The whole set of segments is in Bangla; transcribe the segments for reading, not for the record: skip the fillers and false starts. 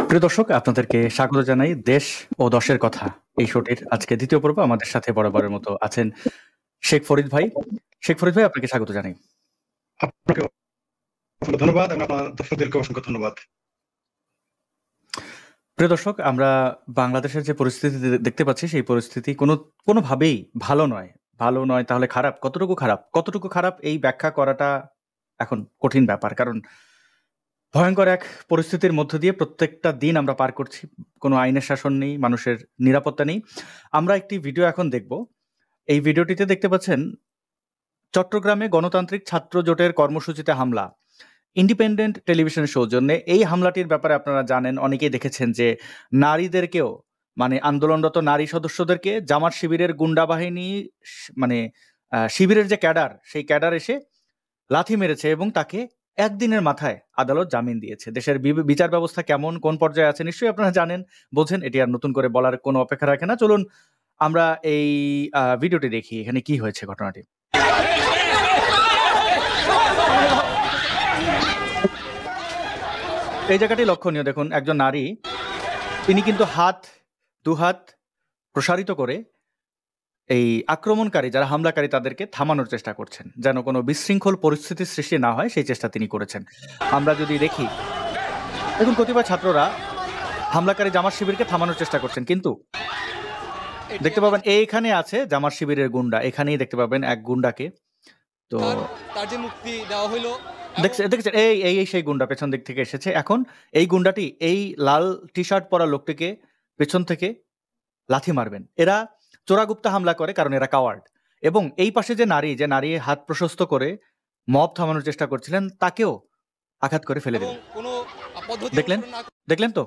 প্রিয় দর্শক, আপনাদেরকে স্বাগত জানাই দেশ ও দশের কথা এই শোটির আজকে দ্বিতীয় পর্ব। আমাদের সাথে বরাবরের মতো আছেন শেখ ফরিদ ভাই। শেখ ফরিদ ভাই, আপনাকে স্বাগত জানাই। আপনাকে অসংখ্য ধন্যবাদ এবং আপনার দর্শকদেরকে অসংখ্য ধন্যবাদ। প্রিয় দর্শক, আমরা বাংলাদেশের যে পরিস্থিতি দেখতে পাচ্ছি, সেই পরিস্থিতি কোনোভাবেই ভালো নয়। ভালো নয় তাহলে খারাপ? কতটুকু খারাপ এই ব্যাখ্যা করাটা এখন কঠিন ব্যাপার। কারণ ভয়ঙ্কর এক পরিস্থিতির মধ্য দিয়ে প্রত্যেকটা দিন আমরা পার করছি। কোনো আইনের শাসন নেই, মানুষের নিরাপত্তা নেই। আমরা একটি ভিডিও এখন দেখব। এই ভিডিওটিতে দেখতে পাচ্ছেন চট্টগ্রামে গণতান্ত্রিক ছাত্র জোটের কর্মসূচিতে হামলা। ইন্ডিপেন্ডেন্ট টেলিভিশনের সৌজন্যে এই হামলাটির ব্যাপারে আপনারা জানেন, অনেকেই দেখেছেন যে নারীদেরকেও, মানে আন্দোলনরত নারী সদস্যদেরকে জামাত শিবিরের গুন্ডা বাহিনী, মানে শিবিরের যে ক্যাডার, সেই ক্যাডার এসে লাথি মেরেছে এবং তাকে একদিনের মাথায় আদালত জামিন দিয়েছে। দেশের বিচার ব্যবস্থা কেমন, কোন পর্যায়ে আছে নিশ্চয়ই আপনারা জানেন, বোঝেন। এটি আর নতুন করে বলার কোনো অপেক্ষা রাখে না। চলুন আমরা এই ভিডিওটি দেখি, এখানে কি হয়েছে ঘটনাটি। এই জায়গাটি লক্ষণীয়, দেখুন একজন নারী, তিনি কিন্তু দু হাত প্রসারিত করে এই আক্রমণকারী যারা হামলাকারী তাদেরকে থামানোর চেষ্টা করছেন, যেন কোনো বিশৃঙ্খল পরিস্থিতির সৃষ্টি না হয়, সেই চেষ্টা তিনি করেছেন। আমরা যদি দেখি, দেখুন কতিপয় ছাত্ররা হামলাকারী জামাত শিবিরকে থামানোর চেষ্টা করছেন, কিন্তু দেখতে পাবেন এইখানে আছে জামাত শিবিরের গুন্ডা, এখানেই দেখতে পাবেন এক গুন্ডাকে। তো তার যে মুক্তি দেওয়া হলো, দেখছেন এই সেই গুন্ডা পেছন দিক থেকে এসেছে। এখন এই গুন্ডাটি এই লাল টি শার্ট পরা লোকটিকে পেছন থেকে লাথি মারবেন। এরা চোরাগুপ্তা হামলা করে, কারণ এরা কাওয়ার্ড। এবং এই পাশে যে নারী হাত প্রশস্ত করে মব থামানোর চেষ্টা করছিলেন, তাকেও আঘাত করে ফেলে দিলেন। দেখলেন তো?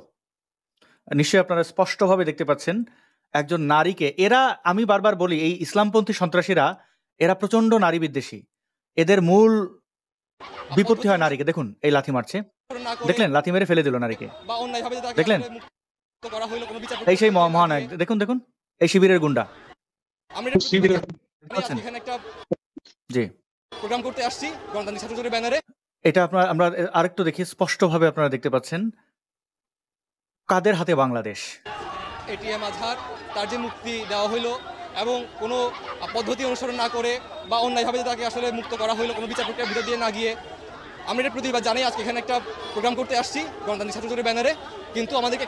নিশ্চয়ই আপনারা স্পষ্টভাবে দেখতে পাচ্ছেন একজন নারীকে। এরা, আমি বারবার বলি, এই ইসলামপন্থী সন্ত্রাসীরা, এরা প্রচন্ড নারী বিদ্বেষী। এদের মূল বিপত্তি হয় নারীকে। দেখুন এই লাথি মারছে, দেখলেন? লাথি মেরে ফেলে দিল নারীকে, দেখলেন? এই সেই মহানায়ক, দেখুন এই শিবিরের গুন্ডা। জি, প্রোগ্রাম করতে আসছি গণতান্ত্রিক ছাত্র জোটের ব্যানারে। এটা আমরা আরেকটু দেখি, স্পষ্টভাবে আপনারা দেখতে পাচ্ছেন কাদের হাতে বাংলাদেশ। এটিএম আজহার, তার যে মুক্তি দেওয়া হলো এবং কোনো পদ্ধতি অনুসরণ না করে বা অন্যায়ভাবে তাকে আসলে মুক্ত করা হলো, কোনো বিচার প্রক্রিয়ার ভিতর দিয়ে না গিয়ে, আমরা এটা প্রতিবাদ জানাই। আজকে এখানে একটা প্রোগ্রাম করতে আসছি গণতান্ত্রিক ছাত্র জোটের ব্যানারে, কিন্তু আমাদেরকে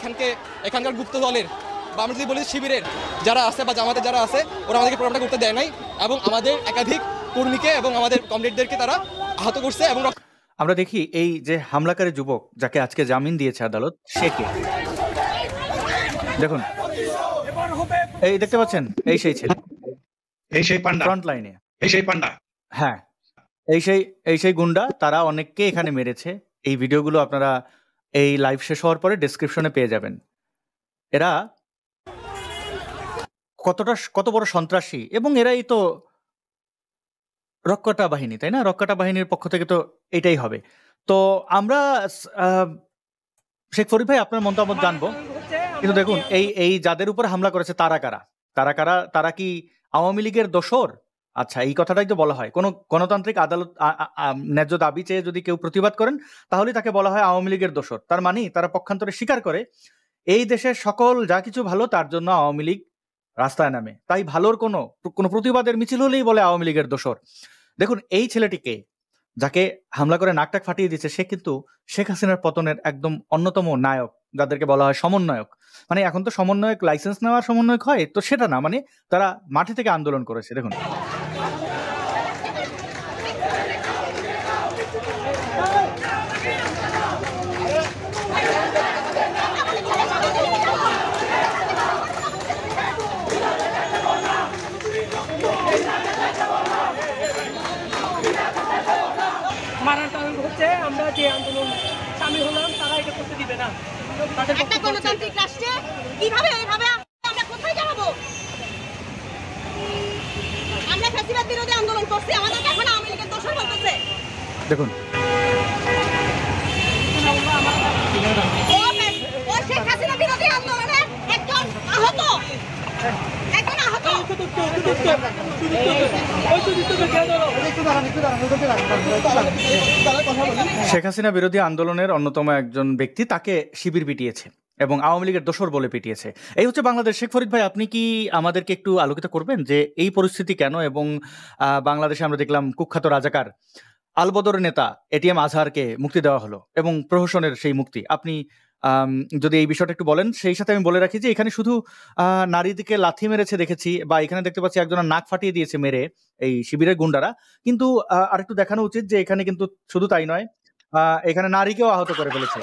এখানকার গুপ্ত দলের বা আমরা যদি বলি শিবিরের যারা আছে বা জামাতের যারা আছে, ওরা আমাদেরকে প্রোগ্রামটা করতে দেয় নাই এবং আমাদের একাধিক কর্মীকে এবং আমাদের কমরেডদেরকে তারা আহত করছে। এবং আমরা দেখি এই যে হামলাকারী যুবক, যাকে আজকে জামিন দিয়েছে আদালত, সে কে? দেখুন, এই দেখতে পাচ্ছেন, এই সেই ছেলে, এই সেই পান্ডা, ফ্রন্ট লাইনে, এই সেই পান্ডা। হ্যাঁ, এই সেই গুন্ডা। তারা অনেককে এখানে মেরেছে। এই ভিডিওগুলো আপনারা এই লাইভ শেষ হওয়ার পরে ডেসক্রিপশনে পেয়ে যাবেন। এরা কত বড় সন্ত্রাসী, এবং এরাই তো রক্ষাটা বাহিনী, তাই না? রক্ষাটা বাহিনীর পক্ষ থেকে তো এটাই হবে। তো আমরা শেখ ফরিদ ভাই, আপনার মতামত জানবো, কিন্তু দেখুন এই যাদের উপর হামলা করেছে তারা কি আওয়ামী লীগের দোসর? আচ্ছা, এই কথাটাই তো বলা হয়। কোন গণতান্ত্রিক আদালত ন্যায্য দাবি চেয়ে যদি কেউ প্রতিবাদ করেন, তাহলে তাকে বলা হয় আওয়ামী লীগের দোসর। তার মানে তারা পক্ষান্তরে স্বীকার করে এই দেশের সকল যা কিছু ভালো, তার জন্য আওয়ামী লীগ রাস্তায় নামে। তাই ভালোর কোনো প্রতিবাদের মিছিল হলেই বলে আওয়ামী লীগের দোসর। দেখুন এই ছেলেটিকে, যাকে হামলা করে নাকটাক ফাটিয়ে দিচ্ছে, সে কিন্তু শেখ হাসিনার পতনের একদম অন্যতম নায়ক, যাদেরকে বলা হয় সমন্বয়ক। মানে এখন তো সমন্বয়ক লাইসেন্স নেওয়ার সমন্বয়ক হয়, তো সেটা না, মানে তারা মাঠে থেকে আন্দোলন করেছে। দেখুন মারার কারণ হচ্ছে আমরা যে আন্দোলন সামিল হলাম তারা এটা করতে দিবে না। একটা গণতান্ত্রিক রাষ্ট্রে কিভাবে এইভাবে আমরা কোথায় যাবো? আমরা ফ্যাসিবাদ বিরোধী আন্দোলন করছি, আমাদের এখন আওয়ামী লীগের দোষর বলতেছে। দেখুন ও শেখ হাসিনা বিরোধী আন্দোলনে একজন আহত। শেখ হাসিনা বিরোধী আন্দোলনের অন্যতম একজন ব্যক্তি, তাকে শিবির পিটিয়েছে। এবং আওয়ামী লীগের দোসর বলে পিটিয়েছে। এই হচ্ছে বাংলাদেশ। শেখ ফরিদ ভাই, আপনি কি আমাদেরকে একটু আলোকিত করবেন যে এই পরিস্থিতি কেন, এবং বাংলাদেশে আমরা দেখলাম কুখ্যাত রাজাকার আলবদর নেতা এটিএম আজহারকে মুক্তি দেওয়া হলো এবং প্রহসনের সেই মুক্তি। আপনি যদি এই বিষয়টা একটু বলেন। সেই সাথে আমি বলে রাখি যে এখানে শুধু নারীদিকে লাথি মেরেছে দেখেছি, বা এখানে দেখতে পাচ্ছি একজনের নাক ফাটিয়ে দিয়েছে মেরে এই শিবিরের গুন্ডারা, কিন্তু আরেকটু দেখানো উচিত যে এখানে কিন্তু শুধু তাই নয়, এখানে নারীকেও আহত করে ফেলেছে।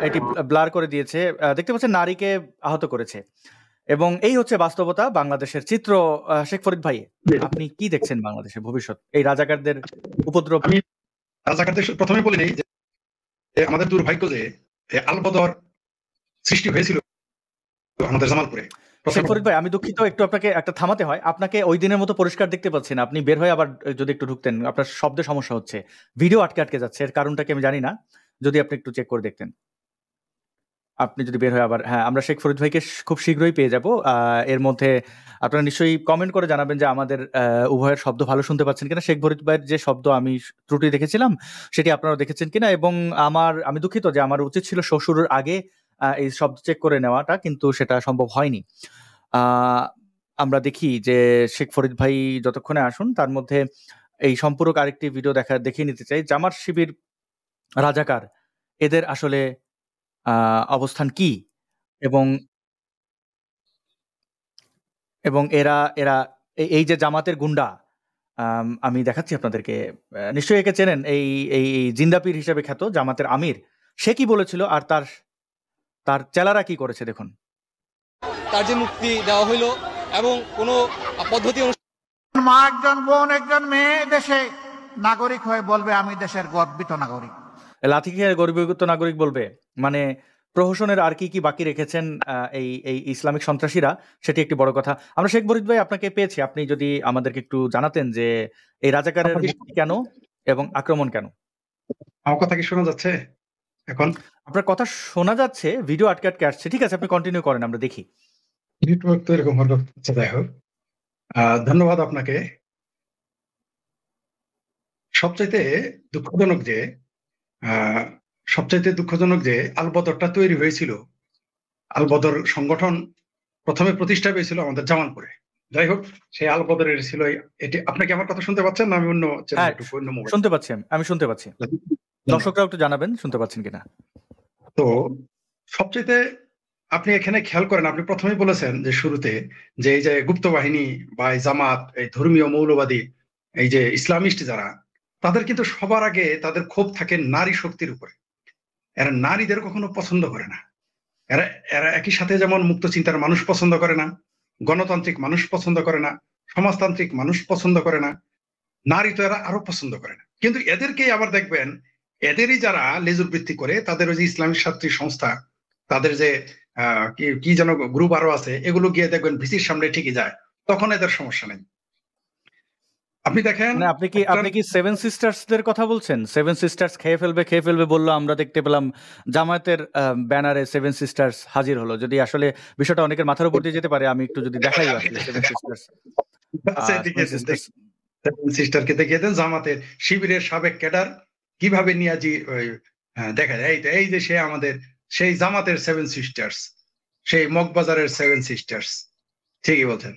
এটি ব্লার করে দিয়েছে, দেখতে পাচ্ছেন নারীকে আহত করেছে। এবং এই হচ্ছে বাস্তবতা, বাংলাদেশের চিত্র। শেখ ফরিদ ভাই, আপনি কি দেখছেন বাংলাদেশের ভবিষ্যৎ এই রাজাকারদের উপদ্রব? আমি রাজাকারদের প্রথমে বলি নেই যে আমাদের দুর্ভাগ্য যে আলবদর সৃষ্টি হয়েছিল আমাদের জামালপুরে। শেখ ফরিদ ভাই, আমি দুঃখিত, একটু আপনাকে একটা থামাতে হয়। আপনাকে ওই দিনের মতো পরিষ্কার দেখতে পাচ্ছি না। আপনি বের হয়ে আবার যদি একটু ঢুকতেন, আপনার শব্দে সমস্যা হচ্ছে, ভিডিও আটকে আটকে যাচ্ছে। এর কারণটা কি আমি জানি না, যদি আপনি একটু চেক করে দেখতেন। আপনি যদি বের হয়ে আবার, হ্যাঁ, আমরা শেখ ফরিদ ভাইকে খুব শীঘ্রই পেয়ে যাব। এর মধ্যে আপনারা নিশ্চয়ই কমেন্ট করে জানাবেন যে আমাদের উভয়ের শব্দ ভালো শুনতে পাচ্ছেন কিনা। শেখ ফরিদ ভাইয়ের যে শব্দ আমি ত্রুটি দেখেছিলাম সেটি আপনারা দেখেছেন কিনা। এবং আমি দুঃখিত যে আমার উচিত ছিল শ্বশুরের আগে এই শব্দ চেক করে নেওয়াটা, কিন্তু সেটা সম্ভব হয়নি। আমরা দেখি যে শেখ ফরিদ ভাই যতক্ষণে আসুন, তার মধ্যে এই সম্পূরক আরেকটি ভিডিও দেখিয়ে নিতে চাই। জামাত শিবির রাজাকার এদের আসলে অবস্থান কি, এবং এবং এরা এরা এই যে জামাতের গুন্ডা, আমি দেখাচ্ছি আপনাদেরকে। নিশ্চয়ই একে চেনেন, এই এই জিন্দাপীর হিসেবে খ্যাত জামাতের আমির। সে কি বলেছিল আর তার চেলারা কি করেছে দেখুন। তার যে মুক্তি দেওয়া হইলো এবং কোনো পদ্ধতি মা একজন বোন একজন মেয়ে দেশে নাগরিক হয়ে বলবে আমি দেশের গর্বিত নাগরিক। লাথি খেয়ে গর্বিত নাগরিক বলবে, মানে প্রহসনের আর কি কি বাকি রেখেছেন এই এই ইসলামিক সন্ত্রাসীরা, সেটি একটি বড় কথা। আমরা শেখ ফরিদ ভাই আপনাকে পেয়েছি, আপনি যদি আমাদেরকে একটু জানাতেন যে এই রাজাকারের মুক্তি কেন এবং আক্রমণ কেন। আমার কথা কি শোনা যাচ্ছে এখন? আপনার কথা শোনা যাচ্ছে, ভিডিও আটকে আটকে আসছে। ঠিক আছে, আপনি কন্টিনিউ করেন, আমরা দেখি। নেটওয়ার্ক তো এরকম হচ্ছে, যাই হোক। ধন্যবাদ আপনাকে। সবচাইতে দুঃখজনক যে আলবদরটা তৈরি হয়েছিল, আলবদর সংগঠন প্রথমে প্রতিষ্ঠা পেয়েছিল আমাদের জামালপুরে। যাই হোক, সেই আলবদরের ছিল এটি। আপনি কি আমার কথা শুনতে পাচ্ছেন না? আমি অন্য শুনতে পাচ্ছি, আমি শুনতে পাচ্ছি। দর্শকরা একটু জানাবেন শুনতে পাচ্ছেন কিনা। তো সবচেয়ে আপনি এখানে খেয়াল করেন, আপনি প্রথমেই বলেছেন যে শুরুতে যে এই যে গুপ্ত বাহিনী বা এই জামাত, এই ধর্মীয় মৌলবাদী, এই যে ইসলামিস্ট যারা, তাদের কিন্তু সবার আগে তাদের ক্ষোভ থাকে নারী শক্তির উপরে। এরা নারীদের কখনো পছন্দ করে না। এরা একই সাথে যেমন মুক্ত চিন্তার মানুষ পছন্দ করে না, গণতান্ত্রিক মানুষ পছন্দ করে না, সমাজতান্ত্রিক মানুষ পছন্দ করে না, নারী তো এরা আরো পছন্দ করে না। কিন্তু এদেরকেই আবার দেখবেন, এদেরই যারা লেজুর বৃত্তি করে, তাদের ওই যে ইসলামিক ছাত্রী সংস্থা, তাদের যে কি যেন গ্রুপ আরো আছে, এগুলো গিয়ে দেখবেন ভিসির সামনে ঠিকই যায়, তখন এদের সমস্যা নেই। আপনি দেখেন, আপনি কি সেভেন সিস্টার্সদের কথা বলছেন? সেভেন সিস্টার্স খেয়ে ফেলবে বললো, আমরা দেখতে পেলাম জামায়াতের ব্যানারে সেভেন সিস্টার্স হাজির হলো। যদি আসলে বিষয়টা অনেকের মাথার উপর দিয়ে যেতে পারে, আমি একটু যদি দেখাই সেভেন সিস্টারকে দেখিয়ে দেন। জামাতের শিবিরের সাবেক ক্যাডার কিভাবে নিয়াজি দেখা যায়, এই যে সে আমাদের সেই জামাতের সেভেন সিস্টার্স, সেই মগবাজারের সেভেন সিস্টার্স। ঠিকই বলছেন,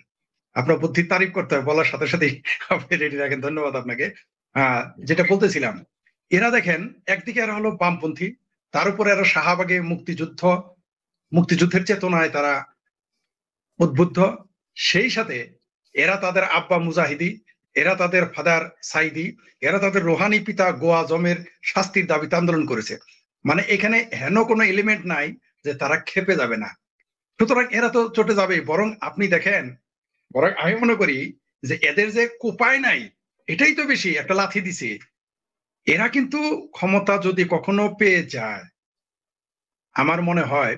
আপনার বুদ্ধির তারিফ করতে হবে, বলার সাথে সাথেই আপনি রেডি রাখেন। ধন্যবাদ আপনাকে। যেটা বলতেছিলাম, এরা দেখেন একদিকে এরা হলো বামপন্থী, তার উপরে এরা শাহবাগে মুক্তিযুদ্ধের চেতনায় তারা উদ্বুদ্ধ। সেই সাথে এরা তাদের আব্বা মুজাহিদি, এরা তাদের ফাদার সাইদি, এরা তাদের রোহানি পিতা গোয়া জমের শাস্তির দাবিতে আন্দোলন করেছে। মানে এখানে হেন কোনো এলিমেন্ট নাই যে তারা খেপে যাবে না। সুতরাং এরা তো চটে যাবে। বরং আপনি দেখেন, বরং আমি মনে করি যে এদের যে কোপায় নাই, এটাই তো বেশি। একটা লাথি দিছে, এরা কিন্তু ক্ষমতা যদি কখনো পেয়ে যায়, আমার মনে হয়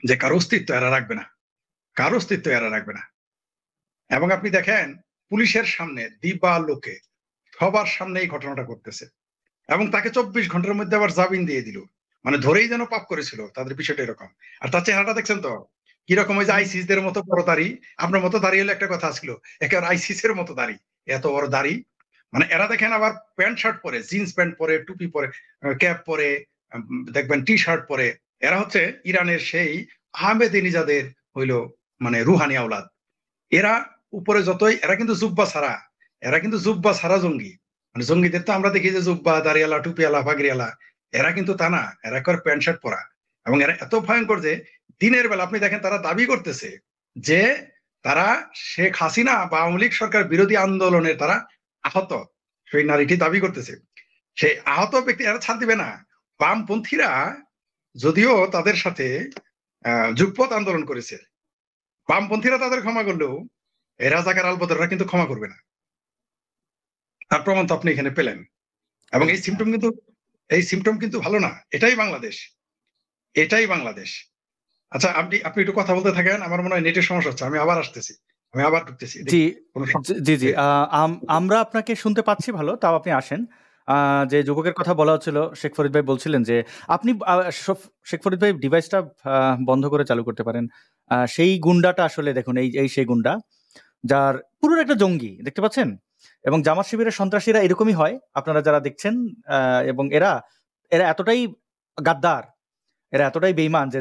যে কারো অস্তিত্ব এরা রাখবে না। এবং আপনি দেখেন, পুলিশের সামনে দিবালোকে সবার সামনে এই ঘটনাটা করতেছে, এবং তাকে 24 ঘন্টার মধ্যে আবার জামিন দিয়ে দিল। মানে ধরেই যেন পাপ করেছিল, তাদের বিষয়টা এরকম। আর তার চেহারাটা দেখছেন তো কিরকম, ওই যে আইসিসদের মতো বড় দাড়ি। আপনার মতো দাড়ি হলে একটা কথা ছিল, একেবারে আইসিসের মতো দাড়ি, এত বড় দাড়ি। মানে এরা দেখেন আবার প্যান্ট শার্ট পরে, জিন্স প্যান্ট পরে, টুপি পরে, ক্যাপ পরে, দেখবেন টি শার্ট পরে, এরা হচ্ছে ইরানের সেই আহমেদিনেজাদের হইল মানে রুহানি আওলাদ। এরা উপরে যতই, এরা কিন্তু জুব্বা ছাড়া, এরা কিন্তু জুব্বা ছাড়া জঙ্গি। মানে জঙ্গিদের তো আমরা দেখি যে জুব্বা, দাড়িয়ালা, টুপিয়ালা, পাগড়িয়ালা, এরা কিন্তু তা না, এরা করে প্যান্ট শার্ট পরা। এবং এরা এত ভয়ঙ্কর যে দিনের বেলা আপনি দেখেন তারা দাবি করতেছে যে তারা শেখ হাসিনা বা আওয়ামী লীগ সরকার বিরোধী আন্দোলনের তারা আহত, সেই নারীটি দাবি করতেছে। সেই আহত ব্যক্তি এরা ছাড় দিবে না। বামপন্থীরা যদিও তাদের সাথে যুগপৎ আন্দোলন করেছে, বামপন্থীরা তাদের ক্ষমা করলেও এই রাজাকার আলবদররা কিন্তু ক্ষমা করবে না। তার প্রমাণ তো আপনি এখানে পেলেন। এবং এই সিমটম কিন্তু ভালো না। এটাই বাংলাদেশ, এটাই বাংলাদেশ। আচ্ছা, আপনি একটু কথা বলতে থাকেন, আমার মনে হয় নেটের সমস্যা হচ্ছে, আমি আবার আসতেছি, আমি আবার ঢুকতেছি। জি জি, আমরা আপনাকে শুনতে পাচ্ছি ভালো, তাও আপনি আসেন। যে যুবকের কথা বলা হচ্ছিল, শেখ ফরিদ ভাই বলছিলেন যে আপনি শেখ ফরিদ ভাই ডিভাইসটা বন্ধ করে চালু করতে পারেন। সেই গুন্ডাটা আসলে দেখুন, এই সেই গুন্ডা যার পুরো একটা জঙ্গি, দেখতে পাচ্ছেন? এবং জামাত শিবিরের সন্ত্রাসীরা এরকমই হয়, আপনারা যারা দেখছেন। এবং এরা এতটাই গাদ্দার, এরা এতটাই বেইমান যে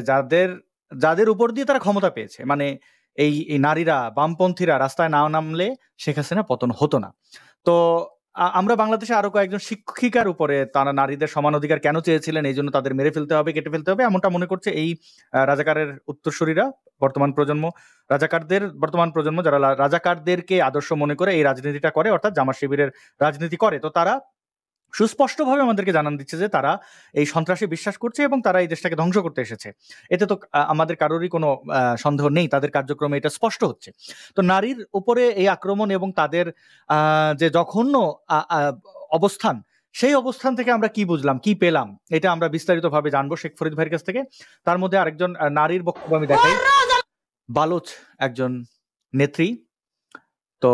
যাদের উপর দিয়ে তারা ক্ষমতা পেয়েছে, মানে এই নারীরা, বামপন্থীরা রাস্তায় না নামলে শেখ হাসিনা পতন হতো না। তো আমরা বাংলাদেশে আরো কয়েকজন শিক্ষিকার উপরে তারা নারীদের সমান অধিকার কেন চেয়েছিলেন, এই জন্য তাদের মেরে ফেলতে হবে, কেটে ফেলতে হবে, এমনটা মনে করছে এই রাজাকারের উত্তরসূরিরা, বর্তমান প্রজন্ম যারা রাজাকারদেরকে আদর্শ মনে করে এই রাজনীতিটা করে, অর্থাৎ জামাত শিবিরের রাজনীতি করে। তো তারা সুস্পষ্টভাবে আমাদেরকে জানান দিচ্ছে যে তারা এই সন্ত্রাসে বিশ্বাস করছে এবং তারা এই দেশটাকে ধ্বংস করতে এসেছে। এতে তো আমাদের কারোরই কোনো সন্দেহ নেই, তাদের কার্যক্রমে এটা স্পষ্ট হচ্ছে। তো নারীর উপরে এই আক্রমণ এবং তাদের যে জঘন্য অবস্থান, সেই অবস্থান থেকে আমরা কি বুঝলাম, কি পেলাম, এটা আমরা বিস্তারিতভাবে জানবো শেখ ফরিদ ভাইয়ের কাছ থেকে। তার মধ্যে আরেকজন নারীর বক্তব্য আমি দেখাই। বালোচ একজন নেত্রী, তো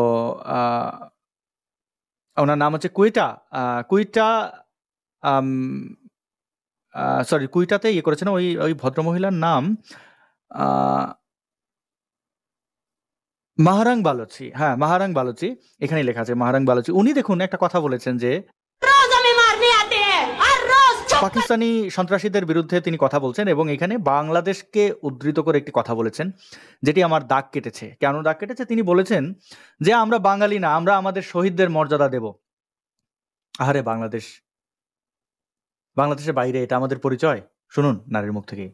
ওনার নাম হচ্ছে কুইটাতে করেছেন ওই ভদ্রমহিলার নাম মাহারাং বালোচি। হ্যাঁ, মাহারাং বালোচি, এখানেই লেখা আছে মাহারাং বালোচি। উনি দেখুন একটা কথা বলেছেন যে পাকিস্তানি সন্ত্রাসীদের বিরুদ্ধে তিনি কথা বলছেন এবং এখানে বাংলাদেশকে উদ্ধৃত করে একটি কথা বলেছেন, যেটি আমার দাগ কেটেছে। কেন দাগ কেটেছে? তিনি বলেছেন যে আমরা বাঙালি না, আমরা আমাদের শহীদদের মর্যাদা দেব। আহারে, বাংলাদেশের বাইরে এটা আমাদের পরিচয়। শুনুন নারীর মুখ থেকে।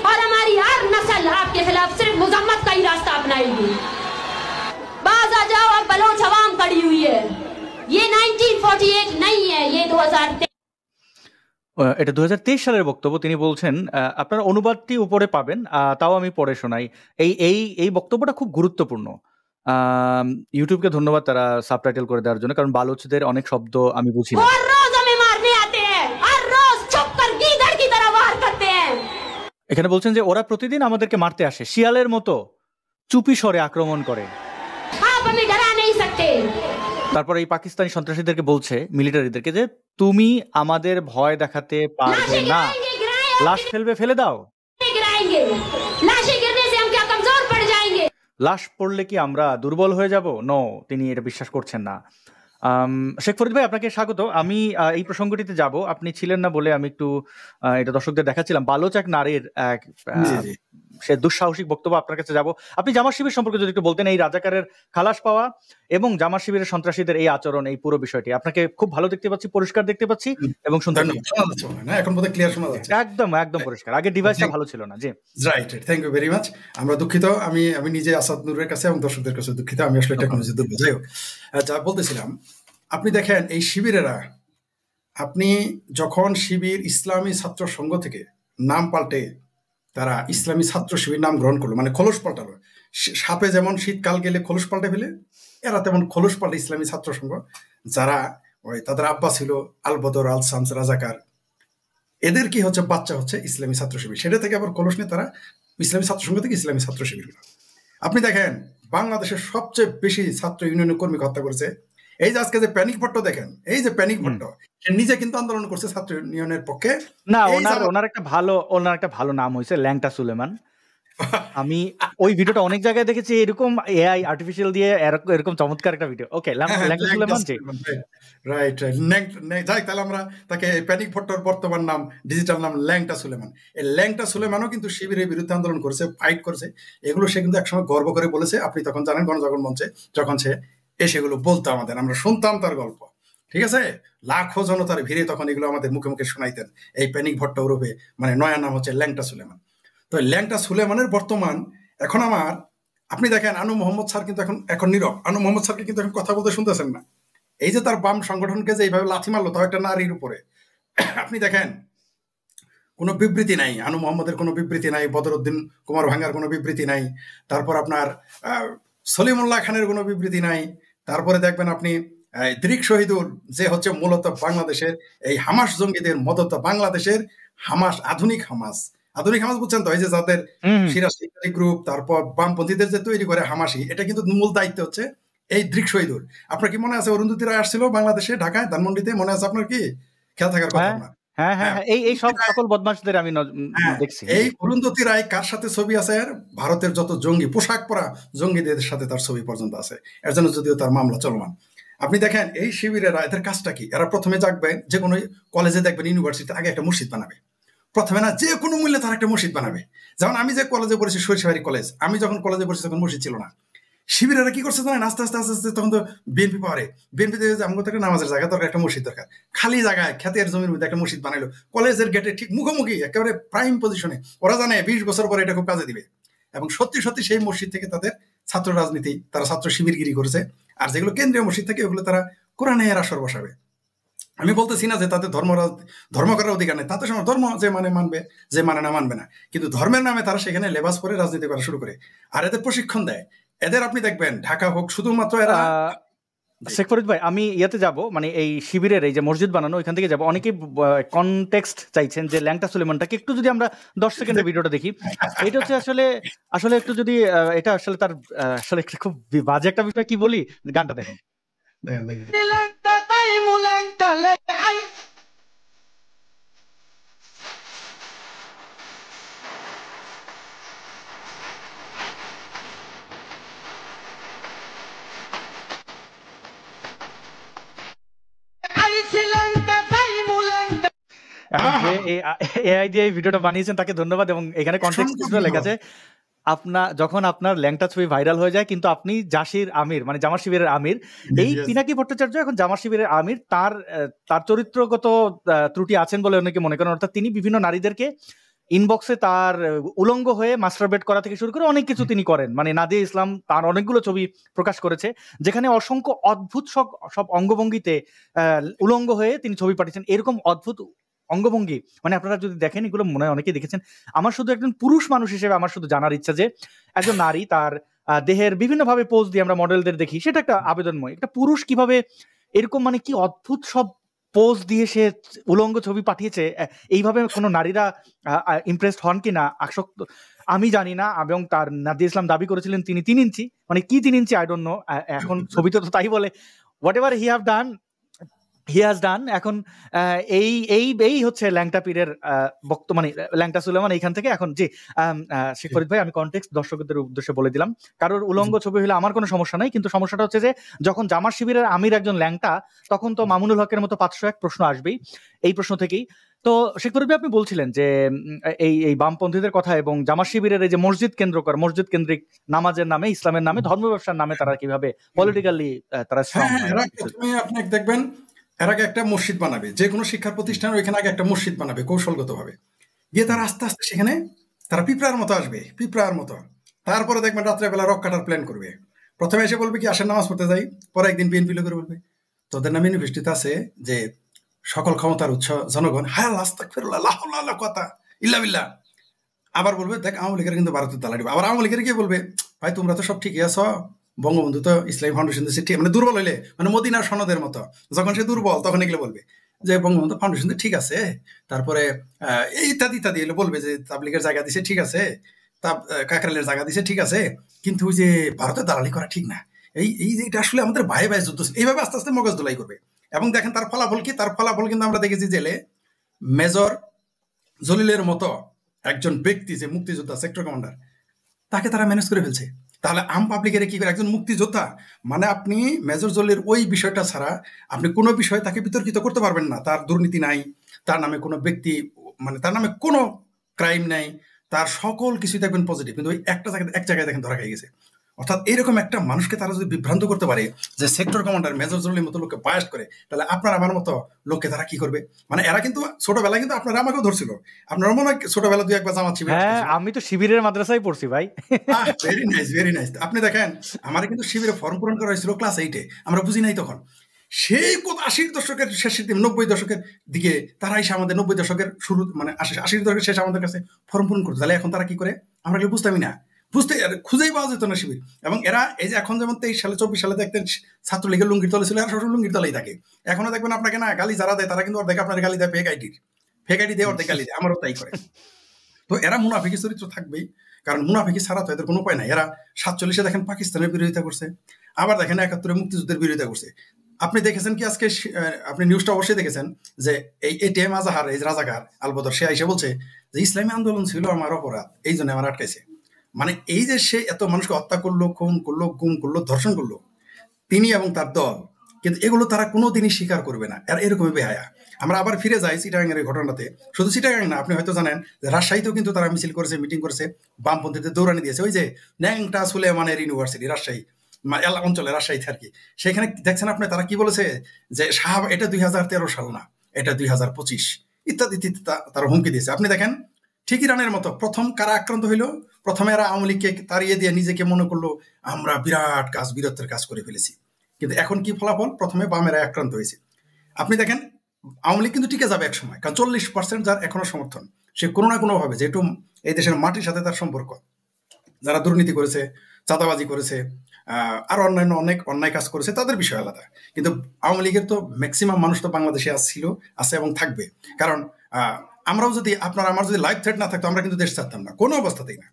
और हमारी हर नस्ल आपके खिलाफ सिर्फ मुजम्मत का ही रास्ता अपनाएगी। बाज आ जाओ, अब बलोच अवाम खड़ी हुई है। ये 1948 नहीं है, ये 2023। এটা 2023 সালের বক্তব্য। তিনি বলছেন, আপনারা অনুবাদটি উপরে পাবেন, তাও আমি পড়ে শোনাই। এই বক্তব্যটা খুব গুরুত্বপূর্ণ। ইউটিউবকে ধন্যবাদ তারা সাবটাইটেল করে দেওয়ার জন্য, কারণ বালুচদের অনেক শব্দ আমি বুঝি না। এখানে বলছেন যে ওরা প্রতিদিন আমাদেরকে মারতে আসে, শিয়ালের মতো চুপি সরে আক্রমণ করে। তারপর এই পাকিস্তানি সন্ত্রাসীদেরকে বলছে, মিলিটারিদেরকে, যে তুমি আমাদের ভয় দেখাতে পারবে না, লাশ ফেলে দাও। লাশ পড়লে কি আমরা দুর্বল হয়ে যাব? নো, তিনি এটা বিশ্বাস করছেন না। শেখ ফরিদ ভাই, আপনাকে স্বাগত। আমি এই প্রসঙ্গটিতে যাব, আপনি ছিলেন না বলে আমি একটু এটা দর্শকদের দেখাচ্ছিলাম। বালোচ এক নারীর সে দুঃসাহসিক বক্তব্য, আপনার কাছে যাব। আপনি জামাত শিবির সম্পর্কে যদি একটু বলতেন, এই রাজাকারের খালাস পাওয়া এবং জামাত শিবিরের সন্ত্রাসীদের এই আচরণ, এই পুরো বিষয়টি। আপনাকে খুব ভালো দেখতে পাচ্ছি, পরিষ্কার দেখতে পাচ্ছি এবং শুনতে একদম পরিষ্কার। আগে ডিভাইসটা ভালো ছিল না। জি, right, thank you very much. আমরা দুঃখিত, আমি নিজে আসাদ নূরের কাছে এবং দর্শকদের কাছে দুঃখিত, আমি আসলে টেকনোলজি দুর্বল। যাই হোক, যা বলতেছিলাম, আপনি দেখেন এই শিবিরেরা, আপনি যখন শিবির ইসলামী ছাত্র সংঘ থেকে নাম পাল্টে তারা ইসলামী ছাত্র শিবির নাম গ্রহণ করলো, মানে খোলস পাল্টালো। সাপে যেমন শীতকাল গেলে খোলস পাল্টে ফেলে, এরা তেমন খোলস পাল্টে ইসলামী ছাত্র সংঘ, যারা তাদের আব্বা ছিল আল বদর, আল শামস, রাজাকার, এদের কি হচ্ছে বাচ্চা হচ্ছে ইসলামী ছাত্র শিবির। সেটা থেকে আবার খোলস নিয়ে তারা ইসলামী ছাত্র সংঘ থেকে ইসলামী ছাত্র শিবির। আপনি দেখেন বাংলাদেশের সবচেয়ে বেশি ছাত্র ইউনিয়নের কর্মীকে হত্যা করেছে এই যে আজকে যে প্যানিক ভট্ট দেখেন, এই যে প্যানিক ভট্ট সে নিজে কিন্তু আন্দোলন করছে ছাত্র ইউনিয়নের পক্ষে। না, ওনার একটা ভালো নাম হয়েছে ল্যাংটা সুলেমান। আমি ওই ভিডিওটা অনেক জায়গায় দেখেছি, এরকম এআই আর্টিফিশিয়াল দিয়ে এরকম চমৎকার একটা ভিডিও। ওকে, ল্যাংটা সুলেমান জি, রাইট। যাই তাহলে আমরা তাকে প্যানিক ভট্টর বর্তমান নাম, ডিজিটাল নাম ল্যাংটা সুলেমান। এই ল্যাংটা সুলেমানও কিন্তু শিবিরের বিরুদ্ধে আন্দোলন করেছে, ফাইট করেছে। এগুলো সে কিন্তু একসময় গর্ব করে বলেছে। আপনি তখন জানেন গণজাগরণ মঞ্চে যখন সে সেগুলো বলতো আমাদের, আমরা শুনতাম তার গল্প, ঠিক আছে? লাখো জনতার ভিড়ে তখন এগুলো আমাদের মুখে মুখে শোনাইতেন। এই প্যানিক ভট্ট ওরূপে মানে নয়া নাম হচ্ছে ল্যাংটা সুলেমান। তো ল্যাংটা সুলেমানের বর্তমান এখন আপনি দেখেন আনু মোহাম্মদ স্যার কিন্তু এখন নীরব। আনু মোহাম্মদ স্যারকে কিন্তু এখন কথা বলতে শুনতেছেন না। এই যে তার বাম সংগঠনকে যে এইভাবে লাথি মারলো, তাও একটা নারীর উপরে, আপনি দেখেন কোনো বিবৃতি নাই, আনু মোহাম্মদের কোনো বিবৃতি নাই, বদরুদ্দিন কুমার ভাঙ্গার কোনো বিবৃতি নাই, তারপর আপনার সলিমুল্লাহ খানের কোনো বিবৃতি নাই, তারপরে দেখবেন আপনি দৃক শহীদুল যে হচ্ছে মূলত বাংলাদেশের এই হামাস জঙ্গিদের মদত, বাংলাদেশের হামাস, আধুনিক হামাস বুঝছেন তো, এই যে যাদের সিরাজ গ্রুপ, তারপর বামপন্থীদের যে তৈরি করে হামাসি, এটা কিন্তু মূল দায়িত্ব হচ্ছে এই দৃক শহীদুল। আপনার কি মনে আছে অরুন্ধতী রায় আসছিল বাংলাদেশে, ঢাকায়, ধানমন্ডিতে, মনে আছে আপনার? কি খেয়াল থাকার কথা আপনার? হ্যাঁ, এই সকল বদমাশদের আমি দেখছি। এই অরুন্ধতী রায় কার সাথে ছবি আছে? আর ভারতের যত জঙ্গি, পোশাক পরা জঙ্গিদের সাথে তার ছবি পর্যন্ত আছে। এর জন্য যদিও তার মামলা চলমান। আপনি দেখেন এই শিবিরেরা, এদের কাজটা কি? এরা প্রথমে যাবেন যে কোনো কলেজে, দেখবেন ইউনিভার্সিটিতে আগে একটা মসজিদ বানাবে। প্রথমে না, যে কোনো মূল্যে তার একটা মসজিদ বানাবে। যেমন আমি যে কলেজে পড়েছি, সরিষাবাড়ি কলেজ, আমি যখন কলেজে পড়েছি তখন মসজিদ ছিল না। শিবিরেরা কি করছে জানেন? আস্তে আস্তে আস্তে আস্তে তখন তো বিএনপি পাওয়ারে, বিএনপিতে আমাকে তো একটা নামাজের জায়গা দরকার, একটা মসজিদ দরকার। খালি জায়গায় খেতের জমির মধ্যে একটা মসজিদ বানাইলো, কলেজের গেটে ঠিক মুখোমুখি, একেবারে প্রাইম পজিশনে। ওরা জানে 20 বছর পরে এটা খুব কাজে দিবে। এবং সত্যি সত্যি সেই মসজিদ থেকে তাদের ছাত্র রাজনীতি, তারা ছাত্র শিবিরগিরি করেছে। আর যেগুলো কেন্দ্রীয় মসজিদ থেকে, ওগুলো তারা কোরআনের আসর বসাবে। আমি বলতেছি না যে তাদের ধর্ম করার অধিকার নেই, তাদের সময় ধর্ম যে মানে মানবে, যে মানে না মানবে না, কিন্তু ধর্মের নামে তারা সেখানে লেবাস পরে রাজনীতি করা শুরু করে। আর এদের প্রশিক্ষণ দেয়। এদের আপনি দেখবেন ঢাকা হোক, শুধুমাত্র এরা। শেখ ফরিদ ভাই, আমি ইয়াতে যাব, মানে এই শিবিরের এই যে মসজিদ বানানো, ওইখান থেকে যাব। অনেকেই কনটেক্সট চাইছেন যে ল্যাংটা সুলেমানটাকে একটু যদি আমরা 10 সেকেন্ডের ভিডিওটা দেখি। এটা হচ্ছে আসলে একটু যদি এটা আসলে তার আসলে খুব বাজে একটা বিষয়, কি বলি, গানটা দেখেন। এআই দিয়ে ভিডিওটা বানিয়েছেন তাকে ধন্যবাদ। এবং এখানে কনটেক্সট লেখা আছে, যখন আপনার ল্যাংটা ছবি ভাইরাল হয়ে যায়, কিন্তু আপনি জাসির আমির, মানে জামাত শিবিরের আমির, এই পিনাকি ভট্টাচার্য এখন জামাত শিবিরের আমির, তার চরিত্রগত ত্রুটি আছেন বলে অনেকে মনে করেন। অর্থাৎ তিনি বিভিন্ন নারীদেরকে ইনবক্সে তার উলঙ্গ হয়ে মাস্টারবেট করা থেকে শুরু করে অনেক কিছু তিনি করেন। মানে নাদিয়া ইসলাম তার অনেকগুলো ছবি প্রকাশ করেছে, যেখানে অসংখ্য অদ্ভুত সব অঙ্গভঙ্গিতে উলঙ্গ হয়ে তিনি ছবি পাঠিয়েছেন। এরকম অদ্ভুত অঙ্গভঙ্গি, মানে আপনারা যদি দেখেন, এগুলো মনে হয় অনেকেই দেখেছেন। আমার শুধু একজন পুরুষ মানুষ হিসেবে আমার শুধু জানার ইচ্ছা যে একজন নারী তার দেহের বিভিন্ন ভাবে পোজ দিয়ে আমরা মডেলদের দেখি, সেটা একটা আবেদনময়। একটা পুরুষ কিভাবে এরকম, মানে কি অদ্ভুত সব পোজ দিয়ে সে উলঙ্গ ছবি পাঠিয়েছে, এইভাবে কোনো নারীরা ইমপ্রেসড হন কিনা, আসক্ত, আমি জানি না। এবং তার নাদিয়া ইসলাম দাবি করেছিলেন তিনি 3 ইঞ্চি, মানে কি 3 ইঞ্চি আই ডোন্ট নো। এখন ছবিতে তো তাই বলে, what ever he has done. এখন এই হচ্ছে ল্যাংটা পীরের মানে ল্যাংটা সুলেমান এইখান থেকে। এখন জি শেখ ফরিদ ভাই, আমি কনটেক্সট দর্শকদের উদ্দেশ্যে বলে দিলাম। কারোর উলঙ্গ ছবি হলে আমার কোনো সমস্যা নাই, কিন্তু সমস্যাটা হচ্ছে যে যখন জামাত শিবিরের আমির একজন ল্যাংটা, তখন তো মামুনুল হকের মতো 501 প্রশ্ন আসবেই এই প্রশ্ন থেকেই। তো শেখ ফরিদ ভাই, আপনি বলছিলেন যে এই বামপন্থীদের কথা এবং জামাত শিবিরের এই যে মসজিদ কেন্দ্রিক নামাজের নামে, ইসলামের নামে, ধর্ম ব্যবসার নামে তারা কিভাবে পলিটিক্যালি তারা আপনি দেখবেন এর আগে একটা মসজিদ বানাবে, যে কোনো শিক্ষা প্রতিষ্ঠান ওইখানে আগে একটা মসজিদ বানাবে কৌশলগত ভাবে, গিয়ে তারা আস্তে আস্তে সেখানে তারা পিঁপড়ার মতো আসবে, পিঁপড়ার মতো। তারপরে দেখবেন রাত্রেবেলা রক কাটার প্ল্যান করবে। প্রথমে এসে বলবে কি আসেন নামাজ পড়তে যাই, পরে একদিন বিএনপি করে বলবে তোদের নামে ইউনিভার্সিটিতে আছে যে সকল ক্ষমতার উৎস জনগণ, হায় আল্লাহ কথা ইল্লা বিল্লাহ। আবার বলবে দেখ আওয়ামী লীগের কিন্তু ভারতের দালালি, আবার আওয়ামী লীগের গিয়ে বলবে ভাই তোমরা তো সব ঠিকই আছো, বঙ্গবন্ধু তো ইসলামী ফাউন্ডেশন ঠিক, মানে দুর্বল হইলে, মানে মদিনার সনদের মতো, যখন সে দুর্বল তখন এগুলো বলবে যে বঙ্গবন্ধু ফাউন্ডেশন ঠিক আছে। তারপরে এই ইত্যাদি ইত্যাদি এগুলো বলবে যে তাবলিগের জায়গা দিছে ঠিক আছে, কাকরাইলের জায়গা দিছে ঠিক আছে, কিন্তু ওই যে ভারতের দালালি করা ঠিক না, এই এই যে এটা আসলে আমাদের ভাই ভাই যুদ্ধ ছিল, এইভাবে আস্তে আস্তে মগজ ধোলাই করবে। এবং দেখেন তার ফলাফল কি, তার ফলাফল কিন্তু আমরা দেখেছি জেলে মেজর জলিলের মতো একজন ব্যক্তি যে মুক্তিযোদ্ধা সেক্টর কমান্ডার, তাকে তারা ম্যানেজ করে ফেলছে। তাহলে আম পাবলিকের কি করে একজন মুক্তিযোদ্ধা, মানে আপনি মেজর জলিলের ওই বিষয়টা ছাড়া আপনি কোনো বিষয়ে তাকে বিতর্কিত করতে পারবেন না। তার দুর্নীতি নাই, তার নামে কোনো ব্যক্তি, মানে তার নামে কোনো ক্রাইম নাই, তার সকল কিছুই দেখবেন পজিটিভ, কিন্তু ওই একটা জায়গায় এক জায়গায় দেখেন ধরা খেয়ে গেছে। অর্থাৎ এইরকম একটা মানুষকে তারা যদি বিভ্রান্ত করতে পারে যে সেক্টর কমান্ডার মেজর জলিলের মতো লোককে বায়াস করে, তাহলে আপনার আমার মতো লোককে তারা কি করবে? মানে এরা কিন্তু ছোটবেলায় কিন্তু আপনারা আমাকেও ধরছিল, আপনারা মনে হয় ছোটবেলা দুই একবার জামাত শিবির। হ্যাঁ, আমি তো শিবিরের মাদ্রাসায় পড়ছি ভাই। Very nice, very nice. আপনি দেখেন আমার কিন্তু শিবিরে ফর্ম পূরণ করা হয়েছিল ক্লাস 8-এ, আমরা বুঝি নাই তখন। সেই 80 দশকের শেষের দিকে 90 দশকের দিকে তারা এসে আমাদের 90 দশকের শুরু, মানে 80 দশকের শেষে আমাদের কাছে ফর্ম পূরণ করতো। তাহলে এখন তারা কি করে আমরা এগুলো বুঝতামই না, খুঁজেই পাওয়া যেত না শিবির। এবং এরা এই যে এখন যেমন 23 সালে 24 সালে দেখতেন ছাত্রলীগের লুঙ্গির তলে ছিল, এরা সব লুঙ্গির তলেই থাকে। এখনো দেখবেন আপনাকে না গালি যারা দেয় তারা কিন্তু অর্ধেক আপনার গালি দেয় ফেক আইডি দিয়ে, অর্ধেক গালি দেয়, আমারও তাই করে। তো এরা মুনাফিকি চরিত্র থাকবেই, কারণ মুনাফিকি ছাড়া তো এদের কোনো উপায় নাই। এরা 47-এ দেখেন পাকিস্তানের বিরোধিতা করছে, আবার দেখেন 71-এ মুক্তিযুদ্ধের বিরোধিতা করছে। আপনি দেখেছেন কি আজকে, আপনি নিউজটা অবশ্যই দেখেছেন যে এই এটিএম আজাহার, এই রাজাকার আলবদর, সে এসে বলছে যে ইসলামী আন্দোলন ছিল আমার অপরাধ, এই জন্য আমার আটকাইছে। মানে এই যে সে এত মানুষকে হত্যা করলো, খুন করলো, গুম করলো, ধর্ষণ করলো, তিনি এবং তার দল, কিন্তু এগুলো তারা কোনোদিনই স্বীকার করবে না। আর এরকমই বেহায়া। আমরা আবার ফিরে যাই চিটাগাংয়ের এই ঘটনাতে। শুধু চিটাগাং না, আপনি হয়তো জানেন যে রাজশাহীতেও কিন্তু তারা মিছিল করেছে, মিটিং করেছে, বামপন্থীদের দৌড়ানি দিয়েছে। ওই যে ন্যাংটা সুলেমানের ইউনিভার্সিটি রাজশাহী অঞ্চলে, রাজশাহীতে আর কি, সেখানে দেখছেন আপনি তারা কি বলেছে যে সাহাব এটা 2013 সাল না, এটা 2025 ইত্যাদি ইত্যাদি তারা হুমকি দিয়েছে। আপনি দেখেন ঠিক ইরানের মতো প্রথম কারা আক্রান্ত হইলো, প্রথমে এরা আওয়ামী লীগকে তাড়িয়ে দিয়ে নিজেকে মনে করলো আমরা বিরাট কাজ, বীরত্বের কাজ করে ফেলেছি। কিন্তু এখন কি ফলাফল? প্রথমে বামেরা আক্রান্ত হয়েছে। আপনি দেখেন আওয়ামী লীগ কিন্তু টিকে যাবে এক সময়, কারণ 40% যার এখনো সমর্থন, সে কোনো না কোনো ভাবে, যেহেতু এই দেশের মাটির সাথে তার সম্পর্ক, যারা দুর্নীতি করেছে, চাঁদাবাজি করেছে, আর অন্যান্য অনেক অন্যায় কাজ করেছে, তাদের বিষয় আলাদা। কিন্তু আওয়ামী লীগের তো ম্যাক্সিমাম মানুষ তো বাংলাদেশে ছিল, আছে এবং থাকবে। কারণ আমরাও যদি আমার যদি লাইফ থ্রেট না থাকতো, আমরা কিন্তু দেশ ছাড়তাম না, কোনো অবস্থাতেই না,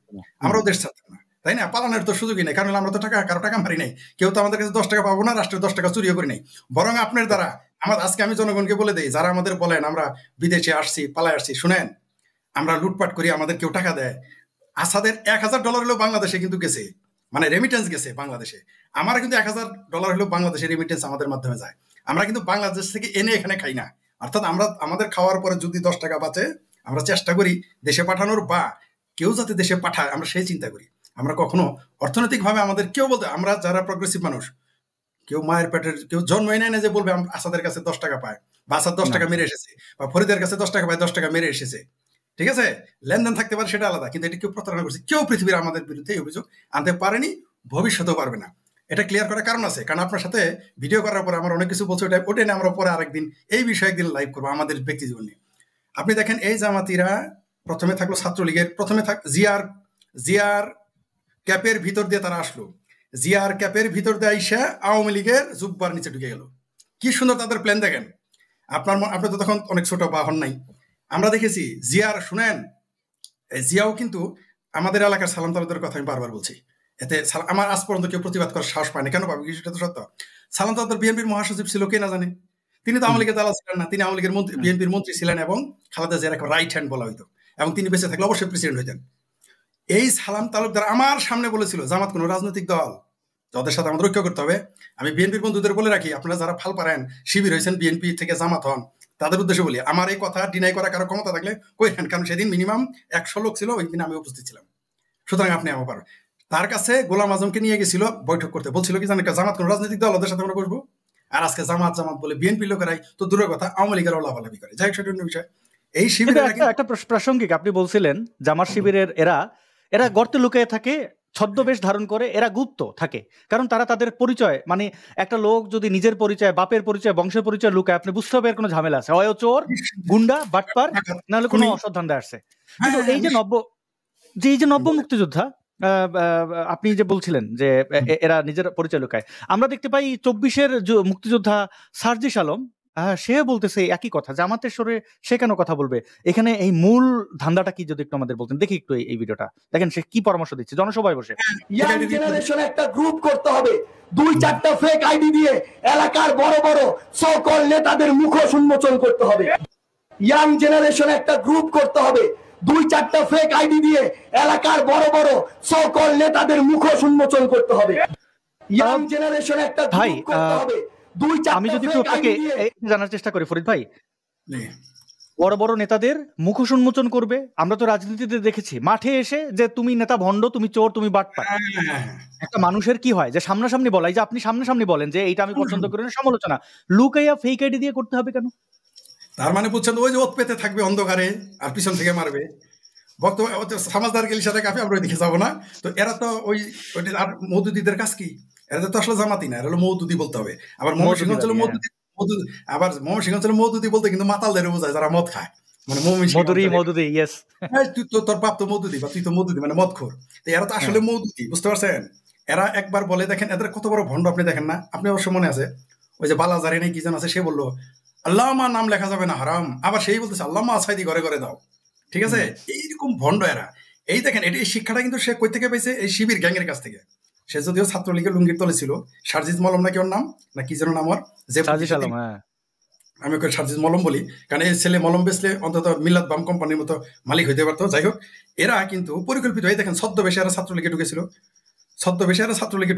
আমরাও দেশ ছাড়তাম না, তাই না? পালানোর তো সুযোগই নেই, কারণ আমরা তো কারো টাকা মারি নাই, কেউ তো আমাদের কাছে 10 টাকা পাবো না, রাষ্ট্রের 10 টাকা চুরিও করি নাই। বরং আপনার দ্বারা আজকে আমি জনগণকে বলে দিই, যারা আমাদের বলেন আমরা বিদেশে আসছি, পালায় আসছি, শুনেন, আমরা লুটপাট করি, আমাদের কেউ টাকা দেয়। আসাদের $1000 হলেও বাংলাদেশে কিন্তু গেছে, মানে রেমিটেন্স গেছে বাংলাদেশে। আমার কিন্তু $1000 হলেও বাংলাদেশে রেমিটেন্স আমাদের মাধ্যমে যায়। আমরা কিন্তু বাংলাদেশ থেকে এনে এখানে খাই না। অর্থাৎ আমাদের খাওয়ার পরে যদি 10 টাকা বাঁচে, আমরা চেষ্টা করি দেশে পাঠানোর, বা কেউ যাতে দেশে পাঠায় আমরা সেই চিন্তা করি। আমরা কখনো অর্থনৈতিকভাবে আমাদের কেউ বলতে, আমরা যারা প্রগ্রেসিভ মানুষ, কেউ মায়ের পেটের কেউ জন্মই নেয় না যে বলবে আসাদের কাছে 10 টাকা পায়, বা আসাদ 10 টাকা মেরে এসেছে, বা ফরিদের কাছে 10 টাকা পায়, 10 টাকা মেরে এসেছে। ঠিক আছে, লেনদেন থাকতে পারে, সেটা আলাদা, কিন্তু এটা কেউ প্রতারণা করছে, কেউ পৃথিবীর আমাদের বিরুদ্ধে এই অভিযোগ আনতে পারেনি, ভবিষ্যতেও পারবে না। এটা ক্লিয়ার করার কারণ আছে, কারণ আপনার সাথে ভিডিও করার পরে আমার অনেক কিছু বলছে, ওটা নিয়ে আমরা পরে আরেকদিন এই বিষয়ে একদিন লাইভ করবো আমাদের ব্যক্তি জীবন নিয়ে। আপনি দেখেন এই জামাতিরা প্রথমে থাকলো ছাত্রলীগের, প্রথমে জিয়ার ক্যাপের ভিতর দিয়ে তারা আসলো, জিয়ার ক্যাপের ভিতর দিয়ে আইসা আওয়ামী লীগের জুব্বার নিচে ঢুকে গেল। কি সুন্দর তাদের প্ল্যান দেখেন। আপনি তো তখন অনেক ছোট বা হন নাই, আমরা দেখেছি জিয়ার, শুনেন, জিয়াও কিন্তু আমাদের এলাকার সালাম তালুকদারের কথা আমি বারবার বলছি, এতে আমার আজ পর্যন্ত কেউ প্রতিবাদ করার সাহস পায়নি। কেন পাবে? সেটা তো সত্য। সালাম তালুকদার বিএনপির মহাসচিব ছিল, কে না জানে? তিনি তো আওয়ামী লীগের দালাল ছিলেন না, তিনি আওয়ামী লীগের বিএনপির মন্ত্রী ছিলেন, এবং খালেদা জিয়ার একটা রাইট হ্যান্ড বলা হইতো, এবং তিনি বেঁচে থাকলে অবশ্যই প্রেসিডেন্ট হইতেন। এই সালাম তালুকদার আমার সামনে বলেছিল জামাত কোনো রাজনৈতিক দল, যাদের সাথে আমাদের ঐক্য করতে হবে। আমি বিএনপির বন্ধুদের বলে রাখি, আপনারা যারা ফাল পারেন, শিবির হয়েছেন, বিএনপি থেকে জামাত হন, তাদের উদ্দেশ্যে বলি, আমার এই কথা ডিনাই করা কারো ক্ষমতা থাকলে কইরেন, কারণ সেদিন মিনিমাম 100 লোক ছিল, ওই দিন আমি উপস্থিত ছিলাম। সুতরাং আপনি আমার পারেন। তার কাছে গোলাম আজমকে নিয়ে গেছিল বৈঠক করতে, বলছিল কি জানেন, জামাত কোন রাজনৈতিক দল, ওদের সাথে আমরা বসবো। আর আজকে জামাত বলে বিএনপি লোকেরাই তো দূরের কথা আওয়ামী লীগের লাভালাভি করে। যাই হোক, সেটা অন্য বিষয়। এই শিবিরের একটা প্রাসঙ্গিক, আপনি বলছিলেন জামাত শিবিরের এরা গর্তে লুকিয়ে থাকে, ছদ্মবেশ ধারণ করে, এরা গুপ্ত থাকে, কারণ তারা তাদের পরিচয়, মানে একটা লোক যদি নিজের পরিচয়, বাপের পরিচয়, বংশের পরিচয় লুকায়, আপনি বুঝতে হবে এর কোনো ঝামেলা আছে, হয় চোর, গুন্ডা, বাটপার, নাহলে কোনো অসৎ ধান্দা আসছে। কিন্তু এই যে নব্য মুক্তিযোদ্ধা আপনি যে বলছিলেন যে এরা নিজের পরিচয় লুকায়, আমরা দেখতে পাই 24-এর মুক্তিযোদ্ধা সার্জিস আলম, সে বলতেছে একই কথা, জামাতের সরে সে কেন কথা বলবে? এখানে এই মূল ধান্দাটা কি যদি একটু আমাদের বলতেন। দেখি একটু এই ভিডিওটা দেখেন, সে কি পরামর্শ দিচ্ছে জনসভায় বসে। ইয়াং জেনারেশন একটা গ্রুপ করতে হবে, 2-4টা ফেক আইডি দিয়ে এলাকার বড় বড় সকল নেতাদের মুখোশ উন্মোচন করতে হবে। ইয়াং জেনারেশন একটা গ্রুপ করতে হবে, 2-4টা ফেক আইডি দিয়ে এলাকার বড় বড় সকল নেতাদের মুখোশ উন্মোচন করতে হবে। ইয়াং জেনারেশন একটা ভাই গ্রুপ করতে হবে, আমি 2-4টা যদি ফেক আপনাকে আইডি দিয়ে জানার চেষ্টা করি ফরিদ ভাই, বড় বড় নেতাদের মুখোশ উন্মোচন করবে। আমরা তো রাজনীতিতে দেখেছি মাঠে এসে যে তুমি নেতা ভণ্ড, তুমি চোর, তুমি বাটপার। একটা মানুষের কি হয় যে সামনাসামনি বলা, এই যে আপনি সামনাসামনি বলেন যে এইটা আমি পছন্দ করি না, সমালোচনা লুকাইয়া ফেক আইডি দিয়ে করতে হবে কেন? তার মানে বুঝছেন ওই যে ওত পেতে থাকবে অন্ধকারে আর পিছন থেকে মারবে। বক্তব্য সমাজদার গেলি সাথে কাফে, আমরা ওইদিকে যাবো না। তো এরা তো ওইটা আর মৌদুদিদের কাজ কি? এরা তো আসলে জামাতি না, এরা হলো মৌদুদি বলতে হবে। আবার ময়মনসিংহ অঞ্চলে মৌদুদি, আবার ময়মনসিংহ অঞ্চলে মৌদুদি বলতে কিন্তু মাতালদের বোঝায় যারা মদ খায়, মানে মধুরি ইয়েস, তুই তো তোর বাপ তো মধুদি বা তুই তো মধুদি মানে মদখোর। তো এরা তো আসলে মধুদি, বুঝতে পারছেন? এরা একবার বলে দেখেন এদের কত বড় ভণ্ড আপনি দেখেন না? আপনি অবশ্য মনে আছে ওই যে বালাজারে নেই কি যেন আছে, সে বললো আল্লামা নাম লেখা যাবে না হারাম, আবার সেই বলতেছে আল্লামা আসাইদি ঘরে ঘরে দাও। ঠিক আছে, এইরকম ভণ্ড এরা। এই দেখেন এই শিক্ষাটা কিন্তু সে কই থেকে পেয়েছে? এই শিবির গ্যাংয়ের কাছ থেকে। সে যদিও ছাত্রলীগের লুঙ্গির তলে ছিল, সারজিৎ মলম নাকি ওর নাম, না কি যেন নাম ওর, যে আমি ওকে সারজিৎ মলম বলি, কারণ এই ছেলে মলম বেচলে অন্তত মিলাদ বাম কোম্পানির মতো মালিক হইতে পারতো। যাই হোক, এরা কিন্তু পরিকল্পিত, এই দেখেন ছদ্মবেশে এরা ছাত্রলীগে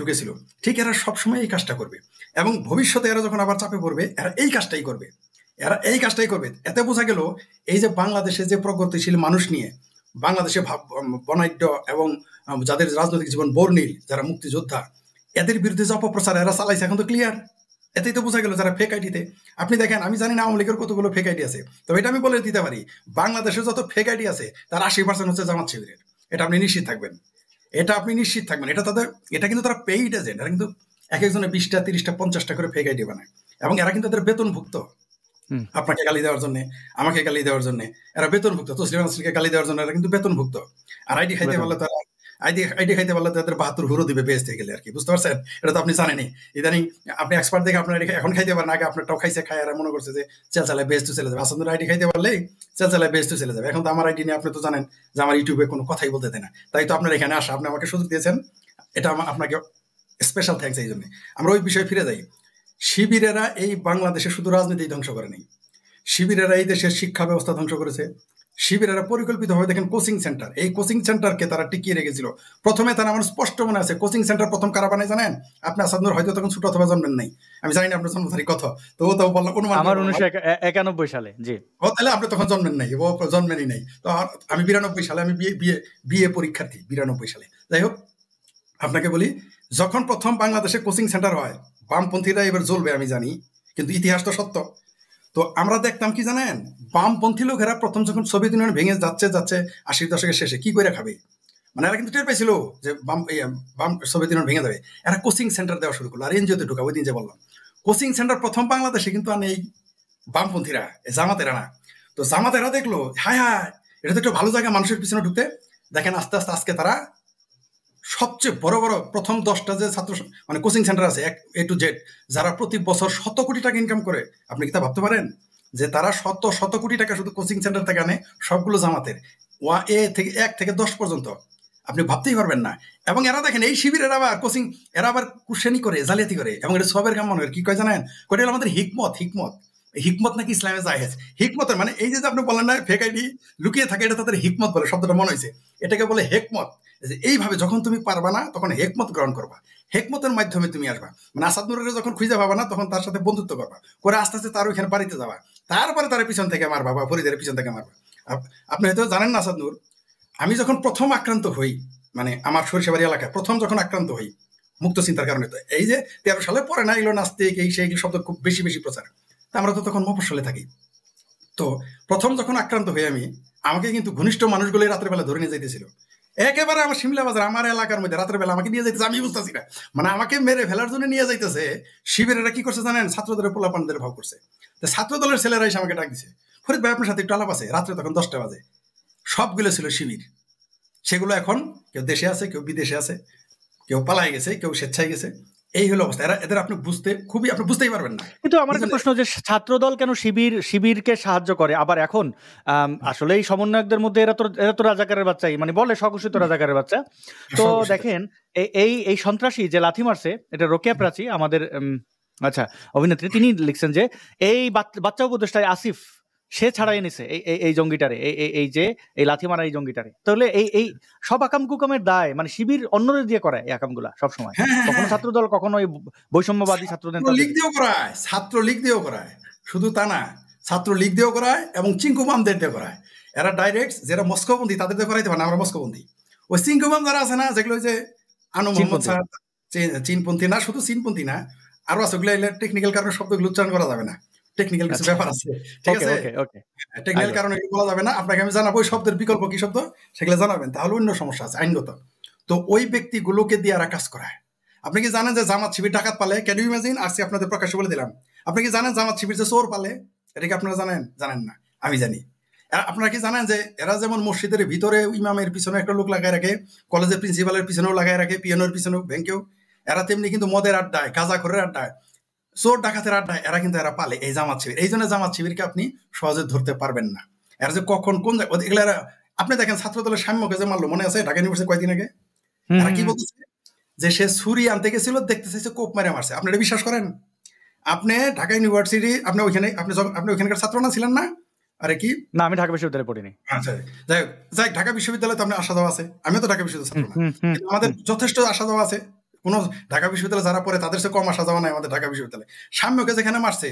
ঢুকেছিল, ঠিক এরা সবসময় এই কাজটা করবে এবং ভবিষ্যতে এরা যখন আবার চাপে পড়বে এরা এই কাজটাই করবে। এতে বোঝা গেল এই যে বাংলাদেশে যে প্রগতিশীল মানুষ নিয়ে বাংলাদেশে বনাঢ্য এবং যাদের রাজনৈতিক জীবন বর্ণিল, যারা মুক্তিযোদ্ধা, এদের বিরুদ্ধে যে অপপ্রচার এরা চালাইছে এখন তো ক্লিয়ার। এতেই তো বোঝা গেল যারা ফেক আইডিতে, আপনি দেখেন, আমি জানি না আওয়ামী লীগের কতগুলো ফেক আইডি আছে, তবে এটা আমি বলে দিতে পারি বাংলাদেশে যত ফেক আইডি আছে তার 80% হচ্ছে জামাত শিবিরের। এটা আপনি নিশ্চিত থাকবেন। এটা কিন্তু তারা পেইড এজেন্ট। এরা কিন্তু এক একজনে 20টা 30টা 50টা করে ফেক আইডি বানায় এবং এরা কিন্তু এদের বেতনভুক্ত। আপনাকে গালি দেওয়ার জন্য, আমাকে গালি দেওয়ার জন্য এরা বেতনভুক্ত, তসলিমা নাসরিনকে গালি দেওয়ার জন্য এরা কিন্তু বেতনভুক্ত। আর আইডি খাইতে পারলে তারা তাদের 72 হুরো দিবে বেহেস্তে গেলে আর কি, বুঝতে পারছেন? এটা তো আপনি জানেনই। ইদানিং আপনি এক্সপার্ট দেখে আপনার এখন খাইতে পারেন, আগে আপনারটাও খায় আর মনে করছে যে চেল চালায় বেহেস্তে চলে যাবে। আসাদুর আইডি খাইতে পারলেই চেল চালায় বেহেস্তে চলে যাবে। এখন তো আমার আইডি নিয়ে আপনি তো জানেন যে আমার ইউটিউবে কোনো কথাই বলতে দেয় না, তাই তো আপনার এখানে আসা, আপনি আমাকে সুযোগ দিয়েছেন, এটা আপনাকে স্পেশাল থ্যাঙ্কস। এই জন্য আমরা ওই বিষয়ে ফিরে যাই। শিবিরেরা এই বাংলাদেশে শুধু রাজনীতি ধ্বংস করে নেই, শিবিরেরা এই দেশের শিক্ষা ব্যবস্থা ধ্বংস করেছে। শিবিরেরা পরিকল্পিতভাবে দেখেন কোচিং সেন্টার, এই কোচিং সেন্টারকে তারা টিকিয়ে রেখেছিল। প্রথমে তারা, আমার স্পষ্ট মনে আছে, কোচিং সেন্টার প্রথম কারা বানায় জানেন? আপনি আসাদুর হয়তো তখন ছোট অথবা জন্মেন নাই, আমি জানি না আপনার জন্ম তারিখ কত, তো ও তো বললাম আমার 1991 সালে। জি, ও তাহলে আপনি তখন জন্মেন নাই, ও জন্মেনই নাই। তো আমি 92 সালে, আমি বিএ পরীক্ষার্থী 92 সালে। যাই হোক, আপনাকে বলি, যখন প্রথম বাংলাদেশে কোচিং সেন্টার হয়, বামপন্থীরা এবার জ্বলবে আমি জানি, কিন্তু ইতিহাস তো সত্য। তো আমরা দেখতাম কি জানেন, বামপন্থী লোকেরা প্রথম যখন সোভিয়েত ইউনিয়ন ভেঙে যাচ্ছে 80 দশকের শেষে কি করে খাবে, মানে এরা কিন্তু টের পেয়েছিল যে বাম সোভিয়েত ইউনিয়ন ভেঙে যাবে, এরা কোচিং সেন্টার দেওয়া শুরু করলো আর এনজিওতে ঢুকা। ওই দিন যে বললাম কোচিং সেন্টার প্রথম বাংলাদেশে কিন্তু এই বামপন্থীরা, জামাতেরা না। তো জামাতেরা দেখলো হায় এটা তো একটা ভালো জায়গা মানুষের পিছনে ঢুকতে। দেখেন আস্তে আস্তে আজকে তারা সবচেয়ে বড় প্রথম 10টা যে ছাত্র মানে কোচিং সেন্টার আছে A to Z, যারা প্রতি বছর 100 কোটি টাকা ইনকাম করে, আপনি কি তা ভাবতে পারেন যে তারা শত কোটি টাকা শুধু কোচিং সেন্টার থেকে আনে? সবগুলো জামাতের, 1 থেকে 10 পর্যন্ত, আপনি ভাবতেই পারবেন না। এবং এরা দেখেন এই শিবিরের আবার এরা আবার কুশানি করে, জালিয়াতি করে, এবং এটা সবের কাম মনে হয়। কি কয় জানেন? কয়টা আমাদের হিকমত নাকি ইসলামে জায়েজ। হিকমতের মানে এই যে আপনি বলেন না ফেক আইডি লুকিয়ে থাকে, এটা তাদের হিকমত বলে, শব্দটা মনে হয়েছে, এটাকে বলে হেকমত। যে এইভাবে যখন তুমি পারবা না তখন হেকমত গ্রহণ করবা, হেকমতের মাধ্যমে তুমি আসবা। মানে আসাদ নুরের যখন খুঁজে পাবা না তখন তার সাথে বন্ধুত্ব করবা, করে আস্তে আস্তে তার ওইখানে বাড়িতে যাবা, তারপরে তার পিছন থেকে মারবা বা ফরিদের পিছন থেকে মারবা। আপনি হয়তো জানেন না আসাদ নুর, আমি যখন প্রথম আক্রান্ত হই, মানে আমার সরিষাবাড়ি এলাকায় প্রথম যখন আক্রান্ত হই মুক্ত চিন্তার কারণে, তো এই যে 13 সালে পরে না এগুলো নাস্তিক এই সেই শব্দ খুব বেশি প্রচার, আমরা তো তখন মফস্বলে থাকি। তো প্রথম যখন আক্রান্ত হই আমাকে কিন্তু ঘনিষ্ঠ মানুষগুলো রাত্রেবেলা ধরে নিয়ে যাইতেছিল, একেবারে আমার শিমলা বাজার আমার এলাকার মধ্যে রাত্রেবেলা আমাকে নিয়ে যাইতেছে, আমি বুঝতেছি না, মানে আমাকে মেরে ফেলার জন্য নিয়ে যাইতেছে। শিবিরেরা কি করছে জানেন? ছাত্রদের পোলাপানদের ভাব করছে। তো ছাত্র দলের ছেলেরা এসে আমাকে ডাক দিছে, ফরিদ ভাই আপনার সাথে একটু আলাপ আছে। রাত্রে তখন 10টা বাজে, সবগুলো ছিল শিবির। সেগুলো এখন কেউ দেশে আছে, কেউ বিদেশে আছে, কেউ পালাই গেছে, কেউ স্বেচ্ছায় গেছে। এই হলো অবস্থা। এদের আপনি বুঝতেই পারবেন না। কিন্তু আমার একটা প্রশ্ন যে ছাত্রদল কেন শিবিরকে সাহায্য করে, আবার এখন আসলে এই সমন্বয়কদের মধ্যে এরা তো রাজাকারের বাচ্চাই, মানে বলে স্বঘোষিত রাজাকারের বাচ্চা। তো দেখেন এই সন্ত্রাসী যে লাথি মারছে, এটা রোকেয়া প্রাচী আমাদের আচ্ছা অভিনেত্রী, তিনি লিখছেন যে এই বাচ্চা উপদেষ্টা আসিফ সে ছাড়াই এনেছে এই জঙ্গিটারে, এই লাথি মারা এই জঙ্গিটারে। তাহলে এই সব আকাম কুকামের দায় মানে শিবির অন্যদের দিয়ে করায় এই আকামগুলা সবসময়, কখনো ছাত্রদল, কখনো ওই বৈষম্যবাদী ছাত্রদের ছাত্রলীগ দিয়েও করায়, শুধু তা না, ছাত্রলীগ দিয়েও করায় এবং চিঙ্কুমামদের দিয়ে করায়। এরা ডাইরেক্ট যারা মস্কোবন্দি তাদের দিয়ে করাইতে পারে না, আমরা মস্কোবন্দি। ওই চিঙ্কুমাম যারা আছে না, যেগুলো যে আনু মোহাম্মদ স্যার, চীনপন্থী না, শুধু চীনপন্থী না, আরো আছে, ওগুলো টেকনিক্যাল কারণে শব্দগুলো উচ্চারণ করা যাবে না, টেকনিক্যাল কিছু ব্যাপার আছে, ঠিক আছে, টেকনিক্যাল কারণে বলা যাবে না। আপনাকে আমি জানাবো ওই শব্দের বিকল্প কি শব্দ, সেগুলো জানাবেন, তাহলে অন্য সমস্যা আছে আইনগত। তো ওই ব্যক্তিগুলোকে দিয়ে এরা কাজ করায়। আপনি কি জানেন যে জামাত শিবির ডাকাত পালে? Can you imagine? আসছি আপনাদের প্রকাশ্যে বলে দিলাম। আপনি কি জানেন জামাত শিবির যে চোর পালে? এটা কি আপনারা জানেন? জানেন না, আমি জানি। আপনারা কি জানেন যে এরা যেমন মসজিদের ভিতরে ইমামের পিছনে একটা লোক লাগায় রাখে, কলেজের প্রিন্সিপালের পিছনেও লাগায় রাখে, পিএনওর পিছনেও, ব্যাংকেও, এরা তেমনি কিন্তু মদের আড্ডায়, গাঁজাখোরের আড্ডায়, চোর ডাকাতের আড্ডায় এরা পালে এই জামাত শিবির। এই জন্য জামাত শিবিরকে আপনি সহজে ধরতে পারবেন না। এরা যে কখন কোন এগুলা, আপনি দেখেন ছাত্রদলের সাম্যকে যে মারলো, মনে আছে ঢাকা ইউনিভার্সিটি কয়েকদিন আগে? এরা কি বলতেছে যে সে ছুরি আনতে গেছিল, দেখতে চাইছে কোপ মারে মারছে। আপনি এটা বিশ্বাস করেন? আপনি ঢাকা ইউনিভার্সিটি, আপনি ওইখানকার ছাত্র না ছিলেন না? আরে কি না, আমি ঢাকা বিশ্ববিদ্যালয়ে পড়িনি। আচ্ছা, যাই ঢাকা বিশ্ববিদ্যালয়ে তো আপনার আসা যাওয়া আছে, আমিও তো ঢাকা বিশ্ববিদ্যালয় ছাত্র না, কিন্তু আমাদের যথেষ্ট আসা যাওয়া আছে। কোন ঢাকা বিশ্ববিদ্যালয়ে যারা পড়ে তাদের সাথে কম আসা যাওয়া নাই আমাদের ঢাকা বিশ্ববিদ্যালয়ে। সাম্যকে যেখানে মারছে,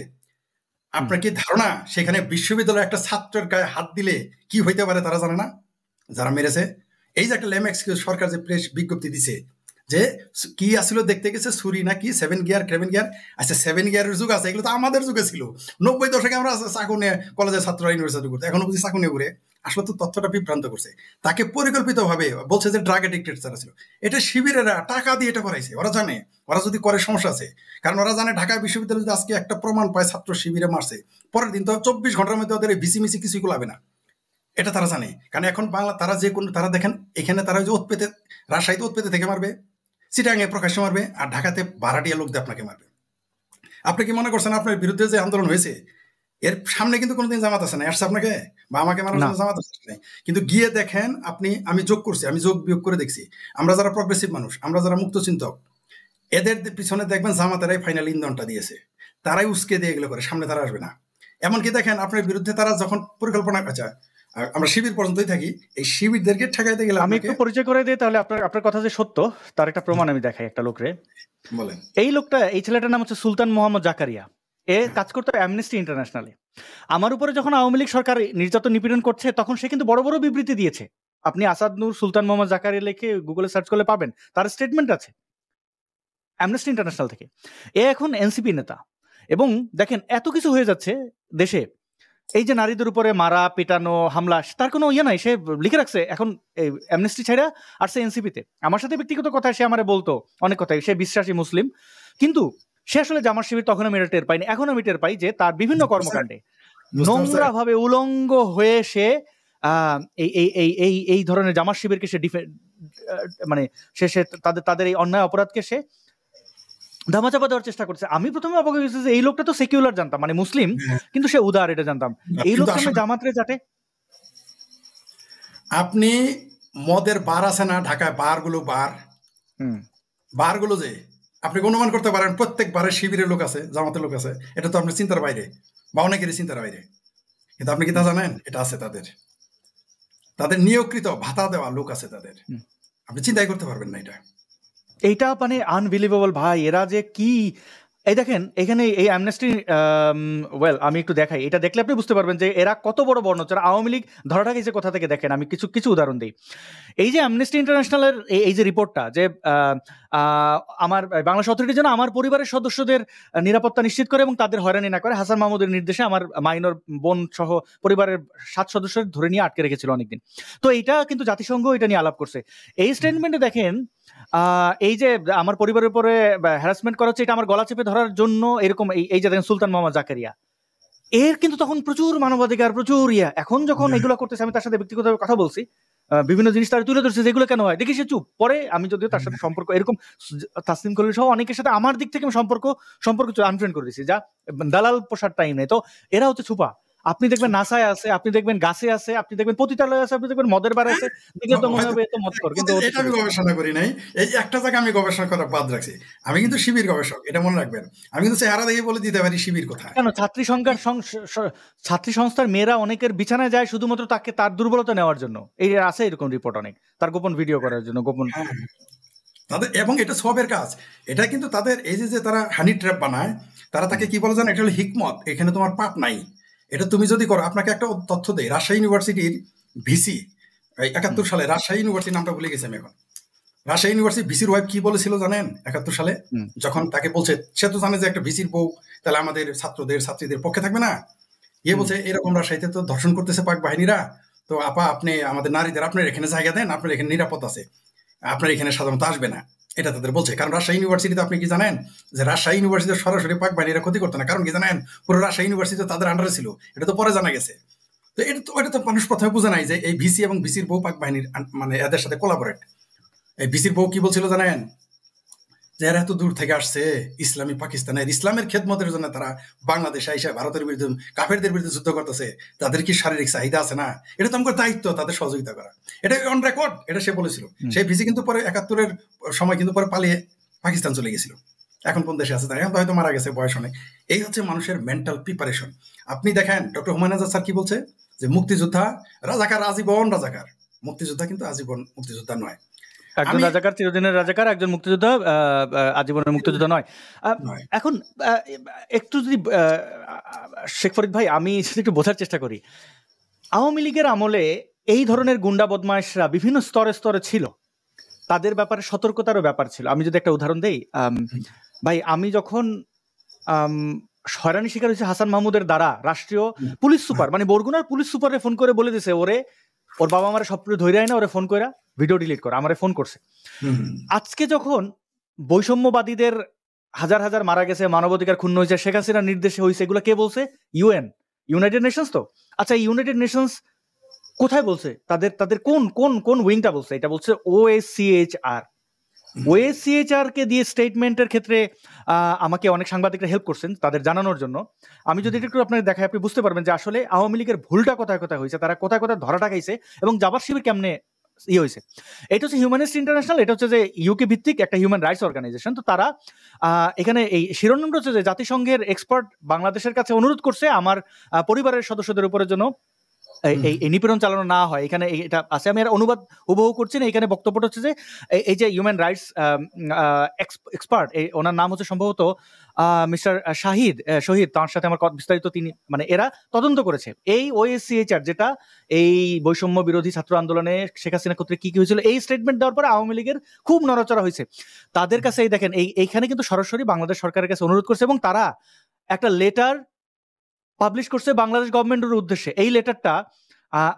আপনার কি ধারণা সেখানে বিশ্ববিদ্যালয়ের একটা ছাত্রের গায়ে হাত দিলে কি হইতে পারে তারা জানে না? যারা মেরেছে, এই যে একটা লেম এক্সকিউজ সরকার যে প্রেস বিজ্ঞপ্তি দিছে যে কি আসলে দেখতে গেছে ছুরি নাকি 7 গিয়ার ক্রেভেন গিয়ার। আচ্ছা 7 গিয়ারের যুগ আছে, এগুলো তো আমাদের যুগে ছিল। 90 দশকে আমরা চাকু নিয়ে কলেজের ছাত্ররা ইউনিভার্সিটি করতে, এখনো বুঝি চাকু নিয়ে ঘুরে। আসলে তো তথ্যটা বিভ্রান্ত করছে। তাকে পরিকল্পিতভাবে বলছে যে ড্রাগ এডিক্টেড যারা ছিল, এটা শিবিরেরা টাকা দিয়ে এটা করাইছে। ওরা জানে ওরা যদি করে সমস্যা আছে, কারণ ওরা জানে ঢাকা বিশ্ববিদ্যালয়ে যদি আজকে একটা প্রমাণ পায় ছাত্র শিবিরে মারছে, পরের দিন তো 24 ঘন্টার মধ্যে ওদের ভিসি মিসি কিছুই কুলাবে না, এটা তারা জানে। কারণ এখন বাংলা তারা যে কোনো, তারা দেখেন এখানে তারা যে উৎপেতে, রাজশাহীতে উৎপেতে থেকে মারবে, চিটাঙে প্রকাশ্যে মারবে, আর ঢাকাতে ভাড়াটিয়া লোক দিয়ে আপনাকে মারবে। আপনি কি মনে করছেন আপনার বিরুদ্ধে যে আন্দোলন হয়েছে এর সামনে কিন্তু কোনোদিন জামাত আসে না, আসছে আপনাকে বা আমাকে মারার জন্য জামাত আসে নাই। কিন্তু গিয়ে দেখেন আপনি, আমি যোগ করছি, আমি যোগ বিয়োগ করে দেখছি, আমরা যারা প্রগ্রেসিভ মানুষ, আমরা যারা মুক্ত চিন্তক, এদের পিছনে দেখবেন জামাতেরাই ফাইনাল ইন্ধনটা দিয়েছে, তারাই উস্কে দিয়ে এগুলো করে, সামনে তারা আসবে না। এমনকি দেখেন আপনার বিরুদ্ধে তারা যখন পরিকল্পনা, আচ্ছা আমরা শিবির পর্যন্তই থাকি, এই শিবিরদেরকে ঠেকাইতে গেলে আমি একটু পরিচয় করে দিই তাহলে আপনার কথা যে সত্য তার একটা প্রমাণ আমি দেখাই। একটা লোকরে বলেন, এই লোকটা, এই ছেলেটার নাম হচ্ছে সুলতান মোহাম্মদ জাকারিয়া। এ কাজ করতো অ্যামনেস্টি ইন্টারন্যাশনালে। আমার উপরে যখন আওয়ামী লীগ সরকার নির্যাতন নিপীড়ন করছে তখন সে কিন্তু বড় বড় বিবৃতি দিয়েছে। আপনি আসাদ নূর সুলতান মোহাম্মদ জাকারিয়া লিখে গুগলে সার্চ করলে পাবেন, তার স্টেটমেন্ট আছে অ্যামনেস্টি ইন্টারন্যাশনাল থেকে। এ এখন এনসিপি নেতা। এবং দেখেন এত কিছু হয়ে যাচ্ছে দেশে, এই যে নারীদের উপরে মারা পিটানো হামলা, তার কোনো ইয়ে নাই। সে লিখে রাখছে এখন এই অ্যামনেস্টি ছেড়ে আসছে এনসিপিতে। আমার সাথে ব্যক্তিগত কথায় সে আমারে বলতো অনেক কথাই, সে বিশ্বাসী মুসলিম, কিন্তু সে আসলে জামাত শিবির তখন আমি টের পাইনি, এখন আমি টের পাই যে তার বিভিন্ন কর্মকাণ্ডে নোংরা ভাবে উলঙ্গ হয়ে সে এই ধরনের জামাত শিবিরকে সে মানে সে তাদের এই অন্যায় অপরাধকে সে ধামাচাপা দেওয়ার চেষ্টা করছে। আমি প্রথমে অবাক হয়ে গেছি যে এই লোকটা তো সেকুলার জানতাম, মানে মুসলিম, কিন্তু সে উদার, এটা জানতাম। এই লোকটা জামাতরে চাটে। আপনি মদের বার আছে না ঢাকায়, বারগুলো যে আপনি অনুমান করতে পারেন প্রত্যেক বারে শিবিরের লোক আছে, জামাতের লোক আছে, এটা তো আপনার চিন্তার বাইরে বা অনেকেরই চিন্তার বাইরে। কিন্তু আপনি কি তা জানেন? এটা আছে, তাদের নিয়োগকৃত ভাতা দেওয়া লোক আছে তাদের, আপনি চিন্তাই করতে পারবেন না। এইটা মানে আনবিলিভেবল ভাই, এরা যে কি। এই দেখেন এখানে এই অ্যামনেস্টি, আমি একটু দেখাই, এটা দেখলে আপনি বুঝতে পারবেন যে এরা কত বড় বর্ণচর। আওয়ামী লীগ ধরাটা গেছে কোথা থেকে দেখেন, আমি কিছু উদাহরণ দিই। এই যে অ্যামনেস্টি ইন্টারন্যাশনালের এই যে রিপোর্টটা, যে আমার বাংলাদেশ অথরিটির জন্য আমার পরিবারের সদস্যদের নিরাপত্তা নিশ্চিত করে এবং তাদের হয়রানি না করে হাসান মাহমুদের নির্দেশে আমার মাইনর বোন সহ পরিবারের 7 সদস্য ধরে নিয়ে আটকে রেখেছিল অনেকদিন। তো এইটা কিন্তু জাতিসংঘ এটা নিয়ে আলাপ করছে। এই স্টেটমেন্টে দেখেন এই যে আমার পরিবারের উপরে হ্যারাসমেন্ট করা হচ্ছে, এটা আমার গলা চেপে ধরার জন্য, এরকম এই যে দেখেন সুলতান মোহাম্মদ জাকারিয়া, এর কিন্তু তখন প্রচুর মানবাধিকার, প্রচুর এখন যখন এগুলো করতেছে, আমি তার সাথে ব্যক্তিগতভাবে কথা বলছি, বিভিন্ন জিনিস তারা তুলে ধরছে, যেগুলো কেন হয় দেখি সে চুপ। পরে আমি যদিও তার সাথে সম্পর্ক এরকম তাসলিম খলিল সহ অনেকের সাথে আমার দিক থেকে আমি সম্পর্ক আনফ্রেন্ড করে দিয়েছি, যা দালাল পোষার টাইম নেই। তো এরা হচ্ছে ছুপা। আপনি দেখবেন নাসায় আছে, আপনি দেখবেন গাছে আছে, আপনি দেখবেন পতিতালয় আছে, আপনি দেখবেন মদের বার আছে, দেখলে তো মনে হবে এত মদ কর, কিন্তু এটা আমি গবেষণা করি নাই। এই একটা জায়গা আমি গবেষণা করা বাদ রাখছি, আমি কিন্তু শিবির গবেষক, এটা মনে রাখবেন। আমি কিন্তু চেহারা দেখে বলে দিতে পারি শিবির কোথায়। কেন ছাত্রী সংস্থার মেয়েরা অনেকের বিছানায় যায় শুধুমাত্র তার দুর্বলতা নেওয়ার জন্য। এই আছে এরকম রিপোর্ট অনেক, তার গোপন ভিডিও করার জন্য, গোপন তাদের, এবং এটা সবের কাজ। এটা কিন্তু তাদের এই যে তারা হানি ট্র্যাপ বানায়, তারা তাকে কি বলে জানো, এটা হলো হিকমত, এখানে তোমার পাপ নাই, এটা তুমি যদি করো। আপনাকে একটা তথ্য দেয়, রাজশাহী ইউনিভার্সিটির ভিসি 71 সালে, রাজশাহী ইউনিভার্সিটির নামটা ভুলে গেছি আমি এখন, রাজশাহী ইউনিভার্সিটি ভিসির ওয়াইফ কি বলেছিল জানেন 71 সালে? যখন তাকে বলছে, সে তো জানে যে একটা ভিসির বউ তাহলে আমাদের ছাত্রীদের পক্ষে থাকবে না, বলছে এরকম রাজশাহীতে তো ধর্ষণ করতেছে পাক বাহিনীরা, তো আপা আপনি আমাদের নারীদের আপনার এখানে জায়গা দেন, আপনার এখানে নিরাপদ আছে, আপনার এখানে সাধারণত আসবে না, এটা তাদের বলছে। কারণ রাজশাহী ইউনিভার্সিটিতে আপনি কি জানেন যে রাজশাহী ইউনিভার্সিটিতে সরাসরি পাক বাহিনীরা ক্ষতি করতো না, কারণ কি জানেন, পুরো রাজশাহী ইউনিভার্সিটি তাদের আন্ডারে ছিল, এটা তো পরে জানা গেছে। তো এটা তো মানুষ প্রথমে বোঝে নাই যে এই ভিসি এবং ভিসির বউ পাক বাহিনীর মানে এদের সাথে কোলাবোরেট। এই ভিসির বউ কি বলছিল জানেন, যে এরা এত দূর থেকে আসছে ইসলামী পাকিস্তানের ইসলামের খেদমতের জন্য, তারা বাংলাদেশে এসে ভারতের বিরুদ্ধে কাফেরদের বিরুদ্ধে যুদ্ধ করতেছে, তাদের কি শারীরিক চাহিদা আছে না, এটা তো আমার দায়িত্ব তাদের সহযোগিতা করা, এটা অন রেকর্ড, এটা সে বলেছিল। সেই ভিসি কিন্তু পরে 71-এর সময় কিন্তু পরে পালিয়ে পাকিস্তান চলে গেছিল, এখন কোন দেশে আছে তাই হয়তো মারা গেছে বয়স অনেক। এই হচ্ছে মানুষের মেন্টাল প্রিপারেশন। আপনি দেখেন ডক্টর হুমায়ুন আজাদ স্যার কি বলছে, যে মুক্তিযোদ্ধা রাজাকার আজীবন রাজাকার, মুক্তিযোদ্ধা কিন্তু আজীবন মুক্তিযোদ্ধা নয়। একজন রাজাকার চিরদিনের রাজাকার, একজন মুক্তিযোদ্ধা আজীবনের মুক্তিযোদ্ধা নয়। এখন একটু যদি শেখ ফরিদ ভাই, আমি একটু বোঝার চেষ্টা করি, আওয়ামী লীগের আমলে এই ধরনের গুন্ডা বদমাইশরা বিভিন্ন স্তরে স্তরে ছিল, তাদের ব্যাপারে সতর্কতারও ব্যাপার ছিল। আমি যদি একটা উদাহরণ দেই ভাই, আমি যখন হয়রানি শিকার হয়েছে হাসান মাহমুদের দ্বারা, রাষ্ট্রীয় পুলিশ সুপার মানে বরগুনার পুলিশ সুপারে ফোন করে বলে দিছে, ওর বাবা আমার সব ধরে না, ওরে ফোন করে ভিডিও ডিলিট করে, আমারে ফোন করছে। আজকে যখন বৈষম্যবাদীদের হাজার হাজার মারা গেছে, মানবাধিকার ক্ষুণ্ণ হয়েছে, শেখ হাসিনার নির্দেশে হয়েছে, এগুলো কে বলছে? United Nations. তো আচ্ছা, ইউনাইটেড নেশনস কোথায় বলছে? তাদের কোন উইংটা বলছে? এটা বলছে OACHR কে দিয়ে স্টেটমেন্টের ক্ষেত্রে আমাকে অনেক সাংবাদিকরা হেল্প করছেন তাদের জানানোর জন্য। আমি যদি একটু আপনাকে দেখাই, আপনি বুঝতে পারবেন যে আসলে আওয়ামী লীগের ভুলটা কোথায় কোথায় হয়েছে, তারা কোথায় কোথায় ধরাটা খাইছে, এবং জামাত শিবির কেমনে হয়েছে। এটা হচ্ছে হিউম্যানিস্ট ইন্টারন্যাশনাল, এটা হচ্ছে যে ইউকে ভিত্তিক একটা হিউম্যান রাইটস অর্গানাইজেশন। তো তারা এখানে এই শিরোনামটা হচ্ছে যে জাতিসংঘের এক্সপার্ট বাংলাদেশের কাছে অনুরোধ করছে আমার পরিবারের সদস্যদের উপরের জন্য এই নিপীড়ন চালানো না হয়। এখানে এটা আছে, আমি আর অনুবাদ হুবহু করছি না। এখানে বক্তব্যটা হচ্ছে যে এই যে হিউম্যান রাইটস এক্সপার্ট, ওনার নাম হচ্ছে সম্ভবত মিস্টার শহীদ, তার সাথে আমার বিস্তারিত তিনি মানে এরা তদন্ত করেছে। এই OACHR যেটা এই বৈষম্য বিরোধী ছাত্র আন্দোলনে শেখ হাসিনা কর্তৃক কি হয়েছিল, এই স্টেটমেন্ট দেওয়ার পরে আওয়ামী লীগের খুব নড়াচড়া হয়েছে। তাদের কাছে এই দেখেন, এইখানে কিন্তু সরাসরি বাংলাদেশ সরকারের কাছে অনুরোধ করছে, এবং তারা একটা লেটার পাবলিশ করছে বাংলাদেশ গভর্নমেন্টের উদ্দেশ্যে। এই লেটারটা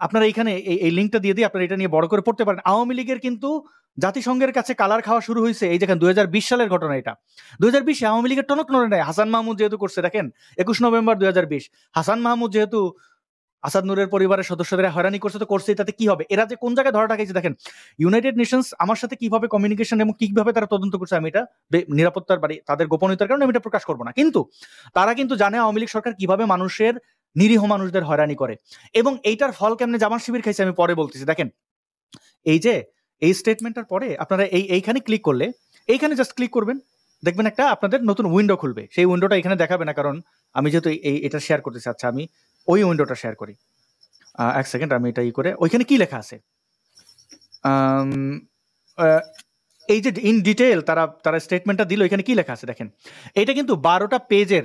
আপনারা এখানে এই লিঙ্কটা দিয়ে দিই, আপনারা এটা নিয়ে বড় করে পড়তে পারেন। আওয়ামী লীগের কিন্তু জাতিসংঘের কাছে কালার খাওয়া শুরু হয়েছে। এই দেখেন 2020 সালের ঘটনা, এটা 2020-এ আওয়ামী লীগের টনক নড়ে নাই। হাসান মাহমুদ যেহেতু করছে, দেখেন 21 নভেম্বর 2020, হাসান মাহমুদ যেহেতু আসাদ নূরের পরিবারের সদস্যদের হয়রানি করছে, তো করছে, তাতে কি হবে? এরা যে কোন জায়গায় ধরা টাকাইছে দেখেন। ইউনাইটেড নেশনস আমার সাথে কিভাবে কমিউনিকেশন এবং কিভাবে তারা তদন্ত করছে, আমি এটা নিরাপত্তার বাড়ি তাদের গোপনীয়তার কারণে আমি এটা প্রকাশ করবো না, কিন্তু তারা কিন্তু জানে আওয়ামী লীগ সরকার কিভাবে মানুষের নিরীহ মানুষদের হয়রানি করে, এবং এইটার ফল কেমনে জামাত শিবির খাইছে আমি পরে বলতেছি। দেখেন এই যে এই স্টেটমেন্টটার পরে আপনারা এইখানে ক্লিক করলে, এইখানে জাস্ট ক্লিক করবেন, দেখবেন একটা আপনাদের নতুন উইন্ডো খুলবে। সেই উইন্ডোটা এখানে দেখাবে না, কারণ আমি যেহেতু এটা শেয়ার করতেছি। আচ্ছা, আমি ওই উইন্ডোটা শেয়ার করি, এক সেকেন্ড, আমি এটা করে ওইখানে কি লেখা আছে এই যে ইন ডিটেল তারা স্টেটমেন্টটা দিল, এখানে কি লেখা আছে দেখেন। এইটা কিন্তু 12টা পেজের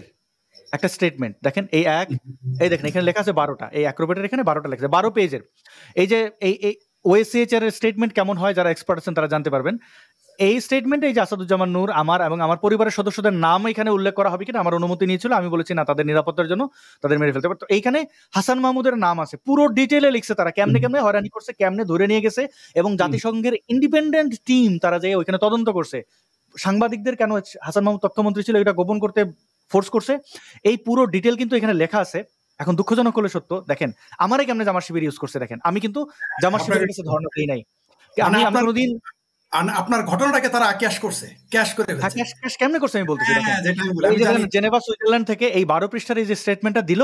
একটা স্টেটমেন্ট। দেখেন এই দেখেন এখানে লেখা আছে 12টা, এই অ্যাক্রোবেটের এখানে 12টা লেখা আছে, 12 পেজের। এই যে এই OACHR এর স্টেটমেন্ট কেমন হয়, যারা এক্সপার্ট আছেন তারা জানতে পারবেন। এই স্টেটমেন্টে এই যে আসাদুজ্জামান নূর আমার এবং আমার পরিবারের সদস্যদের নাম এখানে উল্লেখ করা হবে কিনা আমার অনুমতি নিয়েছিল, আমি বলেছি না, তাদের নিরাপত্তার জন্য তাদের মেরে ফেলতে পারে। তো এইখানে হাসান মাহমুদের নাম আছে, পুরো ডিটেলে লিখছে তারা কেমনে হয়রানি করছে, কেমনে ধরে নিয়ে গেছে, এবং জাতিসংঘের ইন্ডিপেন্ডেন্ট টিম তারা যে ওইখানে তদন্ত করছে। সাংবাদিকদের কেন হাসান মাহমুদ তথ্যমন্ত্রী ছিল এটা গোপন করতে ফোর্স করছে, এই পুরো ডিটেল কিন্তু এখানে লেখা আছে। এখন দুঃখজনক হলে সত্য, দেখেন আমারে কেমনে জামার শিবির ইউজ করছে দেখেন, আমি কিন্তু জামার শিবিরের কাছে ধর্ণা দিই নাই, আমি কোনোদিন আপনার ঘটনাটাকে তারা ক্যাশ করছে, ক্যাশ করে কেমনে করছে আমি বলতেছি। জেনেভা সুইজারল্যান্ড থেকে এই 12 পৃষ্ঠার এই যে স্টেটমেন্টটা দিল,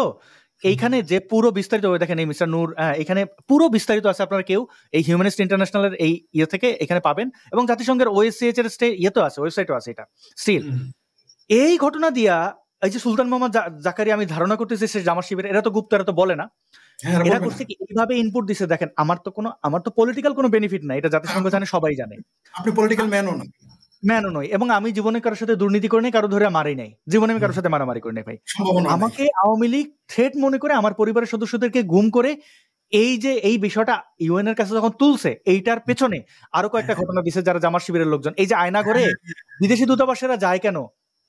এইখানে যে পুরো বিস্তারিত দেখেন, এই মিস্টার নূর এখানে পুরো বিস্তারিত আছে, আপনারা কেউ এই হিউম্যানিস্ট ইন্টারন্যাশনালের এই ইয়ে থেকে এখানে পাবেন, এবং জাতিসংঘের OSCH এর ইয়েতো আছে, ওয়েবসাইটও আছে এটা স্টিল। এই ঘটনা দিয়া এই যে সুলতান মোহাম্মদ জাকারি, আমি ধারণা করতেছি সে জামার শিবির, এরা তো গুপ্ত, এরা তো বলে না, এরা করছে কি এইভাবে ইনপুট দিছে। দেখেন আমার তো পলিটিক্যাল কোনো বেনিফিট নাই, এটা জাতিসংঘ জানে, সবাই জানে, আপনি পলিটিক্যাল ম্যানও নয়, এবং আমি জীবনে কারোর সাথে দুর্নীতি করে নাই, কারো ধরে মারি নাই, জীবনে আমি কারোর সাথে মারামারি করে নাই ভাই। আমাকে আওয়ামী লীগ থ্রেট মনে করে আমার পরিবারের সদস্যদেরকে গুম করে এই যে এই বিষয়টা UN এর কাছে যখন তুলছে, এইটার পেছনে আরো কয়েকটা ঘটনা দিছে যারা জামার শিবিরের লোকজন। এই যে আয়না ঘরে বিদেশি দূতাবাসেরা যায় কেন,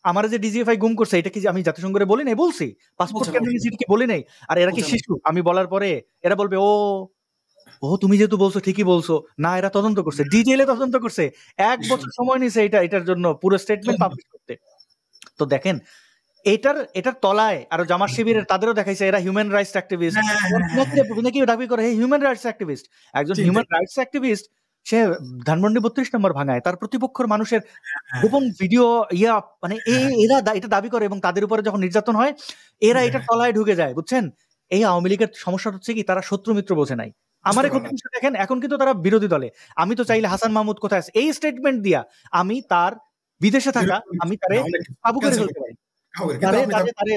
আমার যে DGFI গুম করছে, এটা কি আমি জাতিসংঘে বলি নাই? বলছি। পাসপোর্ট কি বলি নাই? আর এরা কি শিশু? আমি বলার পরে এরা বলবে ও তুমি যেহেতু বলছো ঠিকই বলছো না, এরা তদন্ত করছে, ডিটেইলে তদন্ত করছে, 1 বছর সময় নিছে এটার জন্য পুরো স্টেটমেন্ট পাবলিশ করতে। তো দেখেন এটার তলায় আরো জামার শিবিরের তাদেরও দেখাইছে এরা হিউম্যান রাইটস অ্যাক্টিভিস্ট, নাকি দাবি করে হিউম্যান রাইটস অ্যাক্টিভিস্ট। একজন হিউম্যান রাইটস অ্যাক্টিভিস্ট সে ধানমন্ডি 32 নম্বর ভাঙায়, তার প্রতিপক্ষের মানুষের গোপন ভিডিও মানে এরা এটা দাবি করে, এবং তাদের উপরে যখন নির্যাতন হয় এরা এটার তলায় ঢুকে যায়, বুঝছেন? এই আওয়ামী লীগের সমস্যা হচ্ছে কি, তারা শত্রু মিত্র বোঝে নাই। আমার এখন দেখেন, এখন কিন্তু তারা বিরোধী দলে, আমি তো চাইলে হাসান মাহমুদ কোথায় আছে এই স্টেটমেন্ট দিয়া আমি তার বিদেশে থাকা, আমি তারে কাবু করে ফেলতে পারি,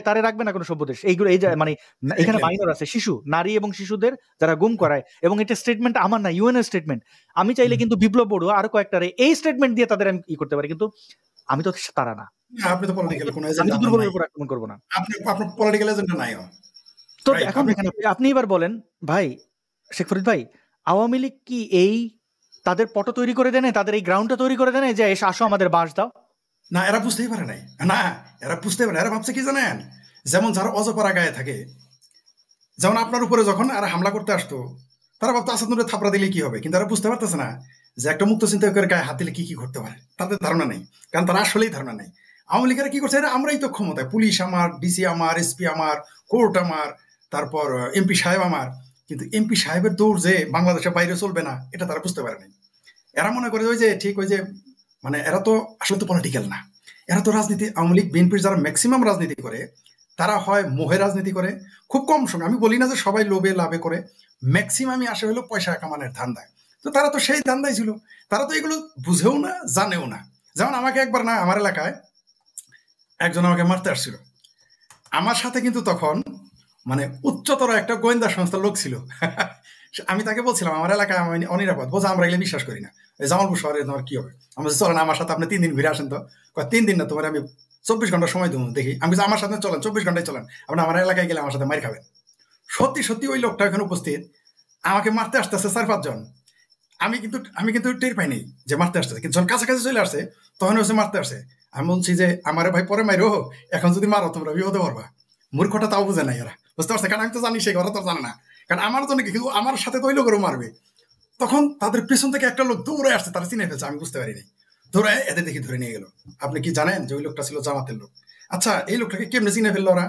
তারে রাখবে না কোনো সভ্য দেশ। এইগুলো এই মানে এখানে মাইনর আছে, শিশু, নারী এবং শিশুদের যারা গুম করায়, এবং এটা স্টেটমেন্ট আমার না, UN এর স্টেটমেন্ট। আমি চাইলে কিন্তু বিপ্লব বড়ুয়া আরো কয়েকটারে এই স্টেটমেন্ট দিয়ে তাদের আমি করতে পারি, কিন্তু আমি তো তারা না, আপনি তো পলিটিক্যাল কোনো এজেন্ডা, আমি দুর্বলের উপর আক্রমণ করব না, আপনার পলিটিক্যাল এজেন্ডা নাই। তো এখন দেখেন আপনি এবার বলেন ভাই, শেখ ফরিদ ভাই, আওয়ামী লীগ কি এই তাদের পট তৈরি করে দেয়, তাদের এই গ্রাউন্ডটা তৈরি করে দেয় যে আসো আমাদের বাস দাও? না, এরা বুঝতেই পারে নাই, না এরা বুঝতেই পারে, এরা ভাবছে কি জানেন, যেমন যারা অজপাড়া গায়ে থাকে, যেমন আপনার উপরে যখন এরা হামলা করতে আসতো, তারা ভাবতো আসাদ নূরে থাপড়া দিলে কি হবে, কিন্তু এরা বুঝতে পারতেছে না যে একটা মুক্ত চিন্তাকের গায়ে হাত দিলে কি কি ঘটতে পারে, তাদের ধারণা নেই, কারণ তারা আসলেই ধারণা নেই। আওয়ামী লীগেরা কি করছে, এরা আমরাই তো ক্ষমতায়, পুলিশ আমার, DC আমার, SP আমার, কোর্ট আমার, তারপর MP সাহেব আমার, কিন্তু MP সাহেবের দৌড় যে বাংলাদেশের বাইরে চলবে না, এটা তারা বুঝতে পারে নাই। এরা মনে করে ওই যে ঠিক ওই যে মানে এরা তো আসলে তো পলিটিক্যাল না, এরা তো রাজনীতি, আওয়ামী লীগ বিএনপির যারা ম্যাক্সিমাম রাজনীতি করে তারা হয় মোহে রাজনীতি করে, খুব কম সঙ্গে, আমি বলি না যে সবাই লোভে লাভে করে, ম্যাক্সিমামই আসে হলো পয়সা কামানোর ধান্দায়। তো তারা তো সেই ধান্দায় ছিল, তারা তো এগুলো বুঝেও না, জানেও না। যেমন আমাকে একবার না আমার এলাকায় একজন আমাকে মারতে আসছিল, আমার সাথে কিন্তু তখন মানে উচ্চতর একটা গোয়েন্দা সংস্থার লোক ছিল। আমি তাকে বলছিলাম আমার এলাকায় আমি অনিরাপদ, বলছে আমরা এগুলো বিশ্বাস করি না, জামালপুর শহরে তোমার কি হবে, আমরা চলেন আমার সাথে, আপনি 3 দিন ঘুরে আসেন। তো 3 দিন না, তোমার আমি 24 ঘন্টা সময় দেবো, দেখি। আমি আমার সাথে চলেন, 24 ঘন্টায় চলেন, আপনি আমার এলাকায় গেলে আমার সাথে মার খাবেন। সত্যি সত্যি ওই লোকটা এখানে উপস্থিত, আমাকে মারতে আসতেছে 4-5 জন। আমি কিন্তু টের পাইনি যে মারতে আসতেছে, কিন্তু যখন কাছাকাছি চলে আসছে তখন হচ্ছে মারতে আসছে। আমি বলছি যে আমারে ভাই পরে মাইরো, এখন যদি মারো তোমরা বিপদে পারবা। মূর্খটা তাও বুঝে নাই এরা, বুঝতে পারছে, কারণ আমি তো জানি সে ঘরে তো জানে না, কারণ আমার জন্য কিন্তু আমার সাথে তো ওই লোকেরও মারবে। তখন তাদের পেছন থেকে একটা লোক দৌড়ে আসছে, তারা চিনে ফেলছে, আমি বুঝতে পারিনি, দৌড়ে এদের দেখি ধরে নিয়ে গেল। আপনি কি জানেন যে ওই লোকটা ছিল জামাতের লোক? আচ্ছা, এই লোকটাকে কেমনে চিনে ফেললো ওরা?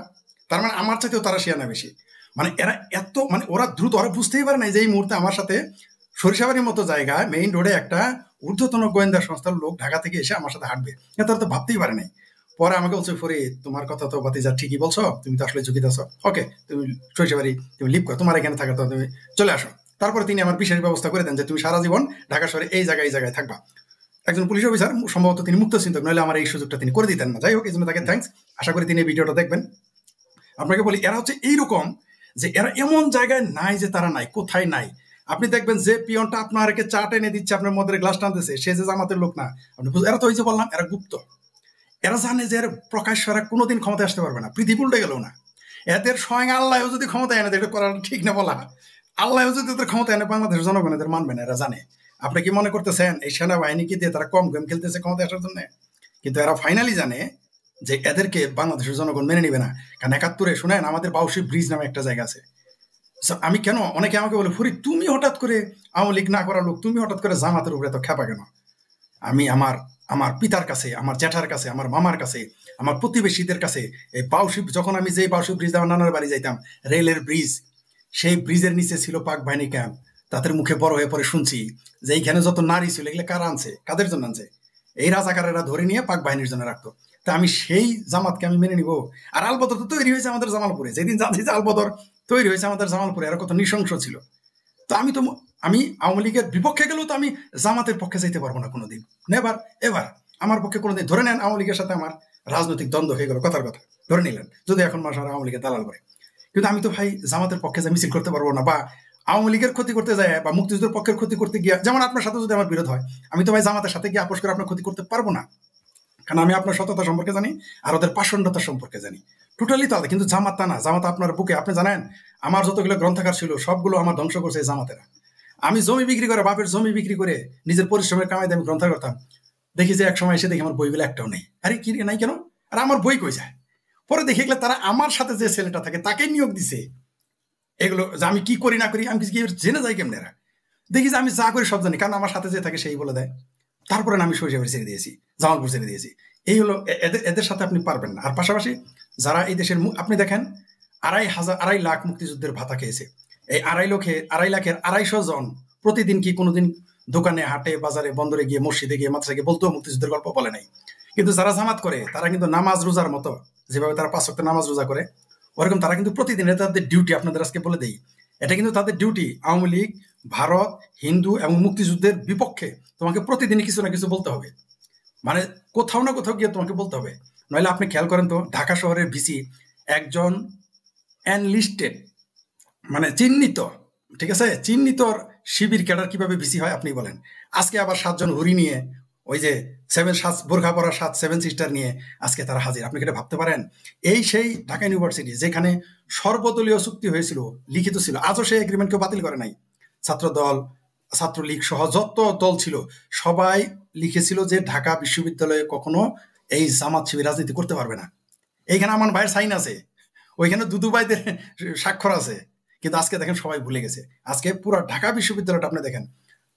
তার মানে আমার চাইতেও তারা শিয়ানা বেশি। মানে এরা এত মানে ওরা দ্রুত, ওরা বুঝতেই পারে না যে এই মুহূর্তে আমার সাথে সরিষাবাড়ির মতো জায়গায় মেইন রোডে একটা ঊর্ধ্বতন গোয়েন্দা সংস্থার লোক ঢাকা থেকে এসে আমার সাথে হাঁটবে, তারা তো ভাবতেই পারে নাই। পরে আমাকে বলছে, ফরিদ তোমার কথা তো বাতিজা ঠিকই বলছো, তুমি তো আসলে ঝুঁকি দাও, ওকে তুমি সরিষাবাড়ি তুমি লিভ করো, তোমার এখানে থাকা তো তুমি চলে আসো। তারপরে তিনি আমার বিশেষ ব্যবস্থা করে দেন যে তুমি সারা জীবন ঢাকা শহরে এই জায়গায় থাকবা। একজন পুলিশ অফিসার, সম্ভবত তিনি মুক্ত চিন্তক, নইলে আমার এই সুযোগটা তিনি করে দিতেন না। যাই হোক, এই জন্য তাকে থ্যাঙ্কস। আশা করি তিনি এই ভিডিওটা দেখবেন। আপনাকে বলি, এরা হচ্ছে এইরকম যে এরা এমন জায়গায় নাই যে তারা নাই, কোথায় নাই। আপনি দেখবেন যে পিয়নটা আপনাকে চা টেনে দিচ্ছে, আপনার মদের গ্লাস টানতেছে, সে যে জামাতের লোক না। আপনি এরা তো ওই যে বললাম, এরা গুপ্ত, এরা জানে যে প্রকাশ্য এরা কোনোদিন ক্ষমতায় আসতে পারবে না, পৃথিবী উল্টে গেল না। এদের স্বয়ং আল্লাহও যদি ক্ষমতা এনে দেয়, এটা করার ঠিক না বলা, আল্লাহও যদি এদের ক্ষমতা এনে বাংলাদেশের জনগণ এদের মানবে না, এরা জানে। আপনি কি মনে করতেছেন এই সেনাবাহিনীকে দিয়ে তারা কম গেম খেলতেছে ক্ষমতায় আসার জন্য? কিন্তু এরা ফাইনালি জানে যে এদেরকে বাংলাদেশের জনগণ মেনে নিবে না। কারণ 71-এ শুনেন, আমাদের বাউসি ব্রিজ নামে একটা জায়গা আছে। আমি কেন, অনেকে আমাকে বলে, ফরিদ তুমি হঠাৎ করে আওয়ামী লীগ না করা লোক, তুমি হঠাৎ করে জামাতের উপরে তো খেপা কেন? আমি আমার আমার পিতার কাছে, আমার জ্যাঠার কাছে, আমার মামার কাছে, আমার প্রতিবেশীদের কাছে। এই বাউশি, যখন আমি যে বাউশি ব্রিজ আমার নানার বাড়ি যাইতাম, রেলের ব্রিজ, সেই ব্রিজের নিচে ছিল পাক বাহিনী ক্যাম্প। তাদের মুখে বড় হয়ে পরে শুনছি যে এইখানে যত নারী ছিল এগুলো কারা আনছে, কাদের জন্য আনছে? এই রাজাকারেরা ধরে নিয়ে পাক বাহিনীর জন্য রাখতো। তা আমি সেই জামাতকে আমি মেনে নিব? আর আলবদর তো তৈরি হয়েছে আমাদের জামালপুরে, যেদিন জানছি যে আলবদর তৈরি হয়েছে আমাদের জামালপুরে, এরা কত নৃশংস ছিল। তো আমি আওয়ামী লীগের বিপক্ষে গেলেও তো আমি জামাতের পক্ষে যাইতে পারবো না কোনোদিন, নেভার এভার। আমার পক্ষে কোনোদিন, ধরে নেন আওয়ামী লীগের সাথে আমার রাজনৈতিক দ্বন্দ্ব হয়ে গেল, কথার কথা ধরে নিলেন, যদি এখন মানুষ আওয়ামী লীগের দালাল করে, কিন্তু আমি তো ভাই জামাতের পক্ষে যা মিছিল করতে পারবো না, বা আওয়ামী লীগের ক্ষতি করতে যায় বা মুক্তিযুদ্ধের পক্ষের ক্ষতি করতে গিয়ে, যেমন আপনার সাথে যদি আমার বিরোধ হয়, আমি তো ভাই জামাতের সাথে গিয়ে আপোষ করে আপনার ক্ষতি করতে পারবো না, কারণ আমি আপনার সততা সম্পর্কে জানি আর ওদের পাষণ্ডতা সম্পর্কে জানি, টোটালি তো আলাদা। কিন্তু জামাত তা না, জামাত আপনার বুকে, আপনি জানেন আমার যতগুলো গ্রন্থাগার ছিল সবগুলো আমার ধ্বংস করছে এই জামাতেরা। আমি জমি বিক্রি করে, বাপের জমি বিক্রি করে নিজের পরিশ্রমের কামাইতে আমি গ্রন্থাগার করতাম, দেখি যে এক সময় এসে দেখি আমার বইগুলো একটাও নেই। আরে কি নাই কেন? আর আমার বই কই যায়? পরে দেখে গেলে তারা আমার সাথে যে ছেলেটা থাকে তাকেই নিয়োগ দিছে। এগুলো যে আমি কি করি না করি আমি কিছু জেনে যাই কেমন? এরা দেখি যে আমি যা করি সব জানি, কারণ আমার সাথে যে থাকে সেই বলে দেয়। তারপরে আমি সরিষাবাড়ি ছেড়ে দিয়েছি, জামালপুর ছেড়ে দিয়েছি। এই হলো এদের সাথে আপনি পারবেন না। আর পাশাপাশি যারা এই দেশের, আপনি দেখেন 2.5 লাখ মুক্তিযুদ্ধের ভাতা খেয়েছে, এই 2.5 লাখের 250 জন প্রতিদিন কি কোনোদিন দোকানে, হাটে, বাজারে, বন্দরে গিয়ে, মসজিদে গিয়ে, মাদ্রাসায় গিয়ে বলতো মুক্তিযুদ্ধের গল্প বলে নাই? কিন্তু যারা জামাত করে তারা কিন্তু নামাজ রোজার মতো, যেভাবে তারা 5 ওয়াক্ত নামাজ রোজা করে, ওরকম তারা কিন্তু প্রতিদিন, এটা তাদের ডিউটি। আপনাদের আজকে বলে দেই, এটা কিন্তু তাদের ডিউটি। আওয়ামী লীগ, ভারত, হিন্দু এবং মুক্তিযুদ্ধের বিপক্ষে তোমাকে প্রতিদিনই কিছু না কিছু বলতে হবে, মানে কোথাও না কোথাও গিয়ে তোমাকে বলতে হবে। নইলে আপনি খেয়াল করেন তো, ঢাকা শহরের ভিসি একজন এনলিস্টেড, মানে চিহ্নিত, ঠিক আছে, চিহ্নিত শিবির ক্যাডার কিভাবে ভিসি হয় আপনি বলেন? আজকে আবার 7 জন হুরি নিয়ে, ওই যে 7 বোরখা পরা 7 সিস্টার নিয়ে আজকে তারা হাজির। আপনি এটা ভাবতে পারেন? এই সেই ঢাকা ইউনিভার্সিটি যেখানে সর্বদলীয় চুক্তি হয়েছিল, লিখিত ছিল, আজও সেই এগ্রিমেন্ট কেউ বাতিল করে নাই। ছাত্র দল, ছাত্রলীগ সহ যত দল ছিল সবাই লিখেছিল যে ঢাকা বিশ্ববিদ্যালয়ে কখনো এই জামাত শিবির রাজনীতি করতে পারবে না। এইখানে আমার ভাইয়ের সাইন আছে, ওইখানে দুদু ভাইদের স্বাক্ষর আছে। কিন্তু আজকে দেখেন সবাই ভুলে গেছে। আজকে পুরো ঢাকা বিশ্ববিদ্যালয়টা আপনি দেখেন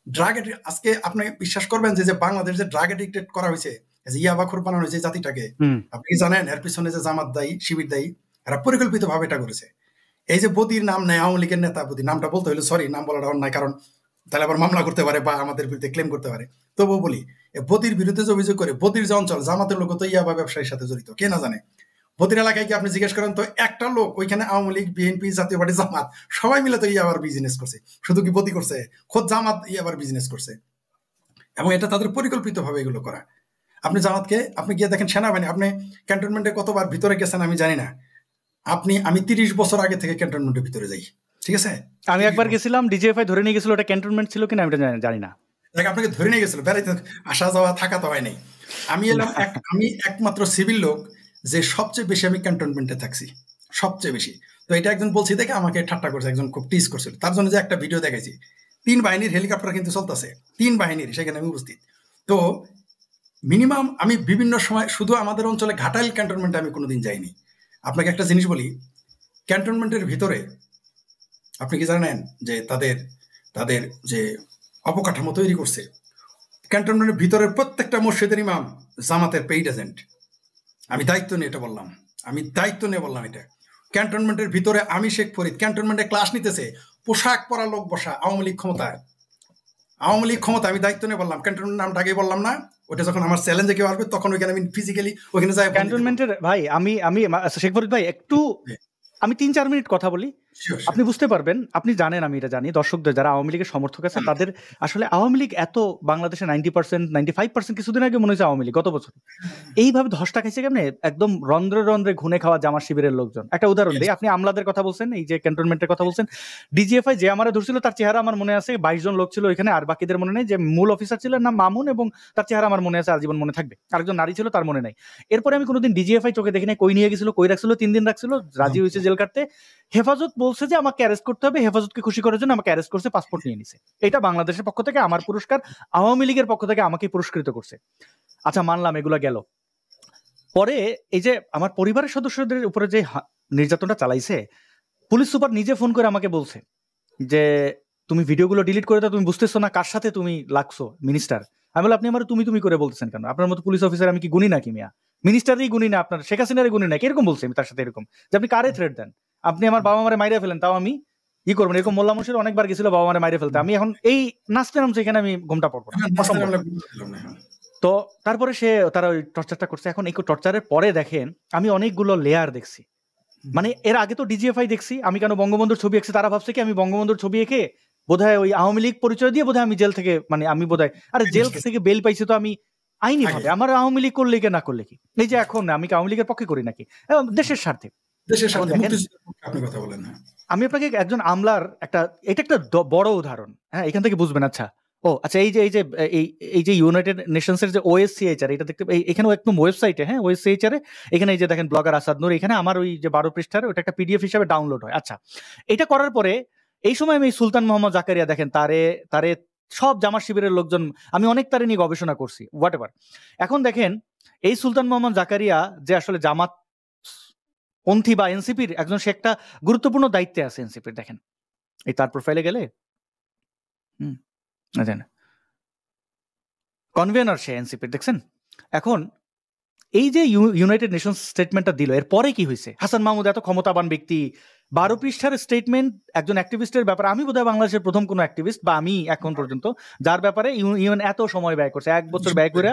ড্রাগ এডিক্ট। আজকে আপনি বিশ্বাস করবেন যে বাংলাদেশ যে ড্রাগ এডিক্টেড করা হয়েছে, যে ইয়াবাখোর বানানো হয়েছে জাতিটাকে, আপনি কি জানেন এর পিছনে যে জামাত দায়ী, শিবির দায়ী? এরা পরিকল্পিত ভাবে এটা করেছে। এই যে বদির নাম নেয়, আওয়ামী লীগের নেতা বদি, নামটা বলতে হলে সরি, নাম বলাটা অন্যায়, কারণ তাহলে আবার মামলা করতে পারে বা আমাদের বিরুদ্ধে ক্লেম করতে পারে। তবুও বলি, বদির বিরুদ্ধে যে অভিযোগ করে, বদির যে অঞ্চল, জামাতের লোক তো ইয়াবা ব্যবসায়ীর সাথে জড়িত, কে না জানে? বদির এলাকায় কি আপনি জিজ্ঞেস করেন তো, একটা লোক ওইখানে আওয়ামী লীগ, বিএনপি, জাতীয় পার্টি, জামাত সবাই মিলে তো ইয়াবার বিজনেস করছে। শুধু কি বদি করছে, খোদ জামাত ইয়াবার বিজনেস করছে, এবং এটা তাদের পরিকল্পিত ভাবে এগুলো করা। আপনি জামাতকে আপনি গিয়ে দেখেন সেনাবাহিনী, আপনি ক্যান্টনমেন্টে কতবার ভিতরে গেছেন আমি জানি না, আমি 30 বছর আগে থেকে ক্যান্টনমেন্টের ভিতরে যাই, ঠিক আছে? আমি একবার গেছিলাম, ডিজিএফআই ধরে নিয়ে গেছিল, ওটা ক্যান্টনমেন্ট ছিল কিনা আমি জানি না। আপনাকে ধরে নিয়ে গেছিল, বেড়াইতে আসা যাওয়া থাকা তো হয় নাই। আমি এলাম আমি একমাত্র সিভিল লোক যে সবচেয়ে বেশি আমি ক্যান্টনমেন্টে থাকছি, সবচেয়ে বেশি। তো এটা একজন বলছি দেখে আমাকে ঠাট্টা করছে, একজন খুব টিজ করছিল, তার জন্য যে একটা ভিডিও দেখাইছি, 3 বাহিনীর হেলিকপ্টার কিন্তু চলতেছে, 3 বাহিনীর, সেখানে আমি উপস্থিত। তো মিনিমাম আমি বিভিন্ন সময়, শুধু আমাদের অঞ্চলে ঘাটাইল ক্যান্টনমেন্টে আমি কোনোদিন যাইনি। আপনাকে একটা জিনিস বলি, ক্যান্টনমেন্টের ভিতরে আপনি কি জানেন যে তাদের যে অবকাঠামো তৈরি করছে, ক্যান্টনমেন্টের ভিতরে প্রত্যেকটা মসজিদের ইমাম জামাতের পেইড এজেন্ট। আমি দায়িত্ব নিয়ে এটা বললাম, এটা ক্যান্টনমেন্টের ভিতরে আমি শেখ ফরিদ ক্যান্টনমেন্টে ক্লাস নিতেছে, পোশাক পরা লোক বসা, আওয়ামী লীগ ক্ষমতা, আমি দায়িত্ব নিয়ে বললাম। ক্যান্টনমেন্ট নামটা আগে বললাম না, ওটা যখন আমার চ্যালেঞ্জে কেউ আসবে তখন ওইখানে আমি ফিজিক্যালি ওইখানে যাই। ক্যান্টনমেন্টের ভাই আমি শেখ ফরিদ ভাই একটু আমি 3-4 মিনিট কথা বলি, আপনি বুঝতে পারবেন। আপনি জানেন, আমি এটা জানি, দর্শকদের যারা আওয়ামী লীগের সমর্থক আছে তাদের আসলে আওয়ামী লীগ এত বাংলাদেশে 90%, 95% কিছুদিন আগে মনে হচ্ছে আওয়ামী লীগ গত বছর এইভাবে ধসটা খাইছে কেমনে, একদম রন্ধ্রে রন্ধ্রে ঘুনে খাওয়া জামাত শিবিরের লোকজন। একটা উদাহরণ দিই, আপনি আমলাদের কথা বলছেন, এই যে ক্যান্টনমেন্টের কথা বলছেন, ডিজিএফআই যে আমারে ধরছিল তার চেহারা আমার মনে আছে, 22 জন লোক ছিল এখানে, আর বাকিদের মনে নেই। যে মূল অফিসার ছিলেন নাম মামুন, এবং তার চেহারা আমার মনে আছে, আজীবন মনে থাকবে। আরেকজন নারী ছিল, তার মনে নাই। এরপরে আমি কোনোদিন ডিজিএফআই চোখে দেখি নাই, কই নিয়ে গেছিল, কই রাখছিল, 3 দিন রাখছিল, রাজি হয়েছে জেল কাটতে। হেফাজত বলছে যে আমাকে অ্যারেস্ট করতে হবে, হেফাজতকে খুশি করার জন্য আমাকে অ্যারেস্ট করছে, পাসপোর্ট নিয়ে নিছে। এটা বাংলাদেশের পক্ষ থেকে আমার পুরস্কার, আওয়ামী লীগের পক্ষ থেকে আমাকে পুরস্কৃত করছে। আচ্ছা মানলাম, এগুলা গেল। পরে এই যে আমার পরিবারের সদস্যদের উপরে যে নির্যাতনটা চালাইছে, পুলিশ সুপার নিজে ফোন করে আমাকে বলছে যে তুমি ভিডিওগুলো ডিলিট করে দাও, তুমি বুঝতেছো না কার সাথে তুমি লাগছো মিনিস্টার। আমি বললাম আপনি আমার তুমি তুমি করে বলতেছেন কেন? আপনার মতো পুলিশ অফিসার আমি কি গুনি নাকি মিয়া? মিনিস্টারই গুনি না, আপনার শেখ হাসিনারই গুনি নাকি? এরকম বলছি আমি তার সাথে, এরকম যে আপনি কারে থ্রেট দেন? আপনি আমার বাবা মারে মাইরে ফেলেন, তাও আমি ই করবেন। এরকম মোল্লা মুর্শিদ অনেকবার গেছিল বাবা মারে মাইরে ফেলতে, আমি এখন এই নাচতে নামছে এখানে আমি ঘুমটা পড়বো না, অসম্ভব। তো তারপরে তারা ওই টর্চারটা করছে। এখন এই টর্চারের পরে দেখেন আমি অনেকগুলো লেয়ার দেখছি। মানে এর আগে তো ডিজিএফআই দেখছি, আমি কেন বঙ্গবন্ধুর ছবি এঁকেছি, তারা ভাবছে কি আমি বঙ্গবন্ধুর ছবি এঁকে বোধহয় ওই আওয়ামী লীগ পরিচয় দিয়ে বোধহয় আমি জেল থেকে, মানে আমি বোধহয় আরে জেল থেকে বেল পাইছি তো আমি আইনি ভাবে, আমার আওয়ামী লীগ করলে কি না করলে কি, এই যে এখন আমি কি আওয়ামী লীগের পক্ষে করি নাকি, দেশের স্বার্থে। আমি আপনাকে একজন আমলার এটা একটা বড় উদাহরণ, হ্যাঁ, এখান থেকে বুঝবেন। আচ্ছা আচ্ছা, এই যে ইউনাইটেড নেশনসের যে OSCHR, এটা দেখতে এখানে একদম ওয়েবসাইটে, হ্যাঁ, OSCHR এখানে এই যে দেখেন ব্লগার আসাদ নূর, এখানে আমার ওই যে 12 পৃষ্ঠার ওটা একটা PDF হিসাবে ডাউনলোড হয়। আচ্ছা, এটা করার পরে এই সময় আমি সুলতান মোহাম্মদ জাকারিয়া, দেখেন তারে সব জামাত শিবিরের লোকজন, আমি অনেক তারে নিয়ে গবেষণা করছি, হোয়াট এভার। এখন দেখেন এই সুলতান মোহাম্মদ জাকারিয়া যে আসলে জামাত পন্থী বা এনসিপির একজন, সে একটা গুরুত্বপূর্ণ দায়িত্বে আছে এনসিপির। দেখেন এই তার প্রোফাইলে গেলে কনভেনার সে এনসিপির, দেখছেন। এখন এই যে ইউনাইটেড নেশনস স্টেটমেন্টটা দিল, এর পরে কি হয়েছে? হাসান মাহমুদ এত ক্ষমতাবান ব্যক্তি, 12 পৃষ্ঠার স্টেটমেন্ট একজন অ্যাক্টিভিস্টের ব্যাপারে। আমি বোধহয় বাংলাদেশের প্রথম কোনো অ্যাক্টিভিস্ট, বা আমি এখন পর্যন্ত যার ব্যাপারে ইউএন এত সময় ব্যয় করছে, 1 বছর ব্যয় করে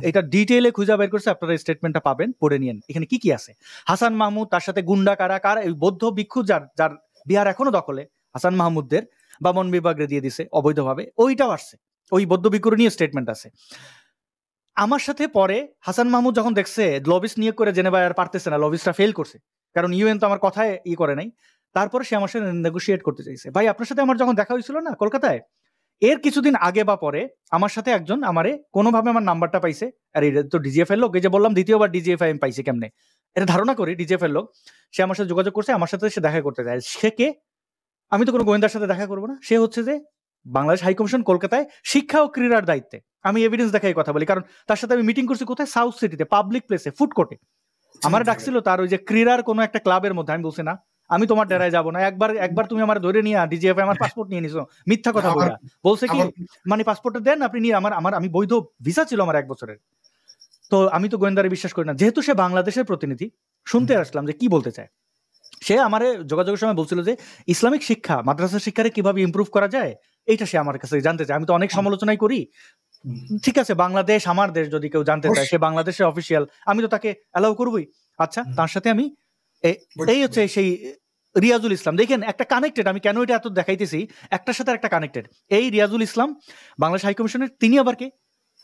এটা ডিটেইলে খুঁজে বের করছে। আপনারা স্টেটমেন্টটা পাবেন, পড়ে নিয়েন, এখানে কি কি আছে। হাসান মাহমুদ, তার সাথে গুন্ডা কারা এই বৌদ্ধ ভিক্ষু যার বিহার এখনো দখলে, হাসান মাহমুদদের বামন বিভাগে দিয়ে দিছে অবৈধভাবে, ওইটাও আসছে, ওই বৌদ্ধ ভিক্ষুর নিয়ে স্টেটমেন্ট আছে। আমার সাথে পরে হাসান মাহমুদ যখন দেখছে লবিস্ট নিয়োগ করে জেনেভায় আর পারতেছে না, লবিস্টটা ফেল করছে, কারণ ইউএন তো আমার কথায় করে নাই, তারপরে সে আমার সাথে নেগোশিয়েট করতে চাইছে। ভাই, আপনার সাথে আমার যখন দেখা হয়েছিল না কলকাতায়, এর কিছুদিন আগে বা পরে আমার সাথে একজন আমারে কোনোভাবে আমার নাম্বারটা পাইছে, আর এটা তো ডিজিএফআই লোক, এই যে বললাম দ্বিতীয়বার ডিজিএফআই আমি পাইছি কেমনে, এটা ধারণা করি ডিজিএফআই লোক, সে আমার সাথে যোগাযোগ করছে, আমার সাথে সে দেখা করতে চায়। সে কে? আমি তো কোনো গোয়েন্দার সাথে দেখা করবো না, সে হচ্ছে যে বাংলাদেশ হাইকমিশন কলকাতায় শিক্ষা ও ক্রীড়ার দায়িত্বে। আমি এভিডেন্স দেখাই কথা বলি, কারণ তার সাথে আমি মিটিং করছি কোথায়, সাউথ সিটিতে, পাবলিক প্লেসে, ফুড কোর্টে। আমার ডাকছিল তার ওই যে ক্রীড়ার কোনো একটা ক্লাবের মধ্যে। আমি বলছি না, আমি তোমার ডেরায় যাবো না, একবার তুমি আমার ধরে নিয়ে ডিজিএফআই আমার পাসপোর্ট নিয়ে নিছো, মিথ্যা কথা বলা। বলছে কি, মানে পাসপোর্টটা দেন আপনি নিয়ে, আমি বৈধ ভিসা ছিল আমার 1 বছরের। তো আমি তো গোয়েন্দারে বিশ্বাস করি না, যেহেতু সে বাংলাদেশের প্রতিনিধি, শুনতে আসলাম যে কি বলতে চায়। সে আমারে যোগাযোগের সময় বলছিল যে ইসলামিক শিক্ষা, মাদ্রাসা শিক্ষারে কিভাবে ইমপ্রুভ করা যায়, এইটা সে আমার কাছে জানতে চায়। আমি তো অনেক সমালোচনাই করি, ঠিক আছে, বাংলাদেশ আমার দেশ, যদি কেউ জানতে চায়, সে বাংলাদেশের অফিসিয়াল, আমি তো তাকে অ্যালাউ করবই। আচ্ছা, তার সাথে আমি এই হচ্ছে সেই রিয়াজুল ইসলাম, দেখেন একটা কানেক্টেড, আমি কেন এটা এত দেখাইতেছি, একটার সাথে একটা কানেক্টেড। এই রিয়াজুল ইসলাম বাংলাদেশ হাইকমিশনের, তিনি আবার কে?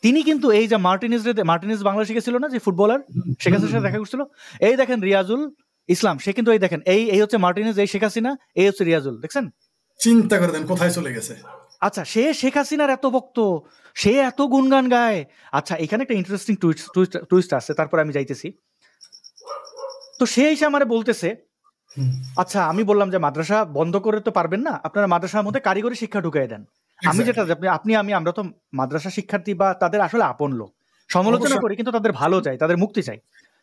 তিনি কিন্তু এই যে মার্টিনেজ বাংলাদেশে গেছিল না, যে ফুটবলার, শেখ হাসিনার সাথে দেখা করছিল, এই দেখেন রিয়াজুল ইসলাম, সে কিন্তু এই দেখেন এই হচ্ছে মার্টিনেজ, এই শেখ হাসিনা, এই হচ্ছে রিয়াজুল, দেখছেন। চিন্তা করে দেন কোথায় চলে গেছে। আচ্ছা, সে শেখ হাসিনার এত ভক্ত, সে এত গুণগান গায়। আচ্ছা, এখানে একটা ইন্টারেস্টিং টুইস্ট আছে, তারপর আমি যাইতেছি। তো সে এসে আমারে বলতেছে, আচ্ছা, আমি বললাম যে মাদ্রাসা বন্ধ করে তো পারবেন না, আপনারা মাদ্রাসার মধ্যে কারিগরি শিক্ষা ঢুকিয়ে দেন। আমি যেটা আমরা তো মাদ্রাসা শিক্ষার্থী বা তাদের আসলে আপন লোক, সমালোচনা করি, কিন্তু তাদের ভালো চাই, তাদের মুক্তি চাই।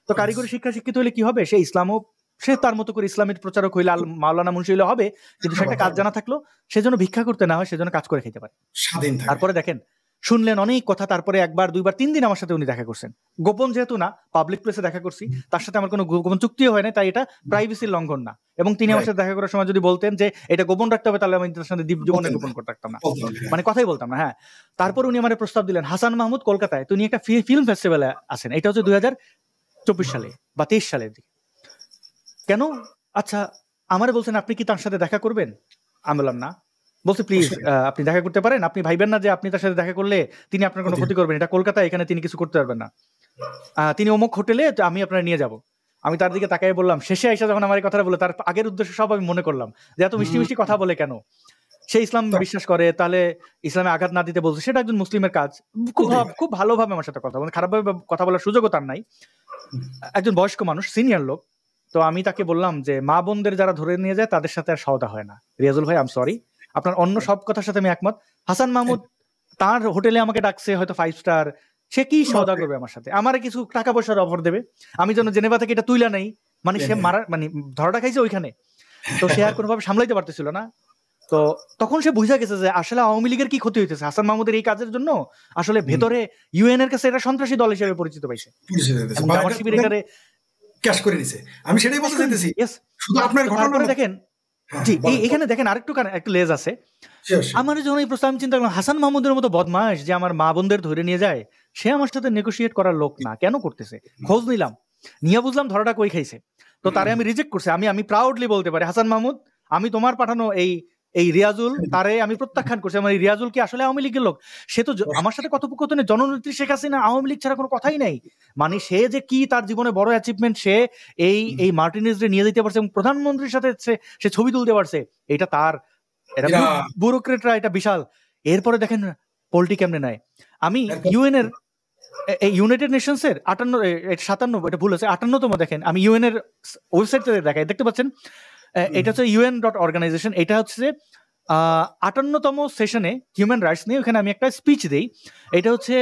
তো কারিগরি শিক্ষা শিক্ষিত হলে কি হবে, সে তার মতো করে ইসলামের প্রচারক হইলে, মাওলানা মুন্সি হইলে হবে, কিন্তু সে একটা কাজ জানা থাকলো, সেজন্য ভিক্ষা করতে না হয়, সেজন্য কাজ করে খেতে পারে। তারপরে দেখেন, শুনলেন অনেক কথা, তারপরে 1 2 3 দিন আমার সাথে উনি দেখা করছেন, গোপন যেহেতু না, পাবলিক প্লেসে দেখা করছি, তার সাথে আমার কোনো গোপন চুক্তিও হয় না, তাই এটা প্রাইভেসির লঙ্ঘন না। এবং তিনি আমার সাথে দেখা করার সময় যদি বলতেন যে এটা গোপন রাখতে হবে, তাহলে আমি তার সাথে জীবনে গোপন করতে পারতাম না, মানে কথাই বলতাম না। হ্যাঁ, তারপর উনি আমার প্রস্তাব দিলেন, হাসান মাহমুদ কলকাতায়, তিনি একটা ফিল্ম ফেস্টিভ্যালে আছেন, এটা হচ্ছে 2024 সালে বা 23 সালের দিকে। কেন? আচ্ছা, আমারে বলছেন আপনি কি তার সাথে দেখা করবেন? আমি বললাম না। বলছে প্লিজ আপনি দেখা করতে পারেন, আপনি ভাইবেন না যে আপনি তার সাথে দেখা করলে তিনি আপনার কোনো ক্ষতি করবেন, এটা কলকাতা, এখানে তিনি কিছু করতে পারবেন না, তিনি অমুক হোটেলে, আমি আপনার নিয়ে যাব। আমি তার দিকে তাকাই বললাম, শেষে আইসা যখন আমার এই কথাটা বলে, তার আগের উদ্দেশ্য সব আমি মনে করলাম যে এত মিষ্টি মিষ্টি কথা বলে কেন, সে ইসলাম বিশ্বাস করে, তাহলে ইসলামে আঘাত না দিতে বলছে, সেটা একজন মুসলিমের কাজ। খুব ভালোভাবে আমার সাথে কথা বলে, খারাপভাবে কথা বলার সুযোগও তার নাই, একজন বয়স্ক মানুষ, সিনিয়র লোক। তো আমি তাকে বললাম যে মা বোনদের যারা ধরে নিয়ে যায় তাদের সাথে আর সওদা হয় না। রিয়াজুল ভাই, আম সরি, আপনার অন্য সব কথার সাথে আমি একমত। হাসান মাহমুদ তার হোটেলে আমাকে ডাকছে, হয়তো 5 স্টার, সে কি সওদা করবে আমার সাথে? আমারে কিছু টাকা পয়সার অফার দেবে, আমি যেন জেনেভা থেকে এটা তুইলা নেই, মানে সে ধরাটা খাইছে ওইখানে, তো সে আর কোনোভাবে সামলাইতে পারতেছিল না। তো তখন সে বুঝা গেছে যে আসলে আওয়ামী লীগের কি ক্ষতি হইতেছে হাসান মাহমুদের এই কাজের জন্য। আসলে ভেতরে ইউএন এর কাছে এটা সন্ত্রাসী দল হিসেবে পরিচিত পাইছে, জামাত শিবির এখানে ক্যাশ করে নিছে। আমি সেটাই বলতে চাইতেছি, শুধু আপনার ঘটনা দেখেন। জি, এখানে দেখেন আরেকটু লেজ আছে। আমার যখন এই প্রস্তাব চিন্তা করলাম, হাসান মাহমুদের মতো বদমাশ যে আমার মা বোনদের ধরে নিয়ে যায়, সে আমার সাথে নেগোশিয়েট করার লোক না, কেন করতেছে? খোঁজ নিলাম, নিয়ে বুঝলাম ধরাটা কই খাইছে। তো তারে আমি রিজেক্ট করছি। আমি প্রাউডলি বলতে পারি, হাসান মাহমুদ, আমি তোমার পাঠানো এই রিয়াজুল, তারে আমি প্রত্যাখ্যান করছি। আমার এই রিয়াজুল কি আসলে আওয়ামী লীগের লোক? সে তো আমার সাথে কথোপকথনে জননেত্রী শেখ হাসিনা আওয়ামী লীগ ছাড়া কোনো কথাই নাই। মানে সে যে কি তার জীবনে বড় অ্যাচিভমেন্ট, সে এই মার্টিনেজরে নিয়ে যেতে পারছে এবং প্রধানমন্ত্রীর সাথে সে ছবি তুলতে পারছে, এটা তার ব্যুরোক্রেটরা এটা বিশাল। এরপরে দেখেন পোল্টি কেমনে নাই। আমি ইউএন এর ইউনাইটেড নেশনস এর 57 এটা ভুল আছে 58তম, দেখেন আমি ইউএন এর ওয়েবসাইট দেখাই, দেখতে পাচ্ছেন এটা হচ্ছে UN.organization। এটা হচ্ছে 58তম সেশনে হিউম্যান রাইটস নিয়ে, ওখানে আমি একটা স্পিচ দিই। এটা হচ্ছে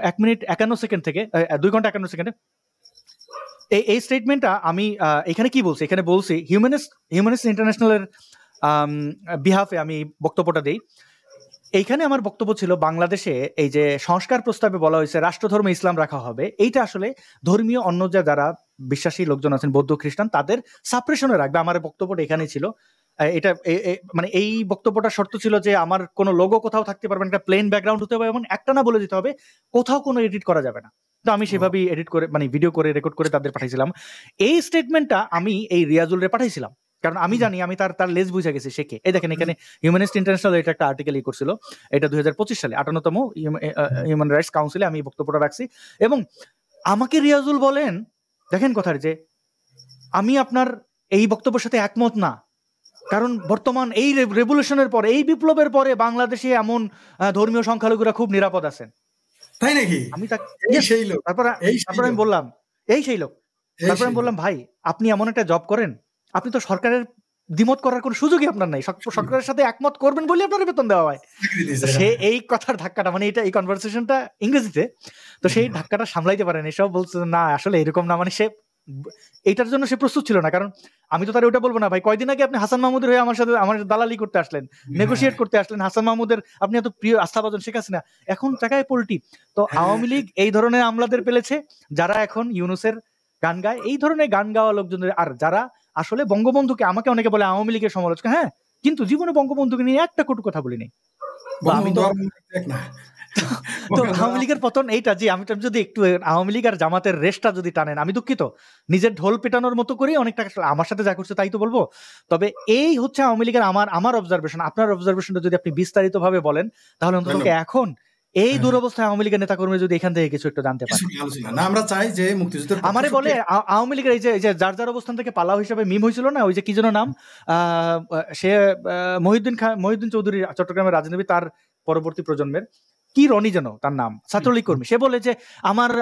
1 মিনিট 51 সেকেন্ড থেকে 2 ঘন্টা 51 সেকেন্ডে। এই স্টেটমেন্টটা আমি এখানে কি বলছি, এখানে বলছি হিউম্যানিস্ট ইন্টারন্যাশনালের বিহাফে আমি বক্তব্যটা দিই। এইখানে আমার বক্তব্য ছিল, বাংলাদেশে এই যে সংস্কার প্রস্তাবে বলা হয়েছে রাষ্ট্রধর্মে ইসলাম রাখা হবে, এইটা আসলে ধর্মীয় অন্য যারা বিশ্বাসী লোকজন আছেন, বৌদ্ধ খ্রিস্টান, তাদের সাপ্রেশনে রাখবে। আমার বক্তব্যটা এখানেই ছিল। এটা মানে এই বক্তব্যটা শর্ত ছিল যে আমার কোনো লোগো কোথাও থাকতে পারবে না, একটা প্লেন ব্যাকগ্রাউন্ড হতে হবে এবং একটা না বলে দিতে হবে, কোথাও কোনো এডিট করা যাবে না। তো আমি সেভাবেই এডিট করে, মানে ভিডিও করে রেকর্ড করে তাদের পাঠাইছিলাম। এই স্টেটমেন্টটা আমি এই রিয়াজুলরে পাঠাইছিলাম, কারণ আমি জানি আমি তার লেজ বুঝে গেছি শেখে। এই দেখেন এখানে হিউম্যানিস্ট ইন্টারন্যাশনাল এটা একটা আর্টিকেল করছিল, এটা 2025 সালে 58তম হিউম্যান রাইটস কাউন্সিলে আমি বক্তব্যটা রাখছি। এবং আমাকে রিয়াজুল বলেন, দেখেন কথার যে আমি আপনার এই বক্তব্যের সাথে একমত না, কারণ বর্তমান এই রেভলিউশনের পরে, এই বিপ্লবের পরে বাংলাদেশে এমন ধর্মীয় সংখ্যালঘুরা খুব নিরাপদ আছেন। তাই নাকি? আমি তারপর আমি বললাম এই সেই লোক। তারপর আমি বললাম, ভাই আপনি এমন একটা জব করেন, আপনি তো সরকারের দ্বিমত করার কোনো সুযোগই আপনার নাই, সরকারের সাথে একমত করবেন বলে আপনার বেতন দেওয়া হয়। সে এই কথার ধাক্কাটা, মানে এটা এই কনভারসেশনটা ইংরেজিতে, তো সেই ধাক্কাটা সামলাইতে পারেন। এসব বলছে না আসলে এরকম না, মানে সে এইটার জন্য সে প্রস্তুত ছিল না। কারণ আমি তো তার ওটা বলবো না, ভাই কয়দিন আগে আপনি হাসান মাহমুদের হয়ে আমার দালালি করতে আসলেন, নেগোশিয়েট করতে আসলেন, হাসান মাহমুদের আপনি এত প্রিয় আস্থাভাজন শেখ হাসিনা, এখন টাকায় পোল্টি। তো আওয়ামী লীগ এই ধরনের আমলাদের পেলেছে, যারা এখন ইউনূসের গান গায়, এই ধরনের গান গাওয়া লোকজনের, আর যারা আসলে বঙ্গবন্ধুকে, আমাকে অনেকে বলে আওয়ামী লীগের সমালোচক, হ্যাঁ, কিন্তু জীবনে বঙ্গবন্ধুকে নিয়ে একটা কটু কথা বলি নাই। আমি তো আওয়ামী লীগের পতন এইটা, যে আমি যদি একটু আওয়ামী লীগ আর জামাতের রেশটা যদি টানেন, আমি দুঃখিত, নিজের ঢোল পেটানোর মতো করে অনেকটা আমার সাথে যা করছে তাই তো বলবো। তবে এই হচ্ছে আওয়ামী লীগের আমার অবজারভেশন। আপনার অবজারভেশনটা যদি আপনি বিস্তারিত ভাবে বলেন, তাহলে অন্তত এখন এই দুরবস্থায় আওয়ামী লীগের নেতা কর্মী যদি এখান থেকে কিছু একটু জানতে পারে। আমরা চাই যে মুক্তিযুদ্ধের, আমারে বলে আওয়ামী লীগের এই যে যার যার অবস্থান থেকে পালাও হিসাবে মিম হয়েছিল না, ওই যে কি যেন নাম, সে মহিউদ্দিন চৌধুরী, চট্টগ্রামের রাজনীতি, তার পরবর্তী প্রজন্মের কি রনি যেন তার নাম, ছাত্রলীগ কর্মী, সে বলে যে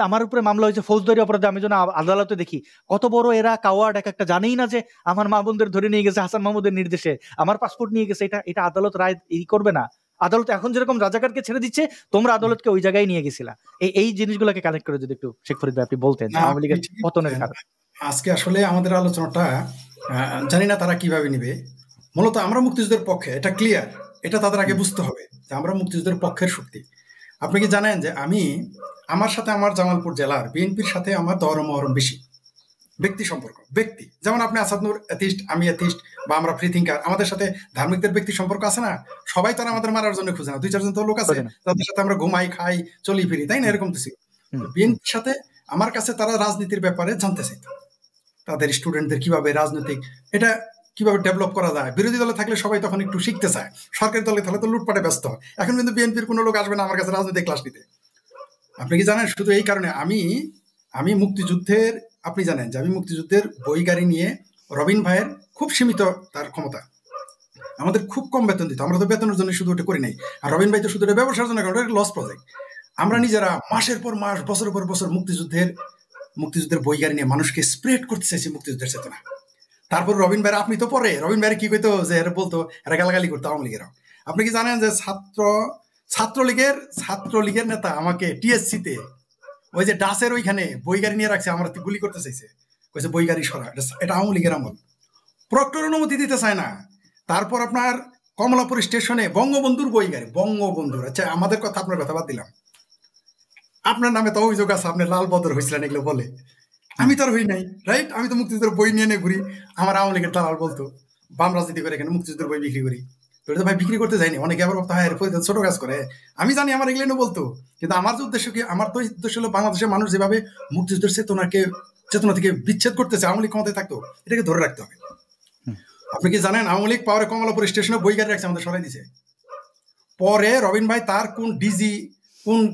আমার উপরে মামলা হয়েছে ফৌজদারি অপরাধে, আমি যেন আদালতে দেখি কত বড় এরা কাওয়ার্ড, একটা জানেই না যে আমার মা বোনদের ধরে নিয়ে গেছে হাসান মাহমুদের নির্দেশে, আমার পাসপোর্ট নিয়ে গেছে, এটা আদালত রায় করবে না। আদালত এখন যেরকম রাজাকারকে ছেড়ে দিচ্ছে, তোমরা আদালতকে ওই জায়গায় নিয়ে গেছিলা। এই জিনিসগুলোকে কানেক্ট করে যদি একটু শেখ ফরিদ ভাই আপনি বলতেন আওয়ামী লীগের পতনের কারণ। আজকে আসলে আমাদের আলোচনাটা জানি না তারা কিভাবে নিবে। মূলত আমরা মুক্তিযুদ্ধের পক্ষে, এটা ক্লিয়ার, এটা তাদের আগে বুঝতে হবে যে আমরা মুক্তিযুদ্ধের পক্ষের শক্তি। আপনি কি জানেন যে আমার সাথে, আমার জামালপুর জেলার বিএনপির সাথে আমার দরমহরম বেশি ব্যক্তি সম্পর্ক, ব্যক্তি যেমন আপনি আসাদ নূর এথিস্ট, আমি এথিস্ট, বা আমরা ফ্রি থিঙ্কার, আমাদের সাথে ধার্মিকদের ব্যক্তি সম্পর্ক আছে না? সবাই তো আমাদের মারার জন্য খুঁজে না, 2-4 জন তো লোক আছে তাদের সাথে আমরা ঘুমাই, খাই, চলি ফিরি, তাই না? এরকম তো ছিল। বিএনপির সাথে আমার কাছে তারা রাজনীতির ব্যাপারে জানতে চাইত, তাদের স্টুডেন্টদের কিভাবে রাজনৈতিক এটা কিভাবে ডেভেলপ করা যায়। বিরোধী দলে থাকলে সবাই তখন একটু শিখতে চায়, সরকারি দলে থাকলে তো লুটপাটে ব্যস্ত হয়। এখন কিন্তু বিএনপির কোনো লোক আসবে না আমার কাছে রাজনৈতিক ক্লাস নিতে। আপনি কি জানেন, শুধু এই কারণে আমি মুক্তিযুদ্ধের, আপনি জানেন যে আমি মুক্তিযুদ্ধের বই গাড়ি নিয়ে, রবিন ভাইয়ের খুব সীমিত তার ক্ষমতা, আমাদের খুব কম বেতন দিত, আমরা তো বেতনের জন্য শুধু ওটা করি নাই, আর রবিন ভাই তো শুধু এটা ব্যবসার জন্য, কারণ এটা লস প্রজেক্ট। আমরা নিজেরা মাসের পর মাস, বছরের পর বছর মুক্তিযুদ্ধের বই গাড়ি নিয়ে মানুষকে স্প্রেড করতে চাইছি মুক্তিযুদ্ধের চেতনা। তারপর রবিন ভাই, আপনি তো পরে রবিন ভাইয়ের কি কইতো যে এরা বলতো, এরা গালাগালি করতো আওয়ামী লীগেরাও। আপনি কি জানেন যে ছাত্রলীগের নেতা আমাকে টিএসসিতে ওই যে ডাসের ওইখানে বই গাড়ি নিয়ে রাখছে, আমার গুলি করতে চাইছে, কইছে বই গাড়ি সরা, এটা আওয়ামী লীগের আমল। প্রক্টর অনুমতি দিতে চায় না। তারপর আপনার কমলাপুর স্টেশনে বঙ্গবন্ধুর বই গাড়ি, বঙ্গবন্ধুর, আচ্ছা আমাদের কথা আপনার কথা বাদ দিলাম, আপনার নামে তো অভিযোগ আছে আপনি লাল বদর হয়েছিলেন এগুলো বলে, আমি তো আর হই নাই, রাইট? আমি তো মুক্তিযুদ্ধের বই নিয়ে ঘুরি, আমার আওয়ামী লীগের দালাল বলতো বাম রাজনীতি করে এখানে মুক্তিযুদ্ধের বই বিক্রি করি, তো এটা ভাই বিক্রি করতে যাইনি। অনেকে আবার ছোট কাজ করে, আমি জানি আমার এগুলো বলতো, কিন্তু আমার যে উদ্দেশ্য কি, আমার তো উদ্দেশ্য হলো বাংলাদেশের মানুষ যেভাবে মুক্তিযুদ্ধের চেতনা থেকে বিচ্ছেদ করতেছে, আওয়ামী লীগ ক্ষমতায় থাকতো এটাকে ধরে রাখতে হবে। আপনি কি জানেন আওয়ামী লীগ পাওয়ারে কমলাপুর স্টেশনে বই গাড়ি রাখছে, আমাদের সরাই দিছে। পরে রবিন ভাই তার কোন ডিজি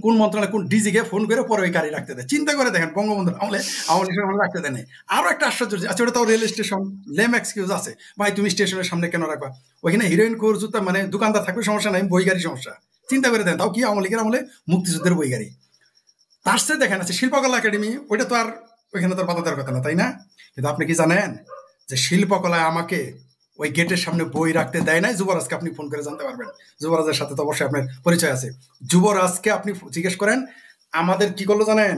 কোন মন্ত্রণালয় কোন ডিজিকে ফোন করে পরে ওই গাড়ি রাখতে দেয়। চিন্তা করে দেখেন, বঙ্গবন্ধুর আমলে আওয়ামী লীগের আমলে রাখতে দেয়। আরো একটা আশ্চর্য, আচ্ছা ওটা তাও রেল স্টেশন, লেম এক্সকিউজ আছে, ভাই তুমি স্টেশনের সামনে কেন রাখবা, ওইখানে হিরোইন কোর জুতা মানে দোকানদার থাকবে সমস্যা নাই, বই গাড়ি সমস্যা। চিন্তা করে দেন, তাও কি আওয়ামী লীগের আমলে মুক্তিযুদ্ধের বই গাড়ি। তার সাথে দেখেন আছে শিল্পকলা একাডেমি, ওইটা তো আর ওইখানে তো আর বাধা দেওয়ার কথা না, তাই না? কিন্তু আপনি কি জানেন যে শিল্পকলায় আমাকে ওই গেটের সামনে বই রাখতে দেয় নাই? যুবরাজকে আপনি ফোন করে জানতে পারবেন, যুবরাজের সাথে তো অবশ্যই আপনার পরিচয় আছে। যুবরাজকে আপনি জিজ্ঞেস করেন আমাদের কি করলো জানেন,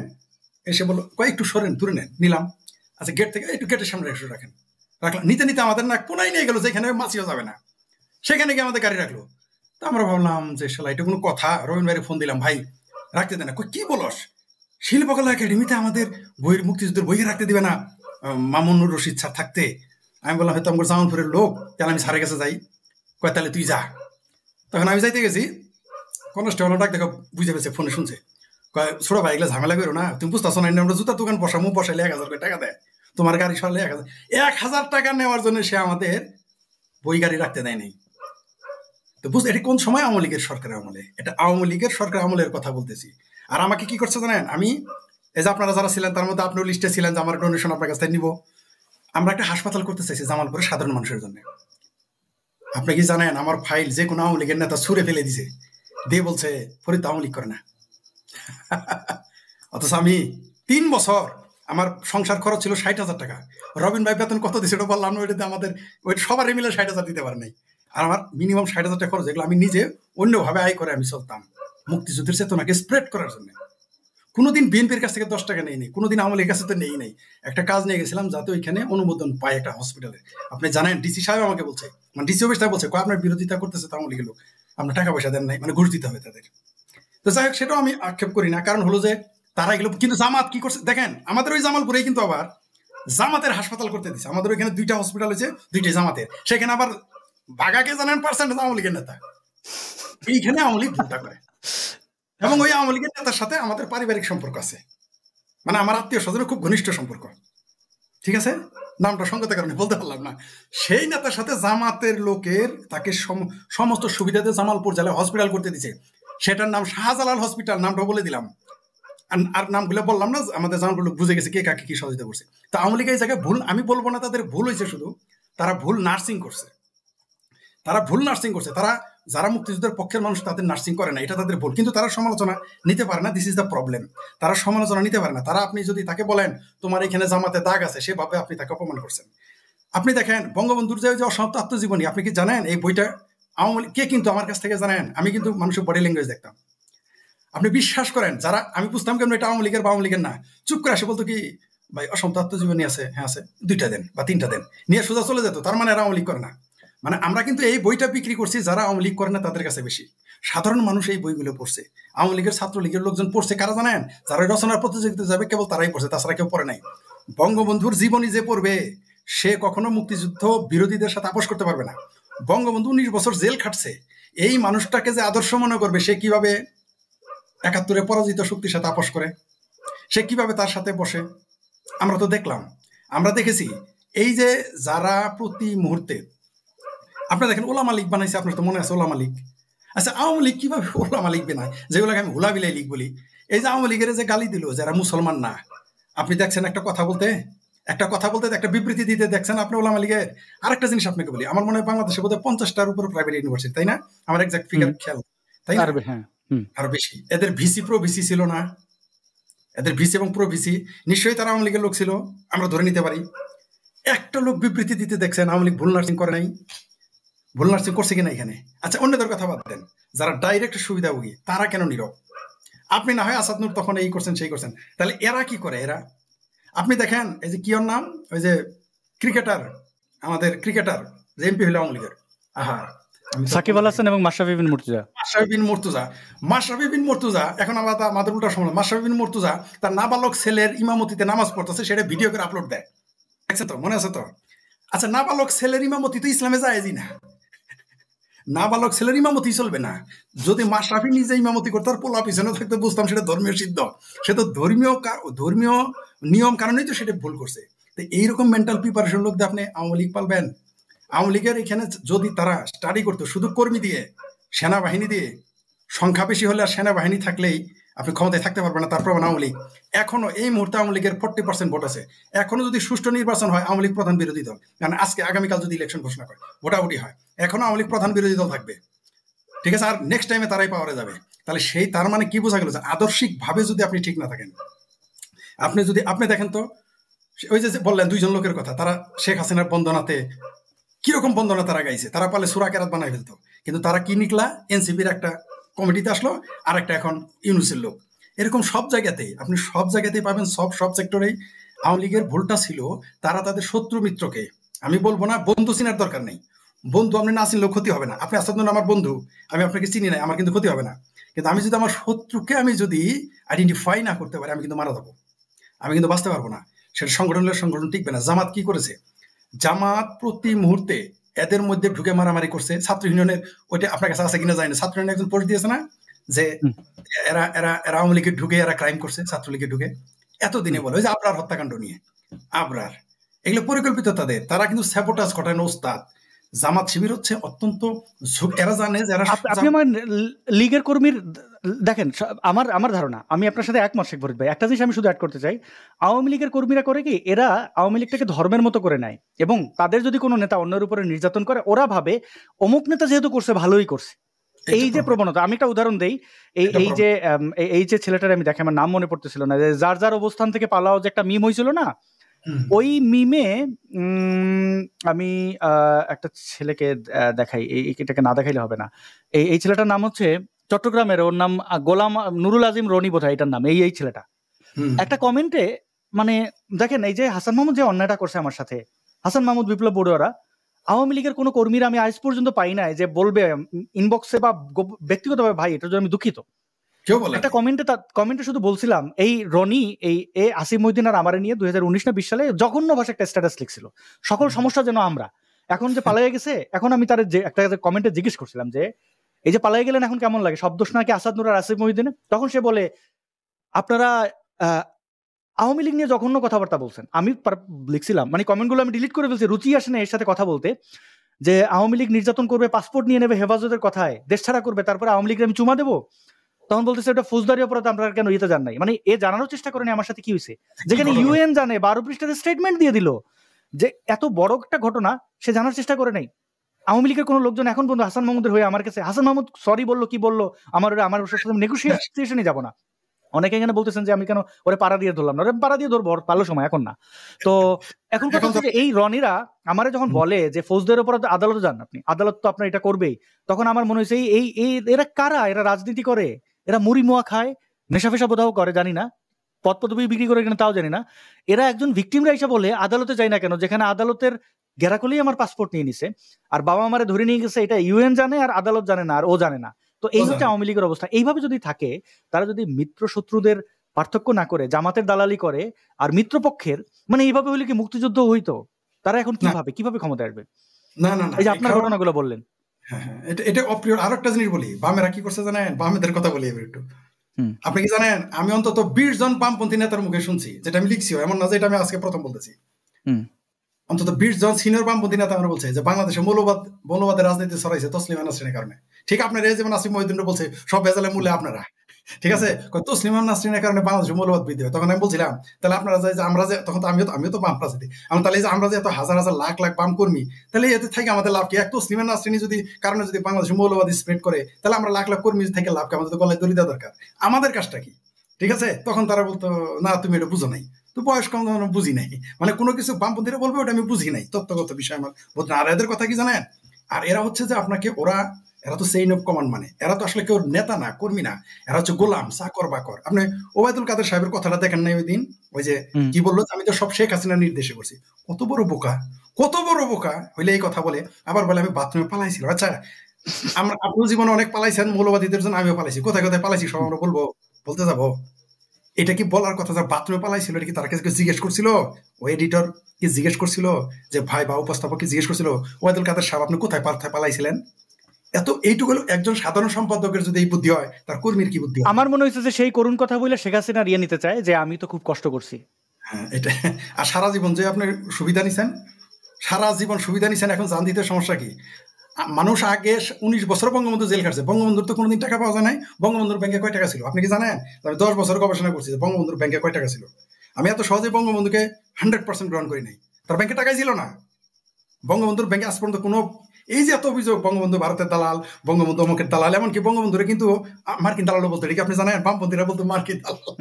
এসে বললো একটু সরেন দূরে নেন, নিলাম, আচ্ছা গেট থেকে একটু গেটের সামনে রেখে রাখেন, রাখলাম, নিতে নিতে আমাদের না কোনায় নিয়ে গেলো যেখানে মাছিও যাবে না, সেখানে গিয়ে আমাদের গাড়ি রাখলো। তো আমরা ভাবলাম যে শালা এটা কোনো কথা, রবীন ভাইয়ের ফোন দিলাম, ভাই রাখতে দেয় না, কি বলস, শিল্পকলা একাডেমিতে আমাদের বইয়ের মুক্তিযুদ্ধের বই রাখতে দিবে না মামুনুর রশিদ স্যার থাকতে? আমি বললাম হয়তো আমার জামালপুরের লোক, তাহলে আমি স্যারের কাছে যাই। কয় তাহলে তুই যা। তখন আমি যাইতে গেছি, কনস্টেবল ডাক দেখো বুঝে পেয়েছে, ফোনে শুনছে, কয় ছোট ভাই এগুলো ঝামেলা করো না, তুমি বুঝতেছো না, আমরা জুতার দোকান বসামো, বসাইলে 1000 করে টাকা দেয়, তোমার গাড়ি সরালে 1000 টাকা নেওয়ার জন্য সে আমাদের বই গাড়ি রাখতে দেয় নাই। তো বুঝতে এটা কোন সময় আওয়ামী লীগের সরকারের আমলে, এটা আওয়ামী লীগের সরকার আমলের কথা বলতেছি। আর আমাকে কি করছে জানেন, আমি এই যে আপনারা যারা ছিলেন তার মধ্যে আপনিও লিস্টে ছিলেন যে আমার ডোনেশন আপনার কাছ থেকে নিব, আমরা একটা হাসপাতাল করতে চাইছি জামালপুরে সাধারণ মানুষের জন্য। আপনি কি জানেন আমার ফাইল যে কোনো আওয়ামী লীগের নেতা ছুঁড়ে ফেলে দিছে, দিয়ে বলছে ফরিদ আওয়ামী লীগ করে না। অথচ আমি 3 বছর আমার সংসার খরচ ছিল 60,000 টাকা, রবিন ভাই বেতন কত দিচ্ছে ওটা বললাম, ওইটাতে আমাদের ওই সবার মিলে 60,000 দিতে পারে নাই, আর আমার মিনিমাম 60,000 টাকা খরচ, এগুলো আমি নিজে অন্যভাবে আয় করে আমি চলতাম মুক্তিযুদ্ধের চেতনাকে স্প্রেড করার জন্য। কোনোদিন বিএনপির কাছ থেকে 10 টাকা নেই নাই, কোনোদিন আওয়ামী লীগের কাছে তো নেই নাই। একটা কাজ নিয়ে গেছিলাম যাতে ওইখানে অনুমোদন পায় একটা হসপিটালে। আপনি জানেন ডিসি সাহেব আমাকে বলছে, মানে ডিসি অফিস বলছে আপনার বিরোধিতা করতেছে আওয়ামী লীগের লোক, আপনার টাকা পয়সা দেন নাই, মানে ঘুষ দিতে হবে তাদের। তো যাই হোক সেটাও আমি আক্ষেপ করি না, কারণ হলো যে তারা এগুলো, কিন্তু জামাত কি করছে দেখেন, আমাদের ওই জামালপুরেই কিন্তু আবার জামাতের হাসপাতাল করতে দিচ্ছে। আমাদের ওইখানে 2টা হসপিটাল হয়েছে, 2টাই জামাতের, সেখানে আবার ভাগাকে জানেন পার্সেন্টেজ আওয়ামী লীগের নেতা, এইখানে আওয়ামী লীগ ভোটটা করে। এবং ওই আওয়ামী লীগের নেতার সাথে আমাদের পারিবারিক সম্পর্ক আছে, মানে আমার আত্মীয় স্বজনের খুব ঘনিষ্ঠ সম্পর্ক, ঠিক আছে, নামটা সংগতের কারণে বলতে পারলাম না। সেই নেতার সাথে জামাতের লোকের তাকে সমস্ত সুবিধাতে জামালপুর জেলায় হসপিটাল করতে দিচ্ছে, সেটার নাম শাহজালাল হসপিটাল, নামটা বলে দিলাম, আর নামগুলো বললাম না, আমাদের জামালপুর লোক বুঝে গেছে কে কাকে কি সহযোগিতা করছে। তো আওয়ামী লীগ এই জায়গায় ভুল আমি বলবো না, তাদের ভুল হয়েছে, শুধু তারা ভুল নার্সিং করছে, তারা ভুল নার্সিং করছে, তারা যারা মুক্তিযুদ্ধের পক্ষের মানুষ তাদের নার্সিং করে না, এটা তাদের ভুল, কিন্তু তারা সমালোচনা নিতে পারে না, দিস ইজ দ্য প্রবলেম, তারা সমালোচনা নিতে পারে না। তারা আপনি যদি তাকে বলেন তোমার এখানে জামাতে দাগ আছে, সেভাবে আপনি তাকে অপমান করছেন। আপনি দেখেন বঙ্গবন্ধুর যে অসমাপ্ত আত্মজীবনী, আপনি কি জানেন এই বইটা আওয়ামী লীগ কে কিন্তু আমার কাছ থেকে জানেন, আমি কিন্তু মানুষের বডি ল্যাঙ্গুয়েজ দেখতাম, আপনি বিশ্বাস করেন, যারা আমি বুঝতাম কেন এটা আওয়ামী লীগের বা আওয়ামী লীগের না, চুপ করে আসে বলতো কি ভাই অসমাপ্ত আত্মজীবনী আছে, হ্যাঁ আছে, 2টা দেন বা 3টা দেন, নিয়ে সোজা চলে যেত, তার মানে এরা আওয়ামী লীগ করে না। মানে আমরা কিন্তু এই বইটা বিক্রি করছি যারা আওয়ামী লীগ করে না তাদের কাছে বেশি, সাধারণ মানুষ এই বইগুলো পড়ছে, আওয়ামী লীগের ছাত্রলীগের লোকজন পড়ছে, কারা জানেন, যারা রচনার প্রতিযোগিতা যাবে কেবল তারাই পড়ছে, তাছাড়া কেউ পড়ে নাই। বঙ্গবন্ধুর জীবনী যে পড়বে সে কখনো মুক্তিযুদ্ধ বিরোধীদের সাথে আপোষ করতে পারবে না। বঙ্গবন্ধু 19 বছর জেল খাটছে, এই মানুষটাকে যে আদর্শ মনে করবে, সে কিভাবে 71-এ পরাজিত শক্তির সাথে আপোষ করে, সে কিভাবে তার সাথে বসে, আমরা তো দেখলাম, আমরা দেখেছি। এই যে যারা প্রতি মুহূর্তে আপনারা দেখেন ওলামা লীগ বানাইছে, আপনার তো মনে আছে ওলামা লীগ, আচ্ছা আওয়ামী লীগ কিভাবে ওলামা লীগ বানায়, যেগুলোকে আমি হুলাবিলাই লীগ বলি। এই যে আওয়ামী লীগের যে গালি দিল যারা মুসলমান না, আপনি দেখছেন একটা কথা বলতে একটা বিবৃতি দিতে দেখছেন আপনি ওলামা লীগের। আরেকটা জিনিস আপনাকে বলি, আমার মনে হয় বাংলাদেশে বোধহয় 50টার উপরে প্রাইভেট ইউনিভার্সিটি, তাই না? আমার এক্সাক্ট ফিগার খেয়াল, তাই না? আরো বেশি। এদের ভিসি প্রো ভিসি ছিল না, এদের ভিসি এবং প্রো ভিসি, নিশ্চয়ই তারা আওয়ামী লীগের লোক ছিল, আমরা ধরে নিতে পারি। একটা লোক বিবৃতি দিতে দেখছেন আওয়ামী লীগ ভুল নার্সিং করে নাই, ভুল নার্সিং করছে কিনা এখানে। আচ্ছা অন্যদের কথা বাদ দেন, যারা ডাইরেক্ট সুবিধাভোগী তারা কেন নীরব? আপনি না হয় আসাদ নূর তখন এই করছেন সেই করছেন, তাহলে এরা কি করে? এরা আপনি দেখেন এই যে কি ওর নাম, ওই যে ক্রিকেটার, আমাদের ক্রিকেটার যে এমপি হলো আওয়ামী লীগের, সাকিব আল হাসান এবং মাশরাফি বিন মুর্তজা। মাশরাফি বিন মুর্তজা এখন আমাদের উল্টা সময়, মাশরাফি বিন মুর্তজা তার নাবালক ছেলের ইমামতিতে নামাজ পড়তেছে, সেটা ভিডিও করে আপলোড দেয়, দেখছেন তো, মনে আছে তো? আচ্ছা, নাবালক ছেলের ইমামতি তো ইসলামে জায়েজই না, নাবালক ছেলের ইমামতি চলবে না। যদি মাশরাফি নিজে ইমামতি করতে আর পোলা পিছনে থাকতে বুঝতাম সেটা ধর্মীয় সিদ্ধ, সে তো ধর্মীয় নিয়ম কারণেই তো সেটা ভুল করছে। তো এইরকম মেন্টাল প্রিপারেশন লোক দিয়ে আপনি আওয়ামী লীগ পালবেন? আওয়ামী লীগের এখানে যদি তারা স্টাডি করতো শুধু কর্মী দিয়ে, সেনাবাহিনী দিয়ে, সংখ্যা বেশি হলে আর সেনাবাহিনী থাকলেই আপনি ক্ষমতায় থাকতে পারবেন না, তারপর আওয়ামী লীগ। এখনো এই মুহূর্তে আওয়ামী লীগের 40% ভোট আছে। এখনো যদি সুষ্ঠু নির্বাচন হয় আওয়ামী লীগ প্রধান বিরোধী দল, কারণ আগামীকাল যদি ইলেকশন ঘোষণা করে ভোটাভুটি হয়, এখনো আওয়ামী লীগ প্রধান বিরোধী দল থাকবে, ঠিক আছে? আর নেক্সট টাইমে তারাই পাওয়ারে যাবে। তাহলে তার মানে কি বোঝা গেল যে আদর্শিক ভাবে যদি আপনি ঠিক না থাকেন, আপনি দেখেন তো ওই যে বললেন 2 জন লোকের কথা, তারা শেখ হাসিনার বন্দনাতে কিরকম বন্দনা তারা গাইছে, তারা পারলে সূরা কেরাত বানাই ফেলতো, কিন্তু তারা কি নিকলা এনসিপির একটা কমিটিতে আসলো, আর একটা এখন ইউনুসের লোক। এরকম সব জায়গাতেই পাবেন, সব সেক্টরেই আওয়ামী লীগের ভুলটা ছিল তারা তাদের শত্রু মিত্রকে, আমি বলবো না বন্ধু চিনার দরকার নেই, বন্ধু আপনি না চিনলেও ক্ষতি হবে না। আপনি আসাদ নূর আমার বন্ধু, আমি আপনাকে চিনি নাই, আমার কিন্তু ক্ষতি হবে না। কিন্তু আমি যদি আমার শত্রুকে আইডেন্টিফাই না করতে পারি, আমি কিন্তু মারা যাবো, আমি কিন্তু বাঁচতে পারবো না। সেটা সংগঠন টিকবে না। জামাত কি করেছে? জামাত প্রতি মুহূর্তে এদের মধ্যে ঢুকে মারামারি করছে। ছাত্র ইউনিয়নের, ওইটা আপনার কাছে আছে কিনা জানি না, ছাত্র ইউনিয়ন একজন পোস্ট দিয়েছে না যে এরা আওয়ামী লীগে ঢুকে এরা ক্রাইম করছে, ছাত্রলীগে ঢুকে এতদিনে বলে, ওই যে আবরার হত্যাকাণ্ড নিয়ে, আবরার, এগুলো পরিকল্পিত তাদের, তারা কিন্তু স্যাবোটাজ ঘটানো ওস্তাদ। জামাত শিবির হচ্ছে অত্যন্ত, এরা জানে যারা আপনি আমার লীগের কর্মীর দেখেন, আমার ধারণা, আমি আপনার সাথে একমত শেখ ফরিদ ভাই। একটা জিনিস আমি শুধু অ্যাড করতে চাই, আওয়ামী লীগের কর্মীরা করে কি, এরা আওয়ামী লীগটাকে ধর্মের মতো করে নেয়, এবং তাদের যদি কোনো নেতা অন্যের উপরে নির্যাতন করে, ওরা ভাবে অমুক নেতা যেহেতু করছে ভালোই করছে। এই যে প্রবণতা, আমি একটা উদাহরণ দেই, এই যে ছেলেটার আমি দেখে, আমার নাম মনে পড়তেছিল না, যে যার অবস্থান থেকে পালাও যে একটা মিম হয়েছিল না, ওই মিমে আমি একটা ছেলেকে দেখাই, এটাকে না দেখাইলে হবে না। এই ছেলেটার নাম হচ্ছে চট্টগ্রামের, ওর নাম গোলাম নুরুল আজিম রনি বোধহয় এটার নাম। এই ছেলেটা একটা কমেন্টে, মানে দেখেন, এই যে হাসান মাহমুদ যে অন্যায়টা করছে আমার সাথে, হাসান মাহমুদ, বিপ্লব বড়ুয়ারা, আওয়ামী লীগের কোনো কর্মীরা আমি আজ পর্যন্ত পাই নাই যে বলবে ইনবক্সে বা ব্যক্তিগতভাবে, ভাই এটার জন্য আমি দুঃখিত। একটা কমেন্টে শুধু বলছিলাম, এই রনি আসিফ মহিউদ্দিন আর আমারে নিয়ে 2019 না 20 সালে জঘন্য ভাষা একটা স্ট্যাটাস লিখছিল, সকল সমস্যা যেন আমরা। এখন যে পালাইয়া গেছে, এখন আমি তার যে একটা কমেন্টে জিজ্ঞেস করছিলাম যে এই যে পালাইয়া গেলেন এখন কেমন লাগে, সব দোষ নাকি আসাদ নূর আর আসিফ মহিউদ্দিনের? তখন সে বলে, আপনারা আওয়ামী লীগ নিয়ে জঘন্য কথাবার্তা বলছেন। আমি লিখছিলাম, মানে কমেন্টগুলো আমি ডিলিট করে ফেলছি, রুচি আসে না এর সাথে কথা বলতে, যে আওয়ামী লীগ নির্যাতন করবে, পাসপোর্ট নিয়ে নেবে হেফাজতের কথায়, দেশ ছাড়া করবে, তারপরে আওয়ামী লীগের আমি চুমা দেবো। তখন বলতেছে ওটা ফৌজদারি অপরাধ, আপনারা কেন ইয়েতে যান নাই? মানে এ জানানোর চেষ্টা করেনি আমার সাথে কি হয়েছে, যেখানে ইউএন জানে, 12 পৃষ্ঠার স্টেটমেন্ট দিয়ে দিল যে এত বড় একটা ঘটনা সে জানার চেষ্টা করে নাই। আওয়ামী লীগের কোনো লোকজন এখন পর্যন্ত হাসান মাহমুদের হয়ে আমার কাছে, হাসান মাহমুদ সরি বললো, কি বললো, আমার সাথে নেগোসিয়েশনে যাবো না। অনেকে এখানে বলতেছেন যে আমি কেন ওরে পাড়া দিয়ে ধরলাম না, ওরে পাড়া দিয়ে ধরবো, ভালো সময় এখন না। তো এখন কথা হচ্ছে যে এই রনিরা আমারে যখন বলে যে ফৌজদারি অপরাধ আদালতে যান আপনি, আদালত তো আপনার এটা করবেই, তখন আমার মনে হয়েছে এরা কারা, এরা রাজনীতি করে, এরা মুড়ি মোয়া খায়, নেশা ফেশা বোধাও করে, জানি না, পদ পদবি বিক্রি করে কিনা তাও জানি না। এরা একজন ভিকটিমরা এসে বলে আদালতে যাই না কেন, যেখানে আদালতের গেরাকলেই আমার পাসপোর্ট নিয়ে নিছে, আর বাবা আমারে ধরে নিয়ে গেছে, এটা ইউএন জানে আর আদালত জানে না, আর ও জানে না। তো এই হচ্ছে আওয়ামী লীগের অবস্থা। এইভাবে যদি থাকে, তারা যদি মিত্র শত্রুদের পার্থক্য না করে জামাতের দালালি করে আর মিত্রপক্ষের, মানে এইভাবে হইলে কি মুক্তিযুদ্ধ হইতো? তারা এখন কিভাবে ক্ষমতা আসবে? না, এই যে আপনার ঘটনাগুলো বললেন, এটা অপ্রিয়। আর একটা জিনিস বলি, বামেরা কি করছে জানেন? বামেদের কথা বলি এবার একটু। আপনি কি জানেন, আমি অন্তত 20 জন বামপন্থী নেতার মুখে শুনছি, যেটা আমি লিখছি, এমন না যে এটা আমি আজকে প্রথম বলতেছি, অন্তত 20 জন সিনিয়র বামপন্থী নেতা আমরা বলছে যে বাংলাদেশে মৌলবাদের রাজনীতি ছড়াইছে তসলিমা নাসরিনের কারণে। ঠিক আপনার এই যেমন আসিফ মহিউদ্দিন বলছে সব ভেজালের মূলে আপনারা, ঠিক আছে, তসলিমা নাসরিনের কারণে বাংলাদেশে মৌলবাদ বৃদ্ধি হয়। তখন আমি বলছিলাম তাহলে আপনারা যে আমরা যে, তখন তো আমিও তো বাম রাজনীতি, তাহলে যে আমরা যে এত হাজার হাজার লাখ লাখ বাম কর্মী, তাহলে এতে থেকে আমাদের লাভ কি? এক তসলিমা নাসরিন যদি কারণে যদি বাংলাদেশে মৌলবাদ স্প্রেড করে, তাহলে আমরা লাখ লাখ কর্মী থেকে লাভ কি? আমাদের তো গলায় দড়ি দেওয়া দরকার, আমাদের কাজটা কি? ঠিক আছে, তখন তারা বলতো না তুমি এটা বুঝো নাই, তো বয়স কম বুঝি নাই, মানে কোনো কিছু বামপন্থীরা বলবে ওটা আমি বুঝি নাই, তত্ত্বগত বিষয় আমার বলতে। আর এদের কথা কি জানেন, আর এরা হচ্ছে যে আপনাকে এরা তো চেইন অফ কমান্ড, মানে এরা তো আসলে কেউ নেতা না, কর্মী না, এরা হচ্ছে গোলাম, চাকর বাকর। আপনি ওবায়দুল কাদের সাহেবের কথাটা দেখেন নাই ওই দিন, ওই যে কি বললো, আমি তো সব শেখ হাসিনার নির্দেশে করছি। কত বড় বোকা হইলে এই কথা বলে, আবার বলে আমি বাথরুমে পালাইছিলাম। আচ্ছা, আপনার জীবনে অনেক পালাইছেন মৌলবাদীদের জন্য, আমিও পালাইছি। কোথায় কোথায় পালাইছি সব আমরা বলতে যাবো? এটা কি বলার কথা? যা বাথরুমে পালাইছিল এটা কি তার কাছে জিজ্ঞেস করছিল? ও এডিটর কি জিজ্ঞেস করছিল যে ভাই, বা উপস্থাপক কি জিজ্ঞেস করছিল ওয়াদুল কাদের সাহেব আপনি কোথায় পালাইছিলেন? এইটুকু একজন সাধারণ সম্পাদকের যদি এই বুদ্ধি হয়, তার কর্মীর কি বুদ্ধি? আমার মনে হয়েছে যে সেই করুণ কথা বলে শেখ হাসিনা রিয়ে নিতে চায় যে আমি তো খুব কষ্ট করছি। হ্যাঁ, এটা। আর সারা জীবন যে আপনি সুবিধা নিছেন, সারা জীবন সুবিধা নিছেন, এখন জান দিতে সমস্যা কি? মানুষ আগে 19 বছর বঙ্গবন্ধু জেল খাটছে, বঙ্গবন্ধুর তো কোনোদিন টাকা পাওয়া যায় নাই। বঙ্গবন্ধুর ব্যাংকে কয় টাকা ছিল আপনি কি জানেন? আমি 10 বছর গবেষণা করছি যে বঙ্গবন্ধুর ব্যাংকে কয় টাকা ছিল। আমি এত সহজে বঙ্গবন্ধুকে 100% গ্রহণ করি নাই। তার ব্যাংকে টাকাই ছিল না। বঙ্গবন্ধুর ব্যাংকে আজ পর্যন্ত কোনো, এই যে এত অভিযোগ বঙ্গবন্ধু ভারতের দালাল, বঙ্গবন্ধু অমুকের দালাল, এমনকি বঙ্গবন্ধুরে কিন্তু মার্কিন দালালও বলতো, এটা কি আপনি জানেন? বামপন্থীরা বলতো মার্কিন দালাল।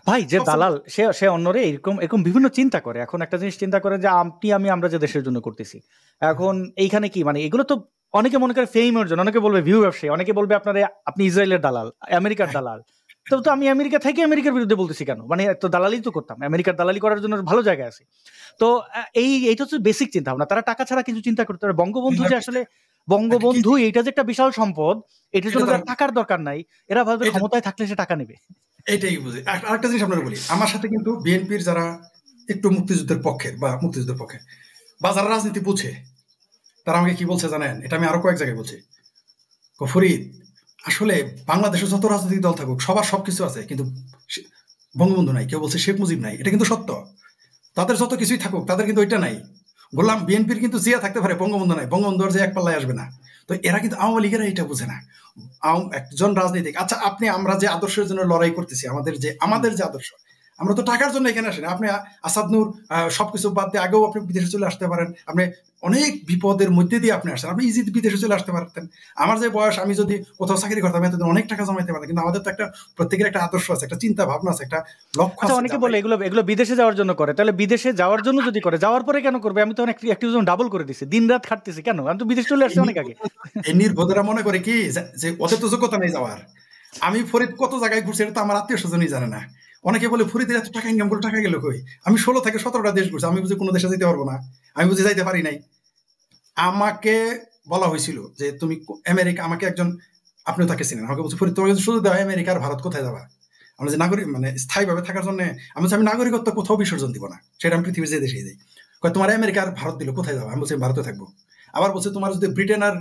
ভাই যে দালাল সে অন্যরে এরকম বিভিন্ন চিন্তা করে। এখন একটা জিনিস চিন্তা করে যে আমরা যে দেশের জন্য করতেছি, এখন এইখানে কি মানে এগুলো তো অনেকে মনে করে ফেমের জন্য, অনেকে বলবে ভিউ ব্যবসায়ী, অনেকে বলবে আপনি ইসরায়েলের দালাল, আমেরিকার দালাল। তো আমি আমেরিকা থেকে আমেরিকার বিরুদ্ধে বলতেছি কেন? মানে তো দালালি তো করতাম, আমেরিকার দালালি করার জন্য ভালো জায়গায় আছে। তো এইটা হচ্ছে বেসিক চিন্তা ভাবনা। তারা টাকা ছাড়া কিছু চিন্তা করতে পারে। বঙ্গবন্ধু যে আসলে বঙ্গবন্ধু এইটা যে একটা বিশাল সম্পদ, এটার জন্য টাকার দরকার নাই। এরা ভাবে ক্ষমতায় থাকলে সে টাকা নেবে। এইটাই বুঝি। আরেকটা জিনিস আপনারা বলি, আমার সাথে কিন্তু বিএনপির যারা একটু মুক্তিযুদ্ধের পক্ষের বা যারা রাজনীতি বুঝে, তারা আমাকে কি বলছে জানেন? এটা আমি আরো কয়েক জায়গায় বলছি। ফরিদ, আসলে বাংলাদেশে যত রাজনৈতিক দল থাকুক সবার সবকিছু আছে, কিন্তু বঙ্গবন্ধু নাই। কেউ বলছে শেখ মুজিব নাই, এটা কিন্তু সত্য। তাদের যত কিছুই থাকুক, তাদের কিন্তু ওইটা নাই। বললাম বিএনপির কিন্তু জিয়া থাকতে পারে, বঙ্গবন্ধু নাই। বঙ্গবন্ধুর যে এক পাল্লায় আসবে না। তো এরা কিন্তু আওয়ামী লীগেরা এটা বুঝে না। একজন রাজনীতিক, আচ্ছা আমরা যে আদর্শের জন্য লড়াই করতেছি, আমাদের যে আদর্শ, আমরা তো টাকার জন্য এখানে আসেন। আপনি আসাদ নূর সবকিছু বাদ দিয়ে আগেও আপনি বিদেশে চলে আসতে পারেন। আপনি অনেক বিপদের মধ্যে দিয়ে আপনি আসেন, আপনি ইজিতে বিদেশে চলে আসতে পারতেন। আমার যে বয়স, আমি যদি কোথাও চাকরি করতাম এতদিন অনেক টাকা জমাইতে পারতাম। কিন্তু আমাদের তো একটা প্রত্যেকের একটা আদর্শ আছে, একটা চিন্তা ভাবনা আছে, একটা লক্ষ্য আছে। অনেকে বলে এগুলো বিদেশে যাওয়ার জন্য করে। তাহলে বিদেশে যাওয়ার জন্য যদি করে, যাওয়ার পরে কেন করবে? আমি তো অনেক অ্যাক্টিভিজম ডাবল করে দিছি, দিন রাত খাটতেছি কেন? আমি তো বিদেশ চলে আসছি অনেক আগে। এই নির্বোধেরা মনে করে কি যে ওদের তো যোগ্যতা নেই যাওয়ার। আমি ফরিদ কত জায়গায় ঘুরছি, এটা তো আমার আত্মীয় স্বজনই জানে না। অনেকে বলে ফরিদের এত টাকা ইনকাম করে টাকা গেল কই? আমি 16 থেকে 17টা দেশ ঘুরছি, আমি বুঝি কোনো দেশে যেতে পারবো না? আমি বুঝি যাইতে পারি নাই? আমাকে বলা হয়েছিল যে তুমি আমেরিকা, আমাকে একজন, আপনিও তাকে চিনেন, আমাকে বলছে ফরিদ তোমাকে শুধু দেওয়া আমেরিকা আর ভারত কোথায় যাবা? আমরা যে নাগরিক মানে স্থায়ীভাবে থাকার জন্য, আমি নাগরিকত্ব কোথাও বিসর্জন দিব না, সেটা আমি পৃথিবীর যে দেশেই যাই। তোমার আমেরিকা আর ভারত দিল কোথায় যাবো? আমি বলছি ভারতে থাকবো। আবার বলছে তোমার যদি ব্রিটেন আর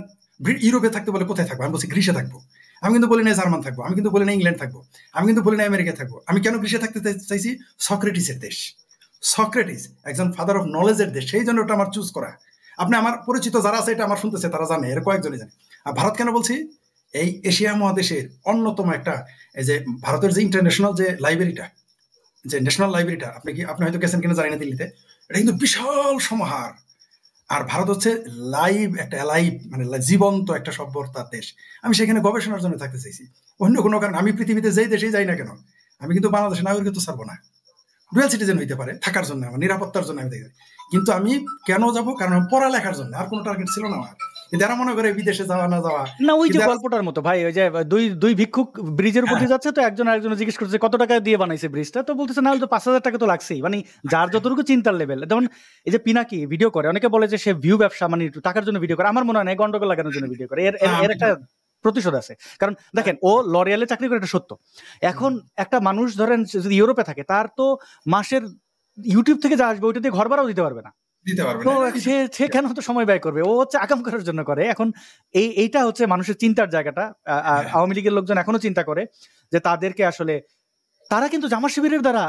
ইউরোপে থাকতে বলে কোথায় থাকবো? আমি বলছি গ্রিসে থাকবো। আমি কিন্তু বলি না জার্মান থাকবো, আমি কিন্তু বলি না ইংল্যান্ড থাকবো, আমি কিন্তু বলি না আমেরিকা থাকবো। আমি কেন গ্রিসে থাকতে চাইছি? সক্রেটিসের দেশ, সক্রেটিস একজন ফাদার অফ নলেজের দেশ, সেই জন্য ওটা আমার চুজ করা। আপনি আমার পরিচিত যারা আছে, এটা আমার শুনতেছে, তারা জানে, এর কয়েকজনই জানে। আর ভারত কেন বলছি? এই এশিয়া মহাদেশের অন্যতম একটা, এই যে ভারতের যে ইন্টারন্যাশনাল যে লাইব্রেরিটা, যে ন্যাশনাল লাইব্রেরিটা, আপনি হয়তো গেছেন কিনা জানি না দিল্লিতে, এটা কিন্তু বিশাল সমাহার। আর ভারত হচ্ছে একটা লাইভ মানে জীবন্ত একটা সভ্যতার দেশ। আমি সেখানে গবেষণার জন্য থাকতে চাইছি, অন্য কোনো কারণ। আমি পৃথিবীতে যেই দেশেই যাই না কেন, আমি কিন্তু বাংলাদেশের নাগরিকত্ব ছাড়বো না। ডুয়াল সিটিজেন হইতে পারে, থাকার জন্য, আমার নিরাপত্তার জন্য আমি দেখি। কিন্তু আমি কেন যাবো? কারণ পড়ালেখার জন্য, আর কোনো টার্গেট ছিল না আমার। এরা মনে করে বিদেশে যাওয়া না যাওয়া না, ওই যে গল্পটার মতো ভাই, ওই যে দুই ভিক্ষুক ব্রিজের উপর দিয়ে যাচ্ছে, তো একজন আরেকজন জিজ্ঞেস করছে কত টাকা দিয়ে বানাইছে ব্রিজটা, তো বলতেছে না হলে তো 5,000 টাকা তো লাগছেই। মানে যার যতটুকু চিন্তার লেভেল। যেমন এই যে পিনাকি ভিডিও করে, অনেকে বলে যে সে ভিউ ব্যবসা, মানে টাকার জন্য ভিডিও করে। আমার মনে হয় না, গন্ডগোল লাগানোর জন্য ভিডিও করে। এর একটা প্রতিশোধ আছে। কারণ দেখেন, ও লরিয়ালে চাকরি করে, এটা সত্য। এখন একটা মানুষ ধরেন যদি ইউরোপে থাকে, তার তো মাসের ইউটিউব থেকে যা আসবে ওইটা দিয়ে ঘর ভাড়াও দিতে পারবে না। তো সে কেন তো সময় ব্যয় করবে? ও হচ্ছে আকাম করার জন্য করে। এখন এইটা হচ্ছে মানুষের চিন্তার জায়গাটা। আওয়ামী লীগের লোকজন এখনো চিন্তা করে যে তাদেরকে আসলে, তারা কিন্তু জামাত শিবিরের দ্বারা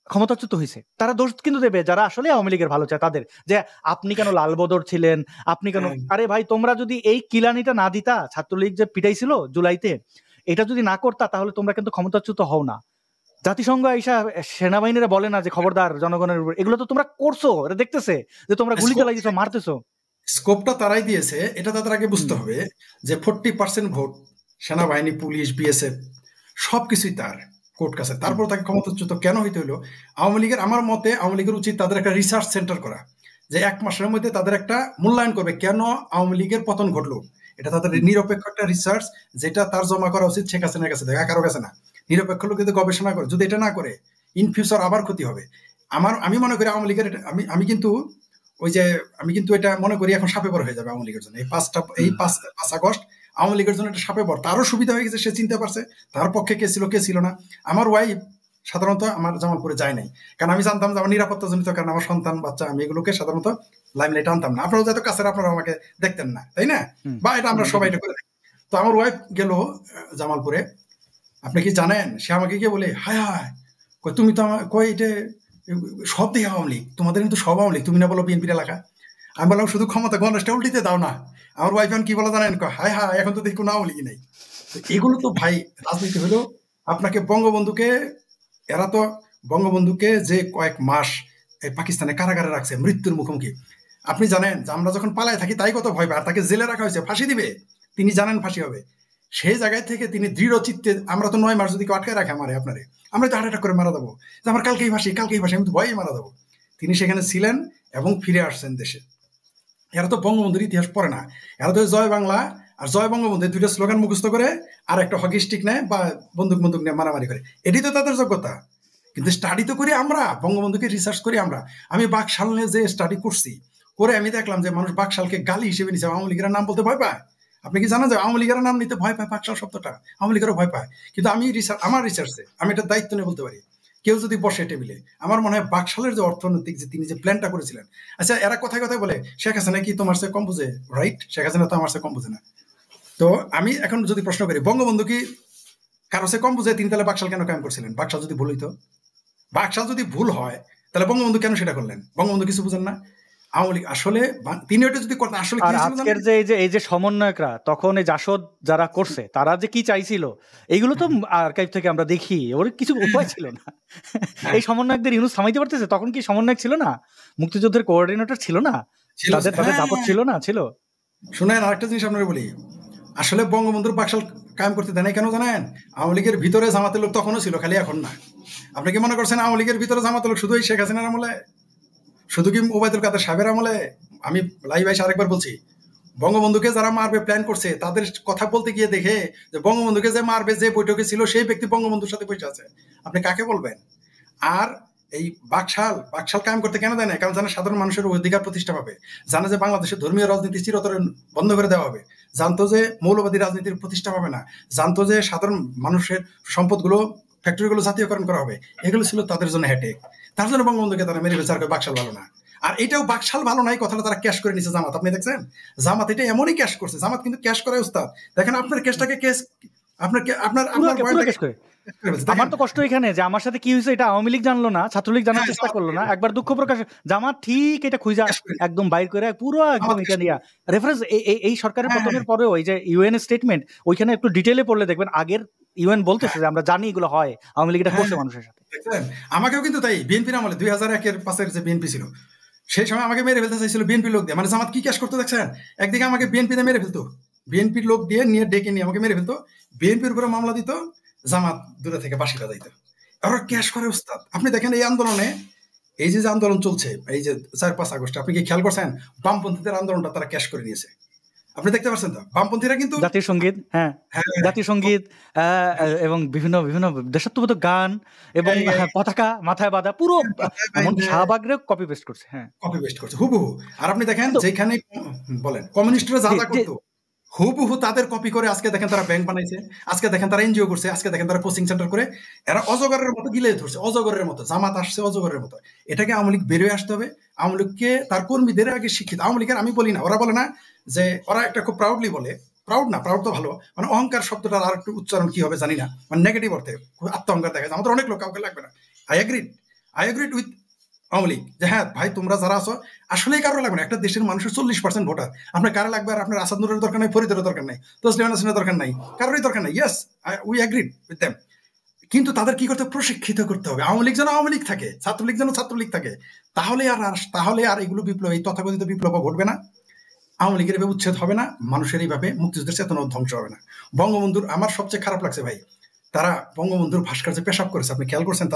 ক্ষমতাচ্যুত হয়েছে। তারা দোষ কিন্তু দেবে যারা আসলে আওয়ামী লীগের ভালো চায় তাদের, যে আপনি কেন লালবদর ছিলেন, আপনি কেন, আরে ভাই তোমরা যদি এই কিলানিটা না দিতা, ছাত্রলীগ যে পিটাইছিল জুলাইতে, এটা যদি না করতা, তাহলে তোমরা কিন্তু ক্ষমতাচ্যুত হও না। জাতিসংঘ আইসা সেনাবাহিনীরা বলে না যে খবরদার জনগণের উপর, এগুলো তো তোমরা করছো, এটা দেখতেছে যে তোমরা গুলি চালাইছো, মারতেছো। স্কোপটা তারাই দিয়েছে, এটা তাদের আগে বুঝতে হবে যে 40% ভোট সেনাবাহিনী, পুলিশ, বিএসএফ সবকিছুই তার কোর্ট কাছে। তারপর তাকে ক্ষমতাচ্যুত কেন হইতে হলো? আওয়ামী লীগের, আমার মতে আওয়ামী লীগের উচিত তাদের একটা রিসার্চ সেন্টার করা, যে 1 মাসের মধ্যে তাদের একটা মূল্যায়ন করবে কেন আওয়ামী লীগের পতন ঘটলো। এটা তাদের নিরপেক্ষ একটা রিসার্চ, যেটা তার জমা করা উচিত শেখ হাসিনার কাছে, দেখা কারো কাছে না। নিরপেক্ষ লোক যদি গবেষণা করে, যদি এটা না করে ইন ফিউচার আবার ক্ষতি হবে। আমি মনে করি আওয়ামী লীগের, আমি কিন্তু এটা মনে করি এখন সাপে বড় হয়ে যাবে আওয়ামী লীগের জন্য। এই 5 আগস্ট আওয়ামী লীগের জন্য একটা সাপে বর, তারও সুবিধা হয়ে গেছে, সে চিনতে পারছে তার পক্ষে কে ছিল কে ছিল না। আমার ওয়াইফ সাধারণত আমার জামালপুরে যায় নাই, কারণ আমি জানতাম যে আমার নিরাপত্তা জনিত কারণ আমার সন্তান বাচ্চা, আমি এগুলোকে সাধারণত লাইমলাইটে আনতাম না। আপনারাও যত কাছের আপনারা আমাকে দেখতেন না, তাই না? বা এটা আমরা সবাই এটা করে থাকি। তো আমার ওয়াইফ গেল জামালপুরে, আপনি কি জানেন সে আমাকে গিয়ে বলে, হায় হায় তুমি তো আমার কই এটা সব দিকে আওয়ামী লীগ, তোমাদের কিন্তু সব আওয়ামী লীগ, তুমি না বলো বিএনপির এলাকা। আমি বললাম শুধু ক্ষমতা গণেশটা উল্টিতে দাও না। আমার ওয়াইফ এখন কি বলে জানেন, হায় হায় এখন তো দেখি কোনো আওয়ামী লীগই নেই। এগুলো তো ভাই রাজনীতি হলো আপনাকে বঙ্গবন্ধুকে, এরা তো বঙ্গবন্ধুকে যে কয়েক মাস পাকিস্তানে কারাগারে রাখছে মৃত্যুর মুখোমুখি, আপনি জানেন যে আমরা যখন পালায় থাকি তাই কত ভয় পায়, আর তাকে জেলে রাখা হয়েছে, ফাঁসি দিবে, তিনি জানেন ফাঁসি হবে। সেই জায়গায় থেকে তিনি দৃঢ় চিত্তে, আমরা তো 9 মাস যদি আটকায় রাখে আমারে আপনারে, আমরা তো হার্ট অ্যাটাক করে মারা দেবো, যে আমার কালকেই ফাঁসি আমি তো ভয়েই মারা দেবো। তিনি সেখানে ছিলেন এবং ফিরে আসছেন দেশে। এরা তো বঙ্গবন্ধুর ইতিহাস পড়ে না, এরা তো জয় বাংলা আর জয় বঙ্গবন্ধু দুইটা স্লোগান মুখস্থ করে আর একটা হকি স্টিক নেয় বা বন্দুক নিয়ে মারামারি করে, এটি তো তাদের যোগ্যতা। কিন্তু স্টাডি তো করি আমরা, বঙ্গবন্ধুকে রিসার্চ করি আমরা। আমি বাকশাল নিয়ে যে স্টাডি করছি, করে আমি দেখলাম যে মানুষ বাকশালকে গালি হিসেবে নিচ্ছে, আওয়ামী লীগের নাম বলতে ভয় পায়। আপনি কি জানেন যে আওয়ামী লীগের নাম নিতে ভয় পায় বাকশাল শব্দটা, আওয়ামী লীগেরও ভয় পায়। কিন্তু আমি আমার রিসার্চে আমি এটা দায়িত্ব নিয়ে বলতে পারি, কেউ যদি বসে টেবিলে, আমার মনে হয় বাকশালের যে অর্থনৈতিক যে তিনি যে প্ল্যানটা করেছিলেন, আচ্ছা এরা কথায় কথায় বলে শেখ হাসিনা কি তোমার সে কম বুঝে, রাইট? শেখ হাসিনা তো আমার সে কম বুঝে না। তো আমি এখন যদি প্রশ্ন করি, বঙ্গবন্ধু কি কারো সে কম বুঝে, তিনি তাহলে বাকশাল কেন কায়েম করছিলেন? বাকশাল যদি ভুল হইতো, বাকশাল যদি ভুল হয়, তাহলে বঙ্গবন্ধু কেন সেটা করলেন? বঙ্গবন্ধু কিছু বুঝেন না? আওয়ামী লীগ আসলে তিনি ওটা যদি করতেন আসলে আর আজকের যে এই যে সমন্বয়করা তখন এই জাসদ যারা করছে তারা যে কি চাইছিল এগুলো তো আর্কাইভ থেকে আমরা দেখি, ওর কিছু উপায় ছিল না। এই সমন্বয়কদের ইউনুস থামাইতে পারতেছে, তখন কি সমন্বয়ক ছিল না? মুক্তিযুদ্ধের কোঅর্ডিনেটর ছিল না? তাদের দাপট ছিল না? ছিল। শুনেন আরেকটা জিনিস আপনারা বলি, আসলে বঙ্গবন্ধুর বাকশাল কায়েম করতে দেয় না কেন জানেন? আওয়ামী লীগের ভিতরে জামাতের লোক তখনও ছিল, খালি এখন না। আপনি কি মনে করছেন আওয়ামী লীগের ভিতরে জামাতের লোক শুধু এই শেখ হাসিনার আমলে, শুধু কি ওবায়দুল কাদের সাহেবের আমলে? আমি লাইভ আইসা আরেকবার বলছি, বঙ্গবন্ধুকে যারা মারবে প্ল্যান করছে তাদের কথা বলতে গিয়ে দেখে যে বঙ্গবন্ধুকে যে মারবে যে বৈঠকে ছিল সেই ব্যক্তি বঙ্গবন্ধুর সাথে বসে আছে, আপনি কাকে বলবেন? আর এই বাকশাল কায়েম করতে কেন দেয় না? কারণ জানে সাধারণ মানুষের অধিকার প্রতিষ্ঠা পাবে, জানে যে বাংলাদেশের ধর্মীয় রাজনীতি চিরতরে বন্ধ করে দেওয়া হবে, জানতো যে মৌলবাদী রাজনীতির প্রতিষ্ঠা পাবে না, জানতো যে সাধারণ মানুষের সম্পদগুলো ফ্যাক্টরিগুলো জাতীয়করণ করা হবে। এগুলো ছিল তাদের জন্য হেটেক, তার জন্য বঙ্গবন্ধুকে তারা মেরে ফেলছে। আর বাকশাল ভালো না, আর এটাও বাকশাল ভালো নাই কথাটা তারা ক্যাশ করে নিচ্ছে জামাত। আপনি দেখছেন জামাত এটা এমনই ক্যাশ করছে, জামাত কিন্তু ক্যাশ করে উস্তাদ। দেখেন আপনার কেসটাকে কেস আপনার আমার তো কষ্ট এখানে যে আমার সাথে কি হয়েছে এটা আওয়ামী লীগ জানলো না, ছাত্রলীগ জানার চেষ্টা করলো না, একবার দুঃখ প্রকাশ, জামাত ঠিক এটা খুঁজা একদম বাইর করে পুরো একদম এটা নিয়ে রেফারেন্স। এই সরকারের পতনের পরেও এই যে ইউএন স্টেটমেন্ট, ওইখানে একটু ডিটেইলে পড়লে দেখবেন আগের ইউএন বলতেছে যে আমরা জানি এগুলো হয়, আওয়ামী লীগ এটা করছে মানুষের সাথে। আমাকেও কিন্তু তাই বিএনপির আমলে 2001-এর পাশের যে বিএনপি ছিল সেই সময় আমাকে মেরে ফেলতে চাইছিল বিএনপি লোক দিয়ে। মানে জামাত কি ক্যাশ করতে দেখছেন, একদিকে আমাকে বিএনপি দিয়ে মেরে ফেলতো, বিএনপির লোক দিয়ে নিয়ে ডেকে নিয়ে আমাকে মেরে ফেলতো, বিএনপির উপরে মামলা দিত, জামাত দূরে থেকে বাঁশি বাজাইতো, ওরা ক্যাশ করে উস্তাদ। আপনি দেখেন এই আন্দোলনে, এই যে আন্দোলন চলছে এই যে 4-5 আগস্ট, আপনি কি খেয়াল করছেন বামপন্থীদের আন্দোলনটা তারা ক্যাশ করে নিয়েছে? আপনি দেখতে পাচ্ছেন তো বামপন্থীরা কিন্তু জাতীয় সঙ্গীত, জাতীয় সঙ্গীত এবং বিভিন্ন বিভিন্ন দেশাত্মবোধক গান এবং পতাকা মাথায় বাঁধা পুরো শাহবাগরে কপি পেস্ট করছে। কপি পেস্ট করছে হুবহু। আর আপনি দেখেন যেখানে বলেন কমিউনিস্টরা যা যা করতো হুবহু তাদের কপি করে আজকে দেখেন তারা ব্যাংক বানাইছে, আজকে দেখেন তারা এনজিও করছে, আজকে দেখেন তারা কোচিং সেন্টার করে, এরা অজগরের মতো গিলে ধরছে, অজগরের মতো। জামাত আসছে অজগরের মতো। এটাকে আওয়ামী লীগ বেরোয় আসতে হবে, আওয়ামী লীগকে তার কর্মীদের আগে শিক্ষিত। আওয়ামী লীগের আমি বলি না, ওরা বলে না যে, ওরা একটা খুব প্রাউডলি বলে, প্রাউড না, প্রাউড তো ভালো, মানে অহংকার শব্দটা আর একটু উচ্চারণ কি হবে জানি না, মানে নেগেটিভ অর্থে আত্ম অহংকার দেখা যায়। আমাদের অনেক লোক, কাউকে লাগবে না। I agreed with Awami League যে হ্যাঁ ভাই তোমরা যারা আছো আসলেই কারো লাগবে না। একটা দেশের মানুষের 40% ভোটার, আপনার কারো লাগবে? আর আপনার আসাদ নূরের দরকার নাই, ফরিদের দরকার নাই, তসলিমা নাসরিনের দরকার নাই, কারোরই দরকার নাই। Yes we agreed with them. কিন্তু তাদের কি করতে, প্রশিক্ষিত করতে হবে। আওয়ামী লীগ যেন আওয়ামী লীগ থাকে, ছাত্রলীগ যেন ছাত্রলীগ থাকে, তাহলে আর এগুলো বিপ্লব, এই তথাকথিত বিপ্লব ঘটবে না, আওয়ামী লীগের এভাবে উচ্ছেদ হবে না, মানুষের এইভাবে মুক্তিযুদ্ধের চেতনা ধ্বংস হবে না। বঙ্গবন্ধুর আমার সবচেয়ে খারাপ লাগছে ভাই, তারা বঙ্গবন্ধুর ভাস্কর্যে পেশাব করেছে। আপনি খেয়াল করছেন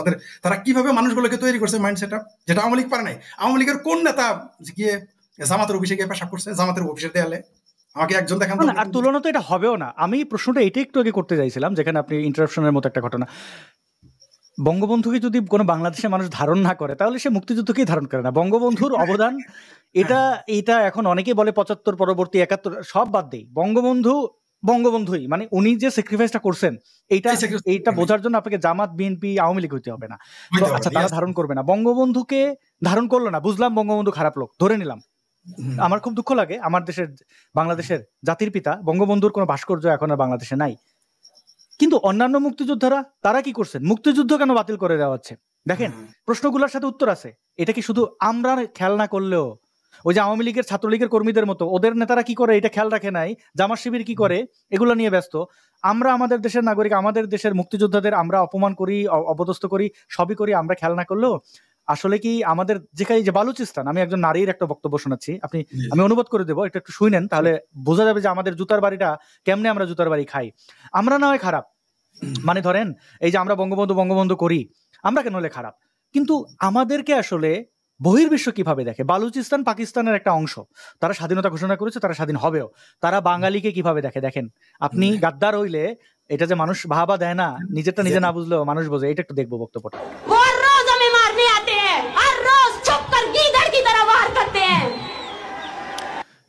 তারা কিভাবে মানুষগুলোকে তৈরি করছে মাইন্ড সেট আপ, যেটা আওয়ামী লীগ পারে নাই। আওয়ামী লীগের কোন নেতা গিয়ে জামাতের অফিসে গিয়ে পেশাব করছে? জামাতের অফিসের দেয়ালে আমাকে একজন দেখান। আর তুলনা তো এটা হবেও না। আমি প্রশ্নটা এটাই একটু আগে করতে চাইছিলাম, যেখানে আপনি ইন্টারাপশনের মতো একটা ঘটনা, বঙ্গবন্ধুকে যদি কোনো বাংলাদেশের মানুষ ধারণ না করে তাহলে সে মুক্তিযুদ্ধকেই ধারণ করে না। বঙ্গবন্ধুর অবদান এটা এখন অনেকেই বলে 75 পরবর্তী 71 সব বাদ দেই, বঙ্গবন্ধু বঙ্গবন্ধুই, মানে উনি যে স্যাক্রিফাইসটা করছেন এইটা এই sacrifice এইটা করবে। বোঝার জন্য আপনাকে জামাত, বিএনপি, আওয়ামী লীগ হইতে হবে না। তো হইতে হবে আচ্ছা না, তারা yes. ধারণ করবে না, বঙ্গবন্ধুকে ধারণ করলো না, বুঝলাম বঙ্গবন্ধু খারাপ লোক, ধরে নিলাম। হুম। আমার খুব দুঃখ লাগে, আমার দেশের বাংলাদেশের জাতির পিতা বঙ্গবন্ধুর কোনো ভাস্কর্য এখন আর বাংলাদেশে নাই। কিন্তু অন্যান্য মুক্তিযোদ্ধারা তারা কি করছেন? মুক্তিযুদ্ধ কেন বাতিল করে দেওয়া হচ্ছে? দেখেন, প্রশ্নগুলোর সাথে উত্তর আছে। এটা কি শুধু আমরা খেয়াল না করলেও ওই যে আওয়ামী লীগের, ছাত্রলীগের কর্মীদের মতো ওদের নেতারা কি করে এটা খেয়াল রাখে নাই, জামাত শিবির কি করে এগুলো নিয়ে ব্যস্ত। আমরা আমাদের দেশের নাগরিক, আমাদের দেশের মুক্তিযোদ্ধাদের আমরা অপমান করি, অপদস্থ করি, সবই করি আমরা খেয়াল না করলেও। আসলে কি আমাদের যেখানে যে বালুচিস্তান, আমি একজন নারীর একটা বক্তব্য শোনাচ্ছি, আমি অনুবাদ করে দেবো, একটু শুনেন, তাহলে বোঝা যাবে যে আমাদের জুতার বাড়িটা কেমনে আমরা জুতার বাড়ি খাই। আমরা না হয় খারাপ, মানে ধরেন এই যে আমরা বঙ্গবন্ধু করি, আমরা কেন হলে খারাপ, কিন্তু আমাদেরকে আসলে বহির্বিশ্ব কিভাবে দেখে? বালুচিস্তান পাকিস্তানের একটা অংশ, তারা স্বাধীনতা ঘোষণা করেছে, তারা স্বাধীন হবেও। তারা বাঙালিকে কিভাবে দেখে দেখেন। আপনি গাদ্দার হইলে এটা যে মানুষ ভাবা দেয় না, নিজেরটা নিজে না বুঝলেও মানুষ বোঝে, এটা একটু দেখবো বক্তব্যটা। वो हर रोज हमें मारने आते हैं, हर रोज छुप कर गीदड़ की तरह वार करते हैं।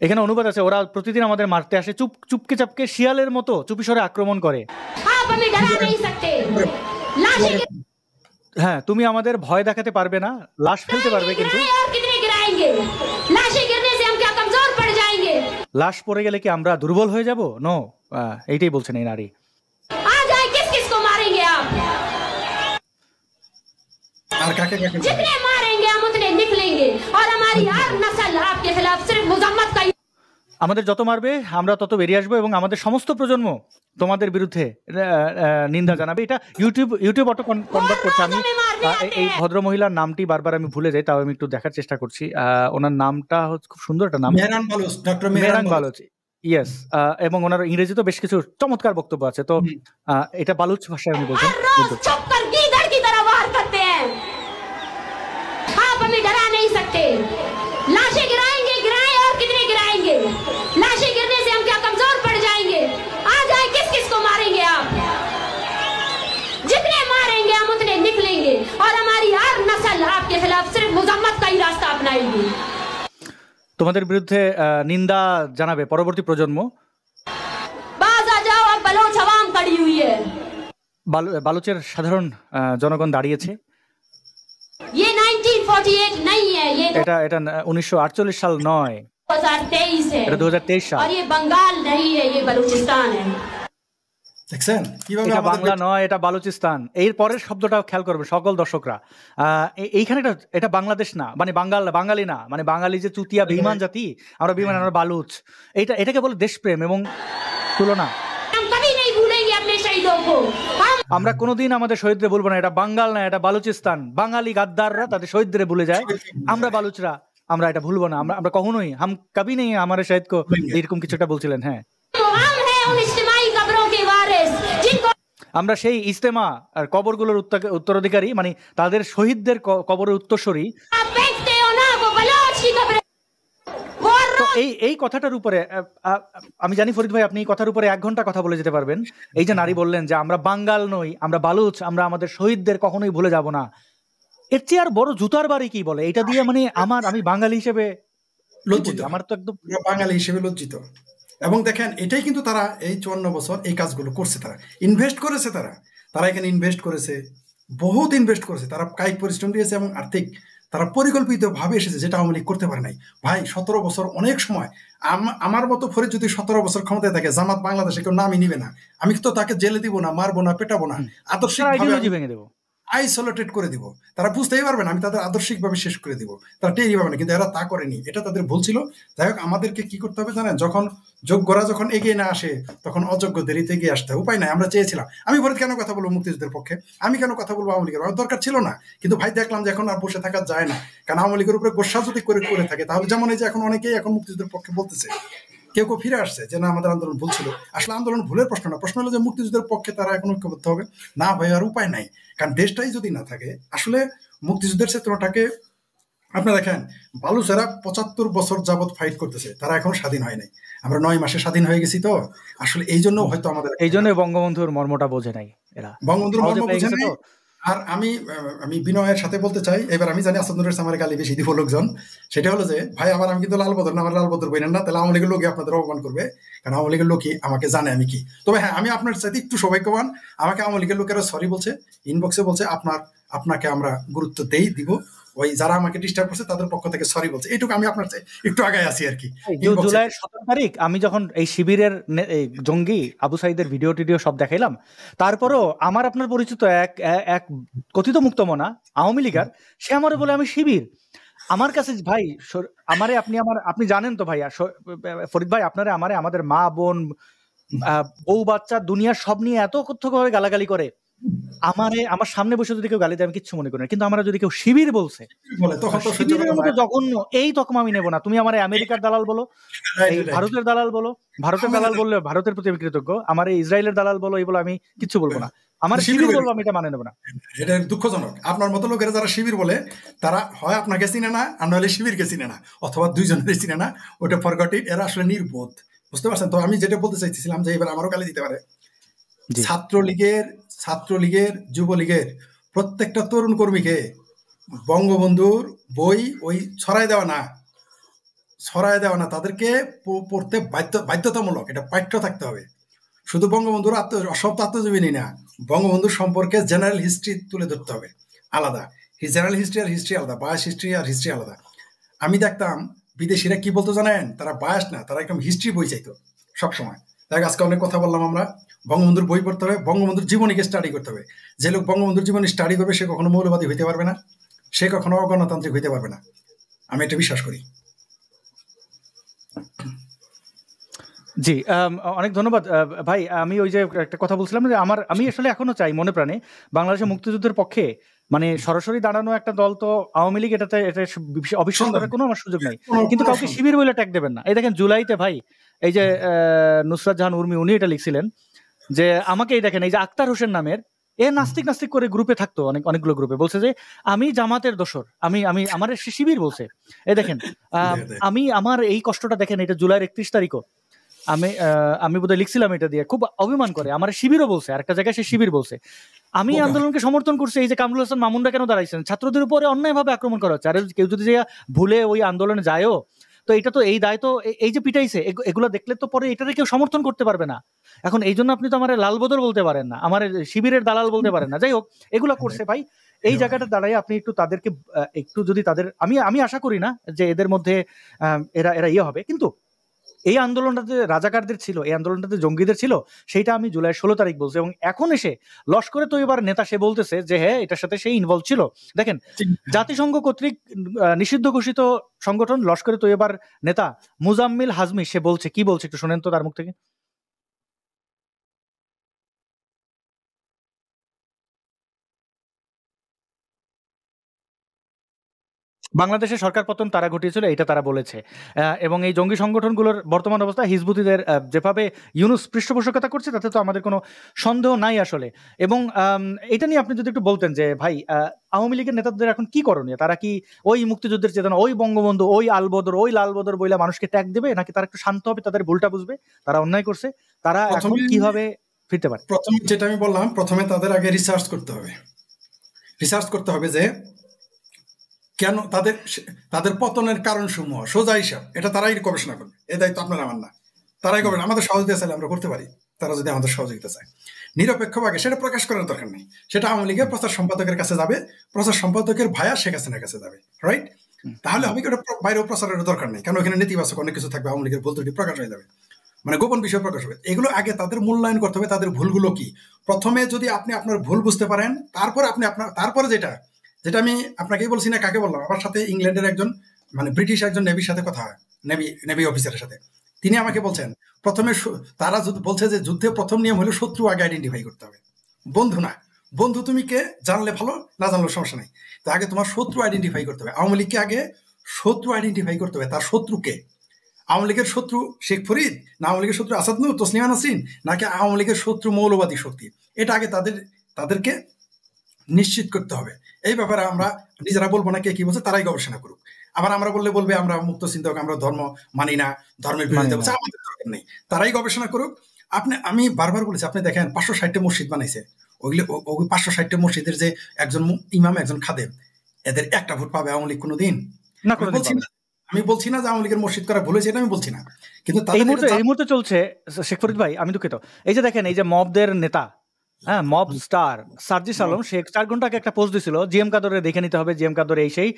এখানে অনুবাদ আছে, ওরা প্রতিদিন আমাদের মারতে আসে, চুপকে চাপকে শিয়ালের মতো চুপিসরে আক্রমণ করে। आप हमें डरा नहीं सकते, लाशें হ্যাঁ, তুমি আমাদের ভয় দেখাতে পারবে না, লাশ ফেলতে পারবে, কিন্তু गिराएं और कितने गिराएंगे? लाशें गिरने से हम क्या कमजोर पड़ जाएंगे? লাশ পড়ে গেলে কি আমরা দুর্বল হয়ে যাব? নো, এইটাই বলছেন এই নারী। आ जाए किस किस को मारेंगे आप? আর কাকে কাকে जितने मारेंगे हम उतने निकलेंगे, और हमारी हर नस्ल आपके खिलाफ सिर्फ मुजम्मत का আমাদের যত মারবে আমরা তত বেরিয়ে আসবো, এবং আমাদের সমস্ত প্রজন্ম তোমাদের বিরুদ্ধে নিন্দা জানাবে। এটা ইউটিউব অটো কনভার্ট করছে। আমি এই ভদ্র মহিলার নামটি বারবার আমি ভুলে যাই, তাও আমি একটু দেখার চেষ্টা করছি। ওনার নামটা হচ্ছে খুব সুন্দর একটা নাম, মেহরান বালুচ, ডক্টর মেহরান মেহরান বালুচ। ইয়েস, এবং ওনার ইংরেজিতে বেশ কিছু চমৎকার বক্তব্য আছে। তো এটা বালুচ ভাষায় আমি বলছি। हर रोज छुप कर गीदड़ की तरह वार करते हैं। आप हमें डरा नहीं सकते, लाशें गिराएंगे, गिराएं और कितने गिराएंगे? लाशें गिरने से हम क्या कमजोर पड़ जाएंगे? आ जाए किस किस को मारेंगे आप? जितने मारेंगे हम उतने निकलेंगे, और हमारी हर नस्ल आपके खिलाफ सिर्फ मुजम्मत का ही रास्ता अपनाएगी। তোমাদের বিরুদ্ধে নিন্দা জানাবে পরবর্তী প্রজন্ম। बाज आ जाओ, अब बलोच अवाम खड़ी हुई है। বালুচের সাধারণ জনগণ দাঁড়িয়েছে। ये 1948 नहीं है, ये এটা 1948 সাল নয়, 2023 है, এটা 2023 সাল। और ये बंगाल नहीं है, ये बलूचिस्तान है। দেখছেন কিভাবে এটা আমাদের বাংলা নয়, এটা বালুচিস্তান। এর পরের শব্দটা খেয়াল করবে সকল দর্শকরা। এইখানে এটা বাংলাদেশ না, মানে বাঙালি না, মানে বাঙালি যে চুতিয়া বেঈমান জাতি, আমরা বেঈমান, আমরা বালুচ। এটাকে বলে দেশপ্রেম এবং তুলনা। हम कभी नहीं भूलेंगे अपने शहीदों को। हम আমরা কোনোদিন আমাদের শহীদদের বলবো না এটা বাঙ্গাল না, এটা বালুচিস্তান। বাঙালি গাদ্দাররা তাদের শহীদদের ভুলে যায়, আমরা বালুচরা আমরা এটা ভুলবো না। আমরা কখনোই হাম কবি নেই আমার শহীদ কো, এরকম কিছু একটা বলছিলেন। হ্যাঁ, हैं उन इज्तिमाई कब्रों के वारिस जिनको আমরা সেই ইজতেমা আর কবরগুলোর উত্তরাধিকারী, মানে তাদের শহীদদের কবরের উত্তরসূরি। आप फेंकते हो ना, वो बलोच की कब्रें। वो हर তো रोज এই কথাটার উপরে আমি জানি ফরিদ ভাই আপনি এই কথার উপরে 1 ঘন্টা কথা বলে যেতে পারবেন। এই যে নারী বললেন যে আমরা বাঙ্গাল নই, আমরা বালুচ, আমরা আমাদের শহীদদের কখনোই ভুলে যাব না, এর চেয়ে আর বড় জুতার বাড়ি কি বলে? এটা দিয়ে মানে আমি বাঙালি হিসেবে লজ্জিত, আমার তো একদম আমরা বাঙালি হিসেবে লজ্জিত। এবং দেখেন এটাই কিন্তু তারা এই 54 বছর এই কাজগুলো করছে, তারা ইনভেস্ট করেছে, তারা এখানে ইনভেস্ট করেছে, বহুত ইনভেস্ট করেছে, তারা কায়িক পরিশ্রম দিয়েছে এবং আর্থিক তারা পরিকল্পিতভাবে এসেছে, যেটা আওয়ামী লীগ করতে পারে নাই। ভাই 17 বছর অনেক সময়। আমার মতো ফরিদ যদি 17 বছর ক্ষমতায় থাকে, জামাত বাংলাদেশে কেউ নামই নিবে না, আমি তো তাকে জেলে দিব না, মারবো না, পেটাবো না, আদর্শিকভাবে ভেঙে দেবো, আইসোলেটেড করে দিব। তারা বুঝতেই পারবে না, আমি তাদের আদর্শিকভাবে শেষ করে দিব, তারা টেরই পাবে না। কিন্তু এরা তা করেনি, এটা তাদের ভুল ছিল। যাই হোক, আমাদেরকে কি করতে হবে জানেন, যখন যোগ্যরা যখন এগিয়ে না আসে তখন অযোগ্যদের এগিয়ে আসতে হয়। উপায় নাই, আমরা চেয়েছিলাম। আমি ফরিদ কেন কথা বলবো মুক্তিযুদ্ধের পক্ষে, আমি কেন কথা বলবো আওয়ামী লীগের? আমার দরকার ছিল না, কিন্তু ভাই দেখলাম যে এখন আর বসে থাকা যায় না। কারণ আওয়ামী লীগের উপরে গোসা যদি করে থাকে, তাহলে যেমন এই যে এখন অনেকেই এখন মুক্তিযুদ্ধের পক্ষে বলতেছে, কেউ ফিরে আসছে যে না আমাদের আন্দোলন ভুল ছিল। আসলে আন্দোলন ভুলের প্রশ্ন না, প্রশ্ন হলো যে মুক্তিযুদ্ধের পক্ষে তারা এখন ঐক্যবদ্ধ হবে না। ভাই আর উপায় নাই, কারণ দেশটাই যদি না থাকে। আসলে মুক্তিযুদ্ধের চেতনাটাকে আপনারা দেখেন, বালুচেরা 75 বছর যাবত ফাইট করতেছে, তারা এখন স্বাধীন হয় নাই। আমরা 9 মাসে স্বাধীন হয়ে গেছি। তো আসলে এই জন্য হয়তো আমাদের এই জন্য বঙ্গবন্ধুর মর্মটা বোঝে নাই এরা, বঙ্গবন্ধুর মর্ম বোঝে নাই। আর আমি বিনয়ের সাথে বলতে চাই, এবার আমি জানি আসাদ নুরের আমার গালি বেশি দিব লোকজন, সেটা হলো যে ভাই আমার আমি কিন্তু লাল বদর না, আমার লাল বদর বইনেন না, তাহলে আওয়ামী লীগের লোকই আপনাদের অপমান করবে, কারণ আওয়ামী লীগের লোকই আমাকে জানে আমি কি। তবে হ্যাঁ, আমি আপনার সাথে একটু সৌভাগ্যবান, আমাকে আওয়ামী লীগের লোকেরা সরি বলছে, ইনবক্সে বলছে আপনাকে আমরা গুরুত্ব দিব, ওই যারা আমাকে ডিস্টার্ব করছে তাদের পক্ষ থেকে সরি বলছে, এইটুকু আমি আপনার একটু আগে আছি আর কি। জুলাইয়ের 17 তারিখ আমি যখন এই শিবিরের জঙ্গি আবু সাইদের ভিডিও টিডিও সব দেখাইলাম, তারপরও আমার আপনার পরিচিত এক কথিত মুক্তমনা আওয়ামী লীগার, সে আমারে বলে আমি শিবির। আমার কাছে ভাই আমারে আপনি জানেন তো ভাইয়া ফরিদ ভাই, আপনারা আমাদের মা বোন বউ বাচ্চা দুনিয়ার সব নিয়ে এত কথ্যভাবে গালাগালি করে, আমার সামনে বসে যদি কেউ গালি দেয় আমি কিচ্ছু মনে করি না, কিন্তু আমরা যদি কেউ শিবির বলছে শিবিরের মতো জঘন্য এই তকমা আমি নেবো না। তুমি আমার আমেরিকার দালাল বলো, এই ভারতের দালাল বলো, ভারতের দালাল বললে ভারতের প্রতি আমি কৃতজ্ঞ, আমার এই ইসরায়েলের দালাল বলো, এই বলো আমি কিচ্ছু বলবো না, আমার শিবির বলবো আমি এটা মানে নেবো না। এটা দুঃখজনক, আপনার মতো লোকেরা যারা শিবির বলে তারা হয় আপনাকে চিনে না, আর নইলে শিবিরকে চিনে না, অথবা দুইজনের চিনে না, ওটা ফরগট ইট, এরা আসলে নির্বোধ, বুঝতে পারছেন? তো আমি যেটা বলতে চাইছিলাম যে এবার আমারও গালি দিতে পারে, ছাত্রলীগের যুবলীগের প্রত্যেকটা তরুণ কর্মীকে বঙ্গবন্ধুর বই ওই ছড়ায় দেওয়া না, তাদেরকে পড়তে বাধ্যতামূলক, এটা পাঠ্য থাকতে হবে। শুধু বঙ্গবন্ধুর সব আত্মজীবনী না, বঙ্গবন্ধুর সম্পর্কে জেনারেল হিস্ট্রি তুলে ধরতে হবে আলাদা, জেনারেল হিস্ট্রি আর হিস্ট্রি আলাদা, বায়াস হিস্ট্রি আর হিস্ট্রি আলাদা। আমি দেখতাম বিদেশিরা কি বলতো জানেন, তারা বায়াস না, তারা একদম হিস্ট্রি বই চাইতো সবসময়। দেখ আজকে অনেক কথা বললাম আমরা, বঙ্গবন্ধুর বই পড়তে হবে, বঙ্গবন্ধুর জীবনীকে স্টাডি করতে হবে। যে লোক বঙ্গবন্ধুর জীবনী স্টাডি করবে সে কখনো মৌলবাদী হইতে পারবে না, সে কখনো অগণতান্ত্রিক হইতে পারবে না, আমি এটা বিশ্বাস করি। জি, অনেক ধন্যবাদ ভাই। আমি ওই যে একটা কথা বলছিলাম যে আমি আসলে এখনো চাই মনে প্রাণে বাংলাদেশের মুক্তিযুদ্ধের পক্ষে মানে সরাসরি দাঁড়ানো একটা দল তো আওয়ামী লীগ, এটা অবিশ্বাস করার কোনো আমার সুযোগ নাই, কিন্তু কাউকে শিবির বলে ট্যাগ দেবেন না। এই দেখেন জুলাইতে ভাই এই যে নুসরাত জাহান উর্মি উনি এটা লিখছিলেন যে আমাকে এই দেখেন এই যে আক্তার হোসেন নামের নাস্তিক করে গ্রুপে থাকতো, অনেকগুলো গ্রুপে, বলছে যে আমি জামাতের দোসর, আমার শিবির বলছে। এই দেখেন আমার এই কষ্টটা দেখেন, এটা জুলাইয়ের 31 তারিখও আমি বোধহয় লিখছিলাম এটা দিয়ে, খুব অভিমান করে আমার শিবিরও বলছে, আর একটা জায়গায় সে শিবির বলছে। আমি আন্দোলনকে সমর্থন করছি, এই যে কামরুল হাসান মামুনরা কেন দাঁড়াইছেন, ছাত্রদের উপরে অন্যায়ভাবে আক্রমণ করা হচ্ছে, আর কেউ যদি ভুলে ওই আন্দোলনে যায়ও তো এটা তো এই দায় তো এই যে পিটাইছে এগুলো দেখলে তো পরে এটাতে কেউ সমর্থন করতে পারবে না। এখন এই জন্য আপনি তো আমার লাল বদর বলতে পারেন না, আমার শিবিরের দালাল বলতে পারেন না। যাই হোক, এগুলো করছে ভাই, এই জায়গাটা দাঁড়ায় আপনি একটু তাদেরকে একটু যদি তাদের আমি আশা করি না যে এদের মধ্যে এরা ইয়ে হবে, কিন্তু এই আন্দোলনটাতে রাজাকারদের ছিল, এই আন্দোলনটাতে জঙ্গিদের ছিল, সেইটা আমি জুলাই 16 তারিখ বলছি, এবং এখন এসে লস্করে তৈয়বার নেতা সে বলতেছে যে হ্যাঁ এটার সাথে সে ইনভলভ ছিল। দেখেন জাতিসংঘ কর্তৃক নিষিদ্ধ ঘোষিত সংগঠন লস্করে তৈয়বার নেতা মুজাম্মিল হাজমি সে বলছে, কি বলছে একটু শোনেন তো তার মুখ থেকে। বাংলাদেশের সরকার পতন তারা ঘটিয়েছিল, এটা তারা বলেছে, এবং এই জঙ্গি সংগঠনগুলোর বর্তমান অবস্থা হিজবুতিদের যেভাবে ইউনুস পৃষ্ঠপোষকতা করছে তাতে তো আমাদের কোনো সন্দেহ নাই আসলে। এবং এটা নিয়ে আপনি যদি একটু বলতেন যে ভাই আওয়ামী লীগের নেতাদের এখন কি করণীয়, তারা কি ওই মুক্তিযুদ্ধের চেতনা, ওই বঙ্গবন্ধু, ওই আলবদর, ওই লালবদর বইলা মানুষকে ট্যাগ দেবে, নাকি তারা একটু শান্ত হবে, তাদের ভুলটা বুঝবে, তারা অন্যায় করছে, তারা এখন কিভাবে ফিরতে পারে? প্রথমে যেটা আমি বললাম, প্রথমে তাদের আগে রিসার্চ করতে হবে যে কেন তাদের পতনের কারণ সমূহ সোজা হিসাব, এটা তারাই গবেষণা করবে, এই দায়িত্ব আপনার আমার না, তারাই গবেষণা, আমাদের সহযোগিতা চাইলে আমরা করতে পারি, তারা যদি আমাদের সহযোগিতা চায় নিরপেক্ষভাবে সেটা প্রকাশ করার দরকার নেই, সেটা আওয়ামী লীগের প্রচার সম্পাদকের কাছে যাবে, প্রচার সম্পাদকের ভাইয়া শেখ হাসিনার কাছে যাবে, রাইট? তাহলে আমি ওটা বাইরেও প্রচারের দরকার নেই, কারণ ওখানে নেতিবাচক অনেক কিছু থাকবে, আওয়ামী লীগের ভুল ত্রুটি প্রকাশ হয়ে যাবে, মানে গোপন বিষয় প্রকাশ হবে। এগুলো আগে তাদের মূল্যায়ন করতে হবে, তাদের ভুলগুলো কি। প্রথমে যদি আপনি আপনার ভুল বুঝতে পারেন, তারপরে যেটা আমি আপনাকেই বলছি না, কাকে বললাম, আমার সাথে ইংল্যান্ডের একজন মানে ব্রিটিশ একজন নেভির সাথে কথা হয়, নেভি অফিসারের সাথে, তিনি আমাকে বলছেন প্রথমে তারা বলছে যে যুদ্ধে প্রথম নিয়ম হলো শত্রু আগে আইডেন্টিফাই করতে হবে, বন্ধু না। বন্ধু তুমি কে জানলে ভালো, না জানলে সমস্যা নেই, তো আগে তোমার শত্রু আইডেন্টিফাই করতে হবে। আওয়ামী লীগকে আগে শত্রু আইডেন্টিফাই করতে হবে, তার শত্রুকে। আওয়ামী লীগের শত্রু শেখ ফরিদ, না আওয়ামী লীগের শত্রু আসাদ নূর, তসলিমা নাসরিন, নাকি আওয়ামী লীগের শত্রু মৌলবাদী শক্তি, এটা আগে তাদেরকে নিশ্চিত করতে হবে। এই ব্যাপারে আমরা নিজেরা বলবো না, কে কি বলছে তারাই গবেষণা করুক। আবার আমরা বলবে আমরা মুক্ত চিন্তক, আমরা ধর্ম মানি না, ধর্মের বিরোধিতা বলছে, আমাদের দরকার নেই, তারাই গবেষণা করুক। আমি বারবার বলেছি, আপনি দেখেন 560টা মসজিদ বানাইছে, ওগুলো ওই 560টা মসজিদের যে একজন ইমাম একজন খাদেম, এদের একটা ভোট পাবে আওয়ামী লীগ কোনোদিন? না আমি কোনোদিন বলছি পাবে না আমি বলছি না যে আওয়ামী লীগের মসজিদ করা ভুল হয়েছে, এটা আমি বলছি না, কিন্তু এই তাদের মুহূর্তে এটা এই মুহূর্তে চলছে শেখ ফরিদ ভাই, আমি দুঃখিত, এই যে দেখেন এই যে মবদের নেতা, হ্যাঁ মব স্টার সার্জিস আলম, সে 4 ঘন্টা আগে একটা পোস্ট দিছিল জিএম কাদরে দেখে নিতে হবে, জিএম কাদর এই সেই,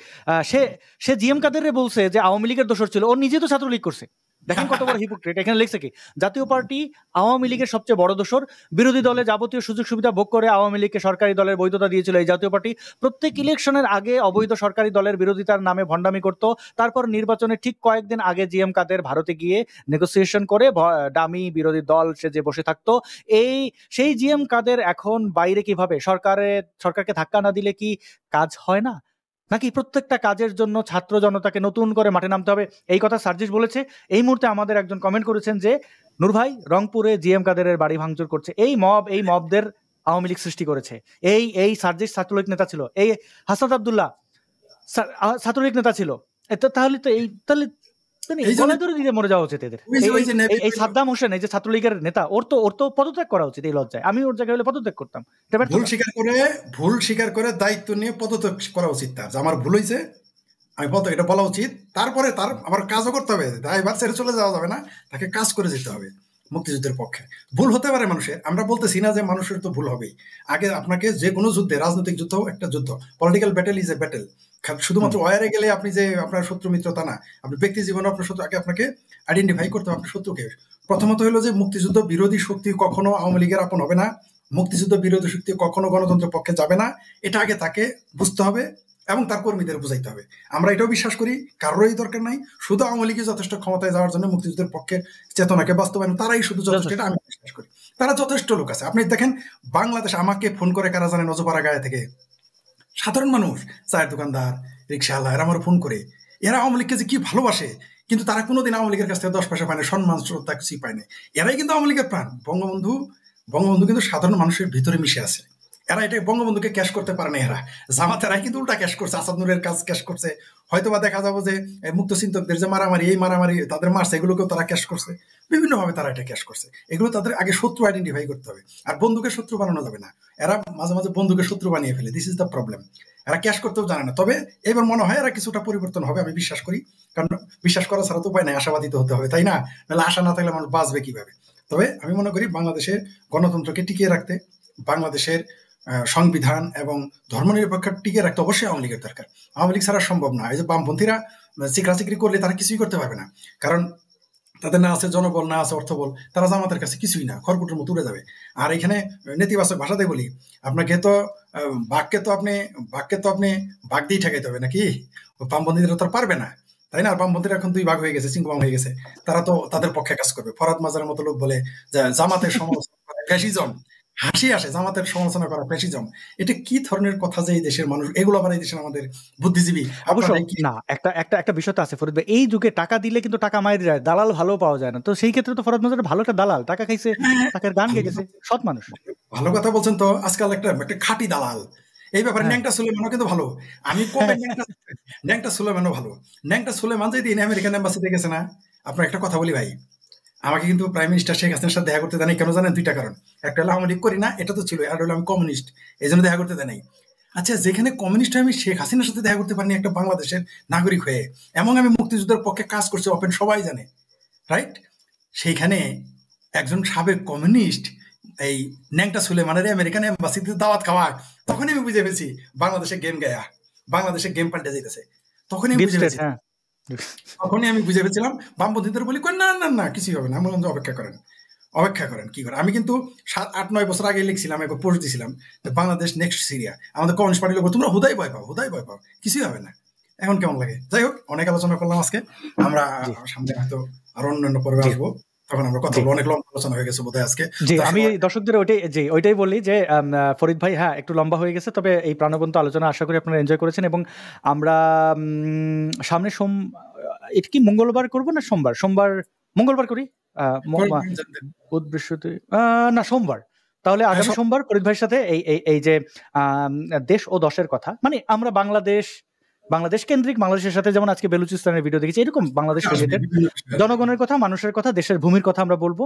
সে জিএম কাদরে বলছে যে আওয়ামী লীগের দোষর ছিল, ও নিজে তো ছাত্রলীগ করছে। দেখেন কত বড় হিপোক্রেট। এখানে লিখছে কি, জাতীয় পার্টি আওয়ামী লীগের সবচেয়ে বড় দোষর, বিরোধী দলে যাবতীয় সুযোগ সুবিধা ভোগ করে আওয়ামী লীগকে সরকারি দলের বৈধতা দিয়েছিল এই জাতীয় পার্টি। প্রত্যেক ইলেকশনের আগে অবৈধ সরকারি দলের বিরোধিতার নামে ভণ্ডামি করত। তারপর নির্বাচনের ঠিক কয়েকদিন আগে জিএম কাদের ভারতে গিয়ে নেগোসিয়েশন করে ডামি বিরোধী দল সে যে বসে থাকতো, সেই জিএম কাদের এখন বাইরে কিভাবে সরকারকে ধাক্কা না দিলে কি কাজ হয় না? নাকি প্রত্যেকটা কাজের জন্য ছাত্র জনতাকে নতুন করে মাঠে নামতে হবে? এই কথা সার্জিস বলেছে। এই মুহূর্তে আমাদের একজন কমেন্ট করেছেন যে নূর ভাই রংপুরে জিএম কাদেরের বাড়ি ভাঙচুর করছে, এই মবদের আওয়ামী লীগ সৃষ্টি করেছে। এই সার্জিস ছাত্রলীগ নেতা ছিল, এই হাসান আব্দুল্লাহ ছাত্রলীগ নেতা ছিল। তাহলে গলায় ধরে দিয়ে মরে যাওয়া উচিত এদের। এই সাদ্দাম হোসেন এই যে ছাত্রলীগের নেতা, ওর তো পদত্যাগ করা উচিত এই লজ্জায়। আমি ওর জায়গায় হলে পদত্যাগ করতাম। ভুল স্বীকার করে দায়িত্ব নিয়ে পদত্যাগ করা উচিত তার, যে আমার ভুল হয়েছে, আমি এটা বলা উচিত। তারপরে তার আবার কাজও করতে হবে, দায়ভার ছেড়ে চলে যাওয়া যাবে না, তাকে কাজ করে যেতে হবে মুক্তিযুদ্ধের পক্ষে। ভুল হতে পারে মানুষের, আমরা বলতেছি না যে মানুষের তো ভুল হবেই। আগে আপনাকে যে কোনো যুদ্ধে, রাজনৈতিক যুদ্ধ একটা যুদ্ধ, political battle is a battle. শুধুমাত্র ওয়ারে গেলে আপনি যে আপনার শত্রু মিত্র তা না, আপনি ব্যক্তি জীবনে আপনার শত্রু, আগে আপনাকে আইডেন্টিফাই করতে হবে আপনার শত্রুকে। প্রথমত হলো যে মুক্তিযুদ্ধ বিরোধী শক্তি কখনো আওয়ামী লীগের আপন হবে না, মুক্তিযুদ্ধ বিরোধী শক্তি কখনো গণতন্ত্রের পক্ষে যাবে না, এটা আগে তাকে বুঝতে হবে এবং তার কর্মীদের বুঝাইতে হবে। আমরা এটাও বিশ্বাস করি কারোরই দরকার নাই, শুধু আওয়ামী লীগের যথেষ্ট ক্ষমতায় যাওয়ার জন্য মুক্তিযুদ্ধের পক্ষে চেতনাকে বাস্তবায়ন, তারাই শুধু যথেষ্ট, এটা আমি বিশ্বাস করি। তারা যথেষ্ট লোক আছে। আপনি দেখেন বাংলাদেশ, আমাকে ফোন করে কারা জানেন, অজপাড়া গায়ে থেকে সাধারণ মানুষ, চায়ের দোকানদার, রিক্সাওয়ালা, এরা আমার ফোন করে, এরা আওয়ামী লীগকে যে কি ভালোবাসে, কিন্তু তারা কোনোদিন আওয়ামী লীগের কাছ থেকে 10 পয়সা পায় না, সম্মান শ্রদ্ধা কিছুই পায় না। এরাই কিন্তু আওয়ামী লীগের প্রাণ। বঙ্গবন্ধু কিন্তু সাধারণ মানুষের ভিতরে মিশে আছে। এরা এটা বঙ্গবন্ধুকে ক্যাশ করতে পারে না, এরা জামাতেরাই কিন্তু উল্টা ক্যাশ করছে, আসাদ নূরের কাজ ক্যাশ করছে। হয়তোবা দেখা যাবো যে মুক্ত চিন্তকদের যে মারামারি, এই মারামারি তাদের মারছে, এগুলোকেও তারা ক্যাশ করছে, বিভিন্নভাবে তারা এটা ক্যাশ করছে। এগুলো তাদের আগে শত্রু আইডেন্টিফাই করতে হবে, আর বন্ধুকে শত্রু বানানো যাবে না। এরা মাঝে মাঝে বন্ধুকে শত্রু বানিয়ে ফেলে, দিস ইজ দ্য প্রবলেম। এরা ক্যাশ করতেও জানে না। তবে এবার মনে হয় এরা কিছুটা পরিবর্তন হবে, আমি বিশ্বাস করি, কারণ বিশ্বাস করা ছাড়া তো উপায় নাই, আশাবাদী তো হতে হবে, তাই না? নাহলে আশা না থাকলে মানুষ বাঁচবে কিভাবে? তবে আমি মনে করি বাংলাদেশের গণতন্ত্রকে টিকিয়ে রাখতে, বাংলাদেশের সংবিধান এবং ধর্মনিরপেক্ষ টিকিয়ে রাখতে অবশ্যই আওয়ামী লীগের দরকার। আওয়ামী লীগ ছাড়া সম্ভব না। এই যে বামপন্থীরা চিকরাচিকরি করলে তারা কিছুই করতে পারবে না, কারণ তাদের না আছে জনবল, না আছে অর্থবল, তারা জামাতের কাছে কিছুই না, খড়কুটোর মতো উড়ে যাবে। আর এখানে নেতিবাচক ভাষাতে বলি, আপনাকে তো বাঘকে তো আপনি বাঘ দিয়ে ঠেকাইতে হবে নাকি? বামপন্থীরা তো পারবে না, তাই না? বামপন্থীরা এখন 2 ভাগ হয়ে গেছে, চিঙ্কুবাম হয়ে গেছে, তারা তো তাদের পক্ষে কাজ করবে। ফরাদ মাজারের মতো লোক বলে যে জামাতের সমালোচনা করে ফ্যাসিজম, হাসি আসে, জামাতের সমালোচনা করা ফ্যাসিজম। এটা কি ধরনের কথা যে এই দেশের মানুষ, এগুলো আবার এই দেশের আমাদের বুদ্ধিজীবী। অবশ্যই না, একটা বিষয় তো আছে ফরিদ ভাই, এই যুগে টাকা দিলে কিন্তু টাকা মায়ের যায়, দালাল ভালো পাওয়া যায় না। তো সেই ক্ষেত্রে তো ফরাদ মাজার ভালো একটা দালাল, টাকা খাইছে, টাকার গান গেছে, সৎ মানুষ। ভালো কথা বলছেন। তো আজকাল একটা খাঁটি দালাল, এই ব্যাপারে ন্যাংটা সুলেমানও কিন্তু ভালো। আমি কবে ন্যাংটা সুলেমানও ভালো। ন্যাংটা সুলেমান যেদিন আমেরিকান এম্বাসিতে গেছে না, আপনার একটা কথা বলি ভাই, আমাকে কিন্তু প্রাইম মিনিস্টার শেখ হাসিনার সাথে দেখা করতে দেয় নাই। কেন জানেন? 2টা কারণ। একটা হলো আওয়ামী লীগ করি না, এটা তো ছিল, আর হলো আমি কমিউনিস্ট, এই জন্য দেখা করতে দেয় নাই। আচ্ছা, যেখানে কমিউনিস্ট আমি শেখ হাসিনার সাথে দেখা করতে পারিনি একটা বাংলাদেশের নাগরিক হয়ে, এবং আমি মুক্তিযুদ্ধের পক্ষে কাজ করছি, ওপেন সবাই জানে, রাইট? সেইখানে একজন সাবেক কমিউনিস্ট এই ন্যাংটা সুলেমানের আমেরিকান এম্বাসিতে দাওয়াত খাওয়া, তখনই আমি বুঝে পেয়েছি বাংলাদেশে গেম গায়া, বাংলাদেশে গেম পাল্টে যেতেছে। তখনই বুঝে পেয়েছি, তখনই আমি বুঝে পেয়েছিলাম। বামপন্থীদের বলি না না না কিছুই হবে না, আমি বললাম যে অপেক্ষা করেন কি করে। আমি কিন্তু 7-8-9 বছর আগে লিখছিলাম, একবার পোস্ট দিছিলাম, বাংলাদেশ নেক্সট সিরিয়া। আমাদের কমিউনিস্ট পার্টির লোক তোমরা হুদাই ভয় পাও, কিছুই হবে না। এখন কেমন লাগে? যাই হোক, অনেক আলোচনা করলাম আজকে। আমরা সামনে হয়তো আরো অন্যান্য পর্বে আসবো, তখন আমরা কথা বলবো। অনেক লম্বা আলোচনা হয়ে গেছে বোধহয় আজকে। আমি দর্শকদের ওইটাই বলি যে ফরিদ ভাই, হ্যাঁ একটু লম্বা হয়ে গেছে, তবে এই প্রাণবন্ত আলোচনা আশা করি আপনারা এনজয় করেছেন। এবং আমরা সামনে এটা কি মঙ্গলবার করবো না সোমবার? মঙ্গলবার করি, না সোমবার। তাহলে আগামী সোমবার ফরিদ ভাইয়ের সাথে এই যে দেশ ও দশের কথা, মানে আমরা বাংলাদেশ বাংলাদেশ কেন্দ্রিক, বাংলাদেশের সাথে যেমন আজকে বেলুচিস্তানের ভিডিও দেখেছি, এরকম বাংলাদেশ রিলেটেড জনগণের কথা, মানুষের কথা, দেশের ভূমির কথা আমরা বলবো।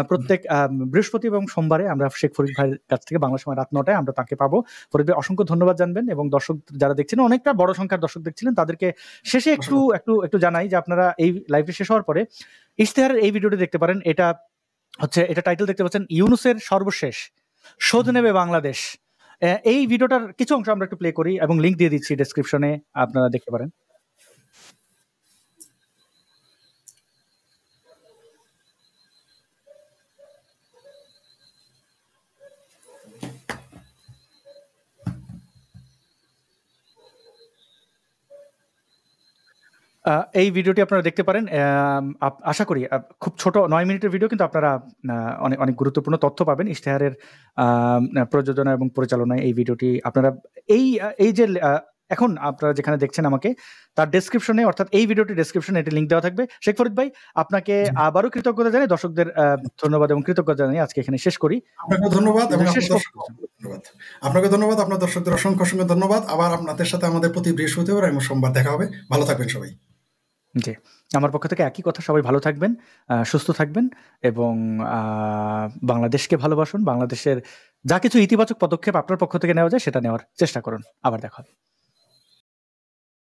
প্রত্যেক বৃহস্পতি এবং সোমবারে আমরা শেখ ফরিদ ভাইয়ের কাছ থেকে বাংলা সময় রাত 9টায় আমরা তাকে পাবো। ফরিদ ভাই অসংখ্য ধন্যবাদ জানবেন, এবং দর্শক যারা দেখছিলেন, অনেকটা বড় সংখ্যার দর্শক দেখছিলেন, তাদেরকে শেষে একটু জানাই যে আপনারা এই লাইভটি শেষ হওয়ার পরে ইশতেহারের এই ভিডিওটি দেখতে পারেন। এটা টাইটেল দেখতে পাচ্ছেন, ইউনূসের সর্বশেষ, শোধ নেবে বাংলাদেশ। এই ভিডিওটার কিছু অংশ আমরা একটু প্লে করি এবং লিংক দিয়ে দিচ্ছি ডেসক্রিপশনে, আপনারা দেখতে পারেন। এই ভিডিওটি আপনারা দেখতে পারেন। আশা করি খুব ছোট 9 মিনিটের ভিডিও, কিন্তু আপনারা অনেক অনেক গুরুত্বপূর্ণ তথ্য পাবেন ইশতেহারের প্রযোজনা এবং পরিচালনায়। এই ভিডিওটি আপনারা এই যে এখন আপনারা যেখানে দেখছেন আমাকে, তার ডেসক্রিপশনে, অর্থাৎ এই ভিডিওটি ডেসক্রিপশনে এটি লিংক দেওয়া থাকবে। শেখ ফরিদ ভাই, আপনাকে আবারও কৃতজ্ঞতা জানাই, দর্শকদের ধন্যবাদ এবং কৃতজ্ঞতা জানাই আজকে এখানে শেষ করি। আপনাকে ধন্যবাদ এবং আপনাকে ধন্যবাদ, আপনার দর্শকদের অসংখ্য ধন্যবাদ। আবার আপনাদের সাথে আমাদের প্রতি বৃহস্পতিবার এবং সোমবার দেখা হবে। ভালো থাকবেন সবাই। জি, আমার পক্ষ থেকে একই কথা, সবাই ভালো থাকবেন, সুস্থ থাকবেন, এবং বাংলাদেশকে ভালোবাসুন। বাংলাদেশের যা কিছু ইতিবাচক পদক্ষেপ আপনার পক্ষ থেকে নেওয়া যায় সেটা নেওয়ার চেষ্টা করুন। আবার দেখা হবে।